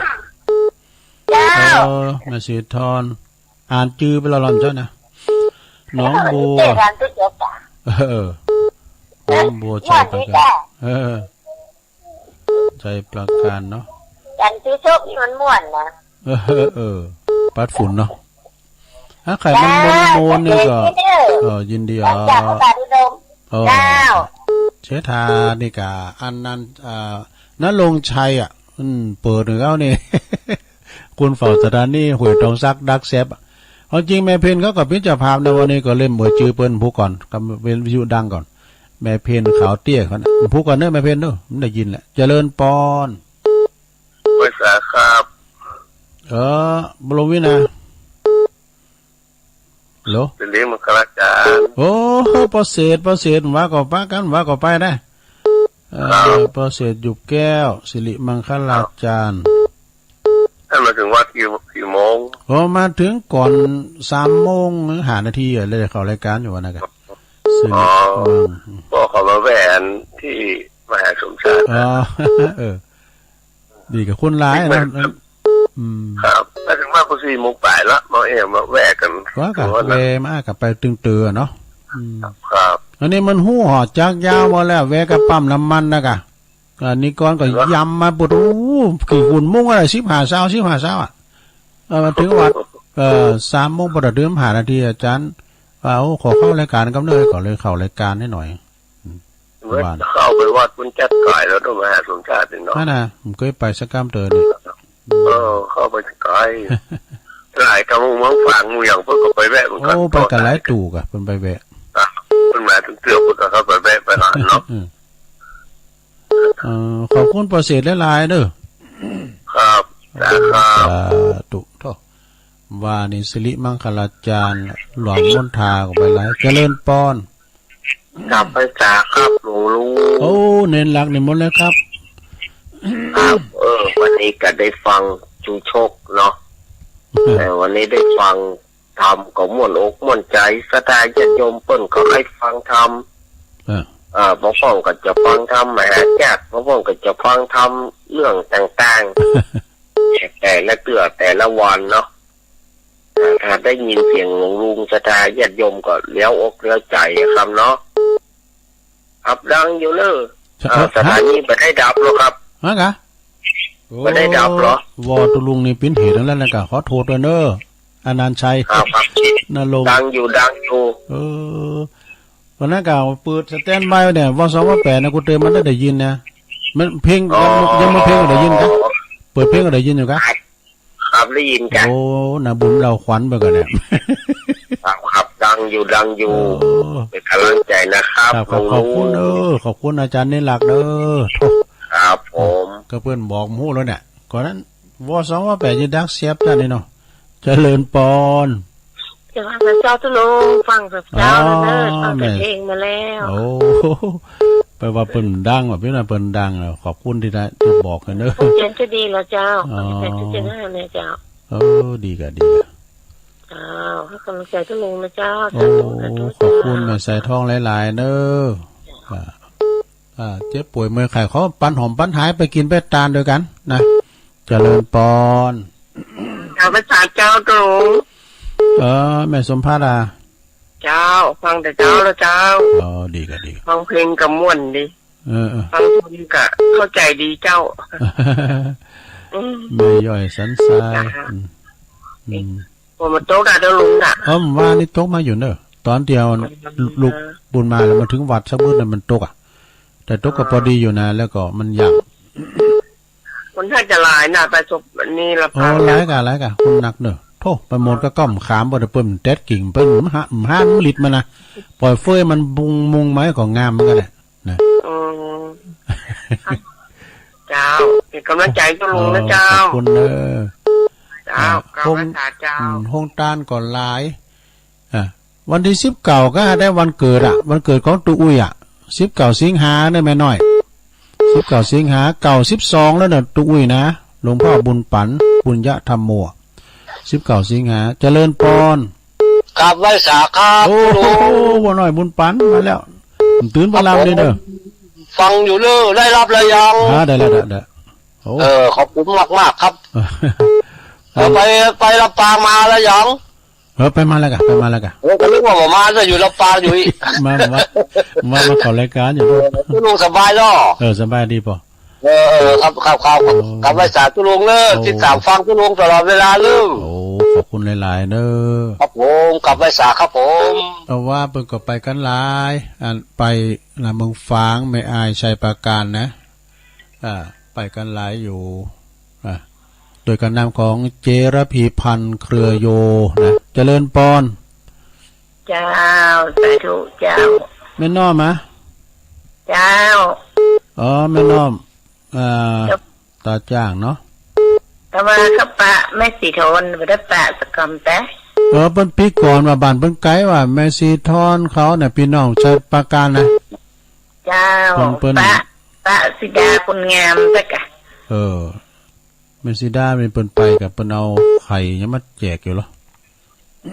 แม่สีทอนอ่านจื้อไปแล้วหล่อนเจ้านะน้องบัวน้องบัวใจประการใจประการเนาะกันที่โชคนี่มันม่วนนะปัดฝุ่นเนาะถ้าใครมันโมนนี่ก็ยินดีเชษฐานี่กะอันนั้นณลงชัยเปิดหนึ่งเอานี่คุณฝ่าสถานีหวยทองซักดักแซบเอาจริงแม่เพนเขากับพิจารณาในวันนี้ก็เล่นมวยจื้อเปิ้นผู้ก่อนกับเป็นวิทยุดังก่อนแม่เพนขาวเตี้ยเขาผู้ก่อนเนอะแม่เพนเนอะมันได้ยินแหละเจริญปอนภาษาครับบรมวินาโหลเป็นเลี้ยงมังคลาจารย์โอ้ประเสริฐว่าก็ป้ากันว่าก็ไปได้ประเสริฐอยู่แก้วสิริมังคลาจารย์ท่านมาถึงวัดกี่โมงมาถึงก่อน3 โมงหรือ5 นาทีเลยเข้ารายการอยู่วันนั้นกันก็ขอมาแหวนที่มหาสมชาติดีกับคุณร้ายนะครับมาถึงว่าพอ4 โมงป่ายละมามาแวะกันก็กับแวะมากับไปตึงเตือเนาะครับอันนี้มันหู้ห่อจักยาวมาแล้วแวะกับปั๊มน้ำมันนะกะอันนี้ก่อนก็ยำมาปุดกี่หุ่นมุ่งอะไร15 เช้ามาถึงวัด3 โมงประเดิม5 นาทีอาจารย์ขอเข้ารายการกับเลยก่อนเลยเข้ารายการให้หน่อยเข้าไปวัดคุณจัดก่ายแล้วต้องมาหาสมชาติเนาะนั่นนะผมเคยไปสักกามเตือนนี่เข้าไปก่ายหลายกำมือฝังมืออย่างเพื่อไปแวะเหมือนกันไปกันหลายตู่กะเป็นไปแวะเป็นมาถึงเตือพุทธเข้าไปแวะไปหลานเนาะขอบคุณประเสริฐหลายๆเด้อครับตุโทว่านี่สิริมังคลาจารย์หลวงมณฑาก็ไปหลายเจริญปอนกลับไปจากครับหลวงลุงเน้นหลักนี่หมดแล้วครับวันนี้ก็ได้ฟังจูโชคเนาะแต่วันนี้ได้ฟังธรรมก็ม่วนอกม่วนใจสถานญาติโยมเปิ้นก็ให้ฟังธรรมบางคนก็จะฟังธรรมมหาญาติบางคนก็จะฟังธรรมเรื่องต่างๆแต่ละเตือแต่ละวันเนาะถ้าได้ยินเสียงหลวงลุงสถานญาติโยมก็เลี้ยวอกเลี้ยวใจครับเนาะอับดังอยู่เลยสถานีไม่ได้ดับหรอกครับฮะกะไม่ได้ดับหรอวอตุลุงนี่ปิ้นเหตุแล้วนะกะขอโทษด้วยเนอะอนันต์ชัยนรงค์ดังอยู่วันนั้นกะเปิดสแตนบายเนี่ยว2-8นะกูเตือนมันได้ยินนะมันเพลงยังไม่เพลงก็ได้ยินครับเปิดเพลงก็ได้ยินอยู่ครับครับได้ยินกันน่ะบุญเราขวัญไปกันเนี่ยครับดังอยู่เป็นกำลังใจนะครับขอบคุณขอบคุณอาจารย์ในหลักเด้อครับผมก็เพื่อนบอกมู้แล้วเนี่ยก่อนนั้นว2-8จะดักเสียบจ้านี่เนาะ เจริญปอนจะฟังเจ้าตุลุงฟังเจ้าเลิศฟังเพลงมาแล้วโอ้แปลว่าเปิ้นดังแบบนี้นะเปิ้นดังแล้วขอบคุณที่ได้ที่บอกกันเนอะเจนจะดีแล้วเจ้าแต่จะได้เนี่ยเจ้าดีกะให้กำลังใจตุลุงนะเจ้าขอบคุณแม่ใส่ทองหลายๆเนอะเจ็บป่วยเมื่อไข่เขาปั้นหอมปั้นหายไปกินไปตาลด้วยกันนะเจริญปอนเอาภาษาเจ้าตุลุงแม่สมภาราเจ้าฟังแต่เจ้าแล้วเจ้าดีกะฟังเพลงกับม่วนดีฟังเพลงกะเข้าใจดีเจ้าไม่ย่อยสันสายผมมาโต๊ะได้แล้วลุงน่ะว่านี่โต๊ะมาอยู่เนอะตอนเดียวลูกบุญมาแล้วมาถึงวัดสักมื้อนั้นมันโต๊ะแต่โต๊ะก็พอดีอยู่นะแล้วก็มันยากคนถ้าจะหลายน่ะไปศพนี่ละพาหลายกะคุณหนักเนอะโธ่ไปหมดก็ก้มขามบ่ได้เปิ้นแตดกิ่งเปิ้นห้ามลิดมันนะปล่อยเฟ้ยมันบุงมุงไม้ก็งามเหมือนกันแหละนะเจ้าเป็นกำลังใจตุลุงนะเจ้าขอบคุณเด้อเจ้ากำลังใจเจ้าห้องตานก่อนหลายวันที่19ก็ได้วันเกิดวันเกิดของตุอุ้ย19สิงหาเนี่ยแม่น้อย19สิงหาเก่า12แล้วน่ะตุอุ้ยนะหลวงพ่อบุญปันปุญญธรรมโม19สิงหาเจริญปอนกราบไหว้สาครับโอ้บ่น้อยบุญปันมาแล้วตื่นบ่ลำเลยเด้อฟังอยู่เลยได้รับแล้วยังได้แล้วขอบคุณมากครับไปลำปางมาแล้วยังไปมาแล้วกะก็นึกว่ามาจะอยู่ลำปางอยู่อีกมาขอรายการอยู่ตุลุงสบายเนาะสบายดีป่ะครับกลับไปสาตุลุงเนอะติดตามฟังตุลุงตลอดเวลาเลยขอบคุณหลายๆเนอะครับผมกลับไปสาครับผมเพราะว่าเพิ่นก็ไปกันหลายไปเมืองฝางไม่อายชัยปราการนะไปกันหลายอยู่โดยการนำของเจรพีพันธ์เครือโยนะเจริญปอนเจ้าสาธุเจ้าแม่น้อมมะเจ้าแม่น้อมตาจ้างเนาะแต่ว่าเขาปะแม่สีทนบ่ได้ปะสกรรมแต่เพิ่นปีก่อนว่าบ้านเพิ่นไกลว่าแม่สีทอนเขาเนี่ยพี่น้องชัยปราการนะเจ้าปะสิดาคนงามจักะแม่สีดาเป็นเปิ้นไปกับเปิ้นเอาไข่ยังมาแจกอยู่เหรอ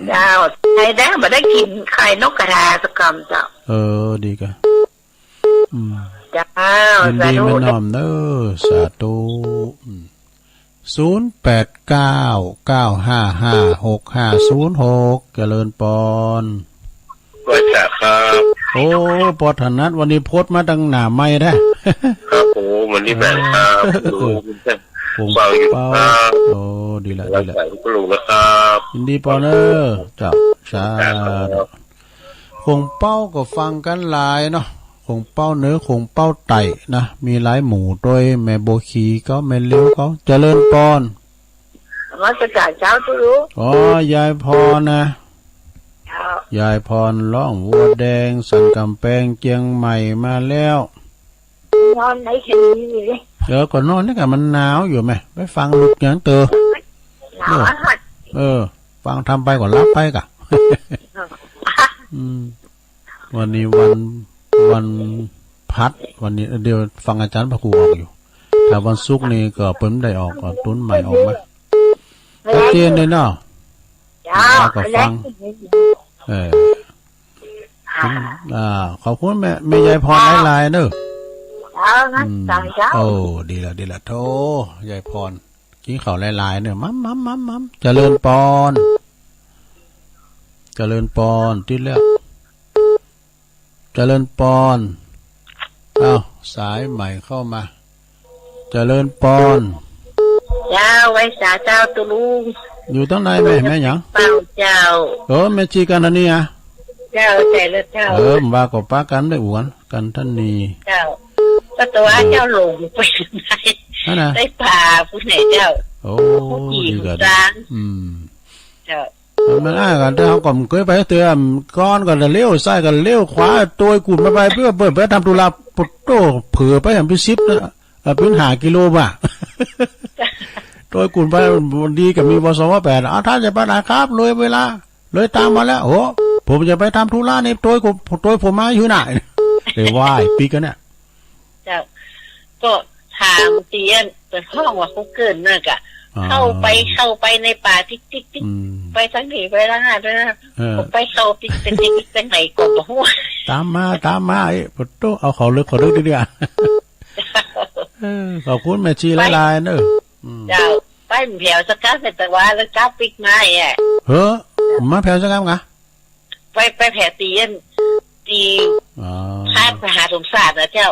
เจ้าไข่ได้บ่ได้กินไข่นกกระทาสกรรมเจ้าดีกะเจ้ายินดีแม่น้อมเด้อสาธุ0899556506เจริญปอนก็จะครับปอถนัดวันนี้โพสต์มาดังหน้าไม้แท้ครับโอ้วันนี้แบบครับฟังอยู่ครับดีละคุณลุงนะครับยินดีปอนเจ้าสาธุคงเป้าก็ฟังกันหลายเนาะคงเป้าเนื้อคงเป้าไต่นะมีหลายหมู่โดยแม่โบขีก็แม่เลี้ยวเขาเจริญปอนมาจะจ่ายเจ้าตุลุยายพรนะยายพรร้องวัวแดงสันกำแพงเจียงใหม่มาแล้วนอนไหนแค่นี้เลยก่อนนอนนี่กะมันหนาวอยู่ไหมไปฟังลูกอย่างเตอฟังทำไปก่อนรับไปกะวันนี้วันพัดวันนี้เดี๋ยวฟังอาจารย์พระครูออกอยู่แต่วันศุกร์นี้ก็เพิ่มได้ออกก็ต้นใหม่ออกมาเตียนเลยเนาะก็ฟังขอบคุณแม่ยายพรหลายๆเนอะดีละโธ่ยายพรกินข้าวหลายๆเนี่ยมัมเจริญปอนที่แล้วเจริญปอนสายใหม่เข้ามาเจริญปอนเจ้าไว้สาเจ้าตุลุงอยู่ตั้งไหนแม่หยังเป้าเจ้าแม่ชีกันนี่อ่ะเจ้าใจแล้วเจ้าว่าก็ป้ากันได้อวนกันท่านนี้เจ้าก็ตัวเจ้าหลงไปไหนได้ป่าผู้ไหนเจ้าดีกันเจ้ามันกันถ้าเขาก่อมเคยไปเตือนก้อนก็เลี้ยวซ้ายก็เลี้ยวขวาตัวกุดมาไปเพื่อเปิดไปทำธุระปุตโตเผื่อไปอย่างพิชิตนะเป็น5 กิโลบ่ะ โดยคุณไปดีกับมีวสว8ท่านจะไปไหนครับเลยเวลาเลยตามมาแล้วโอ้ผมจะไปทำธุระนี่ตัวผมมาอยู่ไหนเลยว่ายปีกันเนี่ยเจ้าก็ถามเตียนเป็นห้องว่าเขาเกินน่ะกะเข้าไปในป่าติ๊กไปทั้งที่ไปละห้าด้วยนะผมไปเข้าติ๊กเป็นไหนก่อนหัวตามมาไอ้ปโตเอาเขาลึกดิเดียวขอบคุณแม่ชีหลายๆเนอะเจ้าไปแผ่วสกัดแต่ว่าแล้วก้าวปิกมาไอ้เฮ้อมาแผ่วสกัดไงไปแผ่เตียนตีพานมหาสมศาสตร์นะเจ้า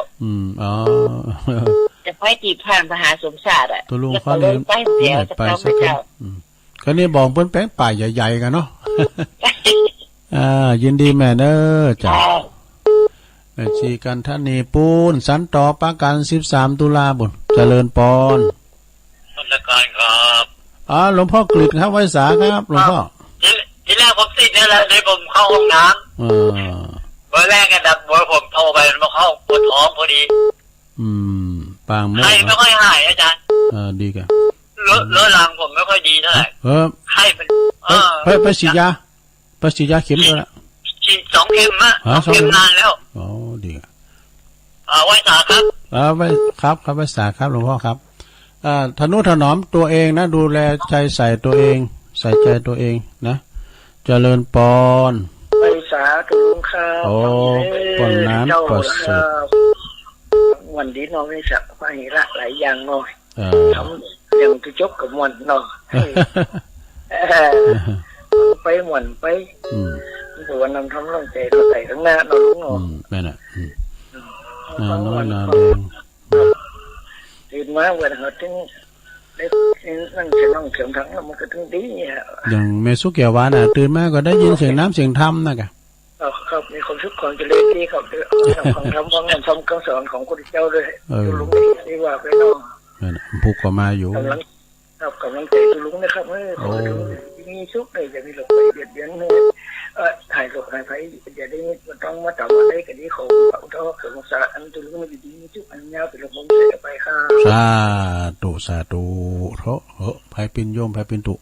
จะไปตีพานมหาสมศาสตร์อ่ะตัวลุงเขาเลยไปแผ่วสกัดเจ้าก็นี่บอกเปิ้นแป้งป่าใหญ่ๆกันเนาะยินดีแม่เนอะจ้ะแม่ชีกันท่านนีปูนสันต่อประกัน13 ตุลาบุญเจริญปอนธนการครับหลวงพ่อกฤษครับไว้สาครับหลวงพ่อทีแรกผมติดเนี่ยแหละในผมเข้าห้องน้ำวันแรกกันดับผมโทรไปมาเข้าปวดท้องพอดีปางไข้ไม่ค่อยหายอาจารย์ดีกันเลือดลังผมไม่ค่อยดีเท่าไหร่ไข้มันไปฉีดยาเข็มด้วยละฉีด2 เข็มอะ2 เข็มนานแล้วอ๋อดีกันไว้สาครับไว้ครับไว้สาครับหลวงพ่อครับทนุถนอมตัวเองนะดูแลใจใส่ตัวเองใส่ใจตัวเองนะเจริญปอนไปสาธุครับโอ้ปอนน้ำประเสริฐวันนี้น้องไม่สักไปละหลายอย่างหน่อยทำอย่างที่จบกับวันหน่อยไปหวนไปตัวนั้นทำร่างใจเราใส่ทั้งหน้าเราลุงหนอแม่น่ะน้อยนาแดงตื่นมาวันเขาถึงได้นั่งเสียงน้องเสียงทั้งแล้วมันก็ถึงดีอย่างเมสุเกียววาน่ะตื่นมาก็ได้ยินเสียงน้ำเสียงธรรมนะกะครับมีความสุขความเจริญดีครับของธรรมของเงินทำคำสอนของพระพุทธเจ้าด้วยลุงไม่ว่าไปน้องผูกก็มาอยู่กำลังใจลุงนะครับมีสุขเลยจะมีหลงไปเบียดเบียนถ่ายหลบถ่ายไฟจะได้มันต้องมาจับอะไรกันนี้เขาเอาเท่าเกิดสาอันตุลุงไม่ดีจุกอันยาวเป็นลมเสียไปค่ะสาธุเพราะไผ่ปินโยมไผ่ปินตุ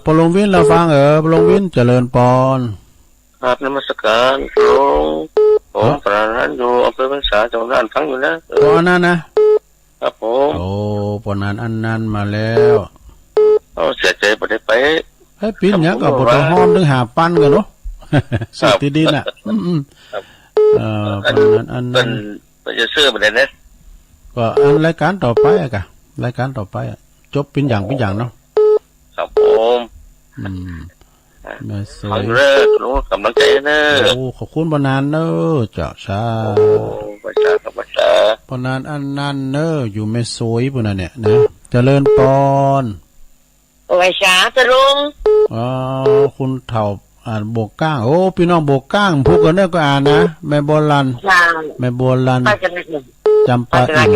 ปลงวินเราฟังปลงวินเจริญปอนครับนมัสการหลวงผมประธานอยู่อำเภอพรรษาจังหวัดฟังอยู่นะปอนั่นนะครับผมโอ้ปอนั้นอันนั้นมาแล้วเสียใจบ่ได้ไปให้ปิ้นยังก็บ่ต้องห้อมถึงหาปั้นกันเนาะสุดดีๆน่ะปอนั้นอันนั้นมันจะเชื่อบ่ได้นะก็อันรายการต่อไปอ่ะกะรายการต่อไปจบเป็นอย่างเนาะครับผมแม่สวยรู้กำลังใจเนอะโอ้ขอบคุณปนานเนอะเจ้าชาประชาปนานอันนั้นเนอะอยู่แม่สวยปุ่นน่ะเนี่ยนะเจริญปอนประชาตรุงคุณเฒ่าอ่านโบกก้างโอ้พี่น้องโบกก้างพวกกันเนี่ยก็อ่านนะแม่โบราณแม่โบราณจำปาอิน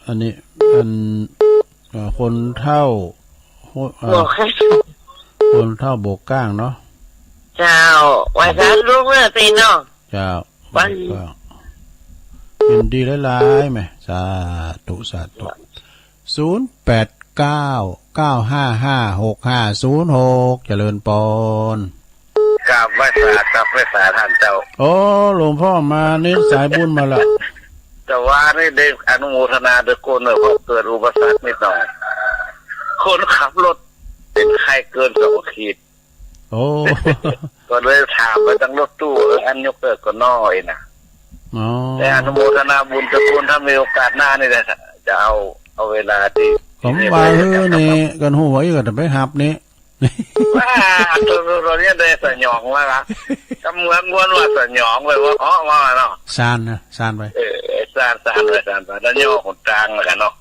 อันนี้คนเฒ่าคนเท่าโบกก้างเนาะเจ้าไว้ซะลุงเมื่อตีเนาะเจ้าเป็นดีหลายๆไหมสาธุ0899555656เจริญปอนกราบไหว้สาท่านเจ้าโอ้หลวงพ่อมานี่สายบุญมาละแต่ว่านี่ได้อนุโมทนาด้วยคนเพราะเกิดอุปสรรคนิดหน่อยคนขับรถเป็นไข้เกิน2 ขีดโอ้ก็เลยถามไปตั้งรถตู้อันยกเลิกก็น้อยนะแต่อนุโมทนาบุญตะกูลถ้ามีโอกาสหน้านี่แหละจะเอาเวลาที่ผมว่านี่กันหัวอีกก็จะไปหับนี่ตัวนี้ได้สยองแล้วนะกำเมืองวนว่าสยองเลยว่าว่าเนาะซานไปซานไปแล้วย่อหนกลางแล้วกันเนาะ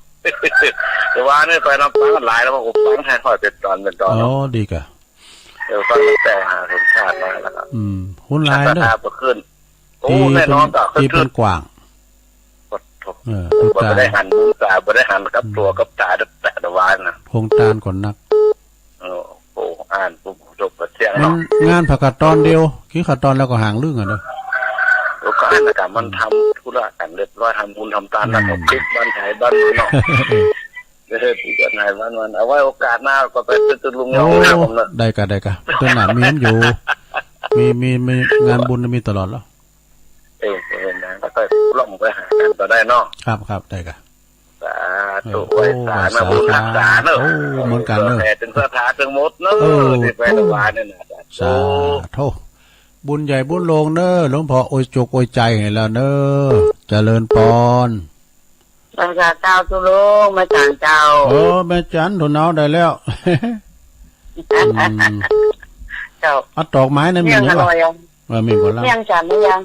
แต่ว่านี่ไปน้ำฟังหลายแล้วผมฟังให้ค่อยเป็นตอนอ๋อดีกะเดี๋ยวฟังแต่หาสมชาติมาแล้วครับหุ้นลายเด้อขึ้นโอ้แน่นอนต่อขึ้นที่เป็นกว่างบ่ได้หันมุมตาบ่ได้หันกับตัวกับตาแต่ตะวันนะพงตาลก่อนนักโอ้อ่านปุ๊บจบเสียงมันงานผักกาดตอนเดียวขี้ขาดตอนแล้วก็ห่างเรื่องอ่ะเด้อโอกาสนะครับมันทำธุ ธุระกันเรียบร้อยทำบุญทำทานแล้วก็ปิดบ้านไทยบ้านเนาะปิดกันไหนบ้านมันเอาไว้โอกาสหน้าก็ไปตุลุงน้องนะผมเนาะได้กะตัวหนามีอยู่มีงานบุญมีตลอดแล้วนะแล้วก็ล่องไปหากันก็ได้เนาะครับได้กะสาธุไว้สาธุบุญรักษาเนาะเหมือนกันเนาะแต่ถึงสถานถึงหมดเนาะที่ไปถวายนั่นน่ะสาธุบุญใหญ่บุญโลงเนอะหลวงพ่อโอยจกโอยใจให้แล้วเนอะเจริญพรมาจากเจ้าตุลุงมาจากเจ้าแม่จันถุนเอาได้แล้วเจ้าเอาดอกไม้นั่นมีหรือเปล่ามีก่อนแล้วยังจันไม่ยัง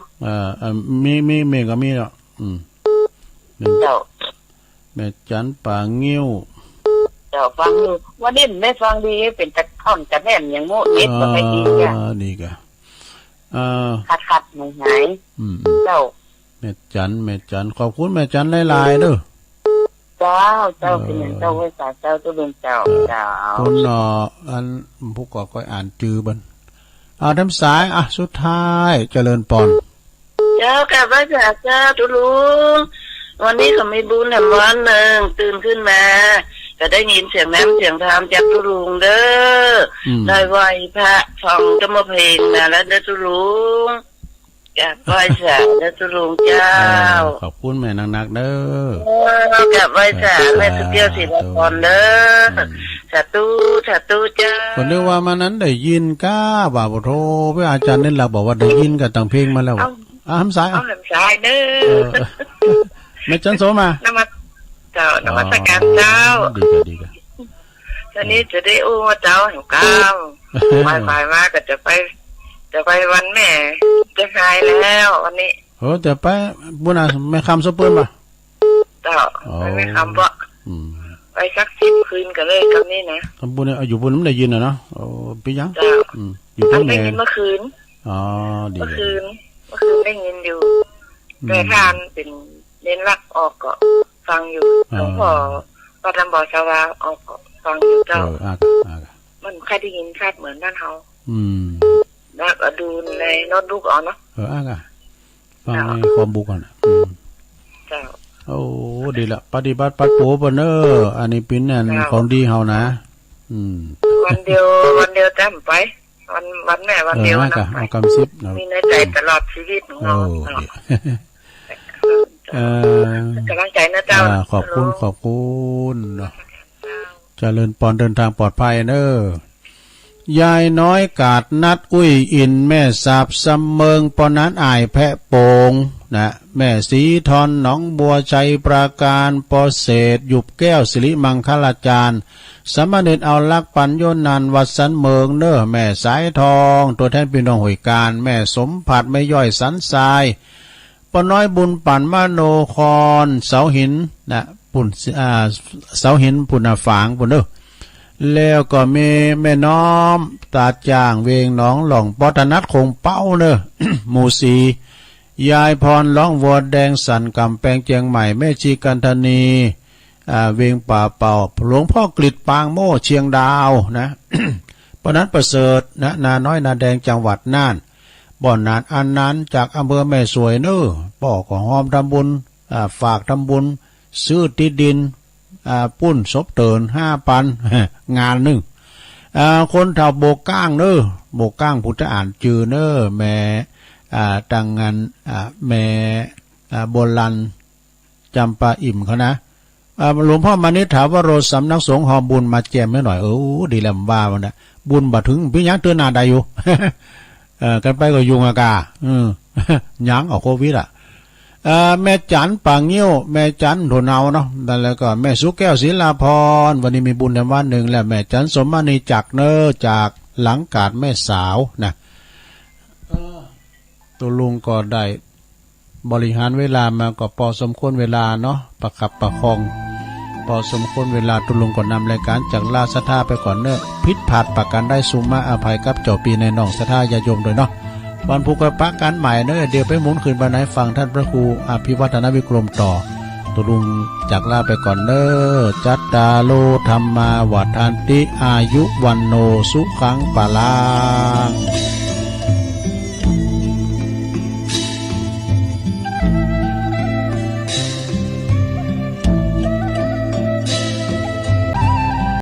มีก็มีเนาะเจ้าแม่จันป่างิ้วเจ้าฟังอยู่ว่าเด่นไม่ฟังดีเป็นตะท่อนจะแน่นอย่างโม่เน็ตก็ไม่ดีอ่ะดีกะขัดหายเจ้าแม่จันขอบคุณแม่จันหลายๆเด้อเจ้าเป็นเจ้าไว้สาเจ้าตุลุงเจ้าคุณอันผู้ก่อก้อยอ่านจือบันทำสายสุดท้ายเจริญปอนเจ้ากลับมาจากเจ้าตุลุงวันนี้เขามีบุญแห่งวันหนึ่งตื่นขึ้นมาก็ได้ยินเสียงน้ำเสียงธรรมจากตุลุงเด้อได้ไหวพระฟังธรรมเพลงมาแล้วเด้อตุลุงกับไหวสาเด้อตุลุงเจ้าขอบคุณแม่นักๆเด้อกับไหวสาแม่สุเกียวศิลปรเด้อสาธุเจ้าคนเรียกว่ามานั้นได้ยินก้าบ่าวโทพระอาจารย์นี่เราบอกว่าได้ยินกับต่างเพลงมาแล้วทำสายทำสายเด้อแม่จันโสมานมัสการเจ้าดีกันตอนนี้จะได้อู้ว่าเจ้าแห่งก้าวบ่ายมาก็จะไปวันแม่จะหายแล้ววันนี้แต่ไปบุญแม่คำสปืนป่ะเจ้าไม่คำบ่ไปสัก10 คืนกันเลยกับนี่นะบุญอยู่บุญไม่ได้ยินเนาะปียังอยู่ตั้งแต่เมื่อคืนดีเมื่อคืนได้ยินอยู่แต่ทานเป็นเน้นรักออกก็ฟังอยู่หลวงพ่อปฐมบ่อชาวาออกก็ฟังอยู่เจ้ามันใครได้ยินชัดเหมือนบ้านเฮาแล้วก็ดูในโน้ตบุ๊กเอาเนาะฟังในคอมบุ๊กก่อนเจ้าโอ้ดีละปฏิบัติปัดโผบ่เนออันนี้เป็นอันของดีเฮานะวันเดียวจำไปวันแม่วันเดียวนะเอากำซิบมีในใจตลอดชีวิตของเรากำลังใจนะเจ้าขอบคุณเจริญปอนเดินทางปลอดภัยเนอยายน้อยกาดนัดอุ้ยอินแม่สาบสำเมิงปอนั้นอายแพะโปงนะแม่สีทอนหนองบัวชัยปราการปอเศษหยุบแก้วสิริมังคลาจารย์สมณเณรเอาลักปัญโยนันวัดสันเมิงเนอแม่สายทองตัวแทนพี่น้องหวยการแม่สมผัดไม่ย่อยสันทรายปน้อยบุญปั่นมโนครเสาหินนะปุ่นเสาหินปุ่นฝางปุ่นเนอแล้วก็มีแม่น้อมตาจ่างเวงหนองหล่องปอตนัดคงเป้าเนอ หมู่สียายพรร้องวัวแดงสันกำแพงเจียงใหม่แม่ชีกันธนีเวงป่าเป่าหลวงพ่อกฤษปางโม่เชียงดาวนะ ปนัดประเสริฐนะนาน้อยนาแดงจังหวัดน่านบ่อนนานอันนั้นจากอำเภอแม่สวยเนอป่อของหอมทำบุญฝากทำบุญซื้อที่ดินปุ้นศพเติน5,000 งานหนึ่งคนเฒ่าโบกก้างเนอโบกก้างพุทธอ่านจือเนอแม่ตังงานแม่โบราณจำปาอิ่มเขานะหลวงพ่อมานิถาวโรสำนักสงฆ์หอบุญมาแจมไม่หน่อยดีแล้วว่ามันนะบุญบ่ถึงพี่ยักษ์เตือนหน้าได้อยู่ กันไปก็ยุงอากายังออกโควิดแม่จันป่าเงี้ยวแม่จันโถนเอาเนาะแล้วก็แม่สุแก้วศิลาพรวันนี้มีบุญในวันหนึ่งแล้วแม่จันสมมานีจักเนอจากหลังกาดแม่สาวนะตัวลุงก็ได้บริหารเวลามาก็พอสมควรเวลาเนาะประคับประคองพอสมควรเวลาตัวลุงก็นำรายการจากลาสถาไปก่อนเนอพิษผาดประกันได้สุมาอภัยกับเจ้าปีในน้องสถาญาโยมโดยเนาะวันภูกระปักการใหม่เนอเดี๋ยวไปหมุนคืนบันไดฟังท่านพระครูอภิวัฒนวิกรมต่อตัวลุงจากลาไปก่อนเนอจัตตาโลธรรมาวัฏันติอายุวันโนสุขังปะลัง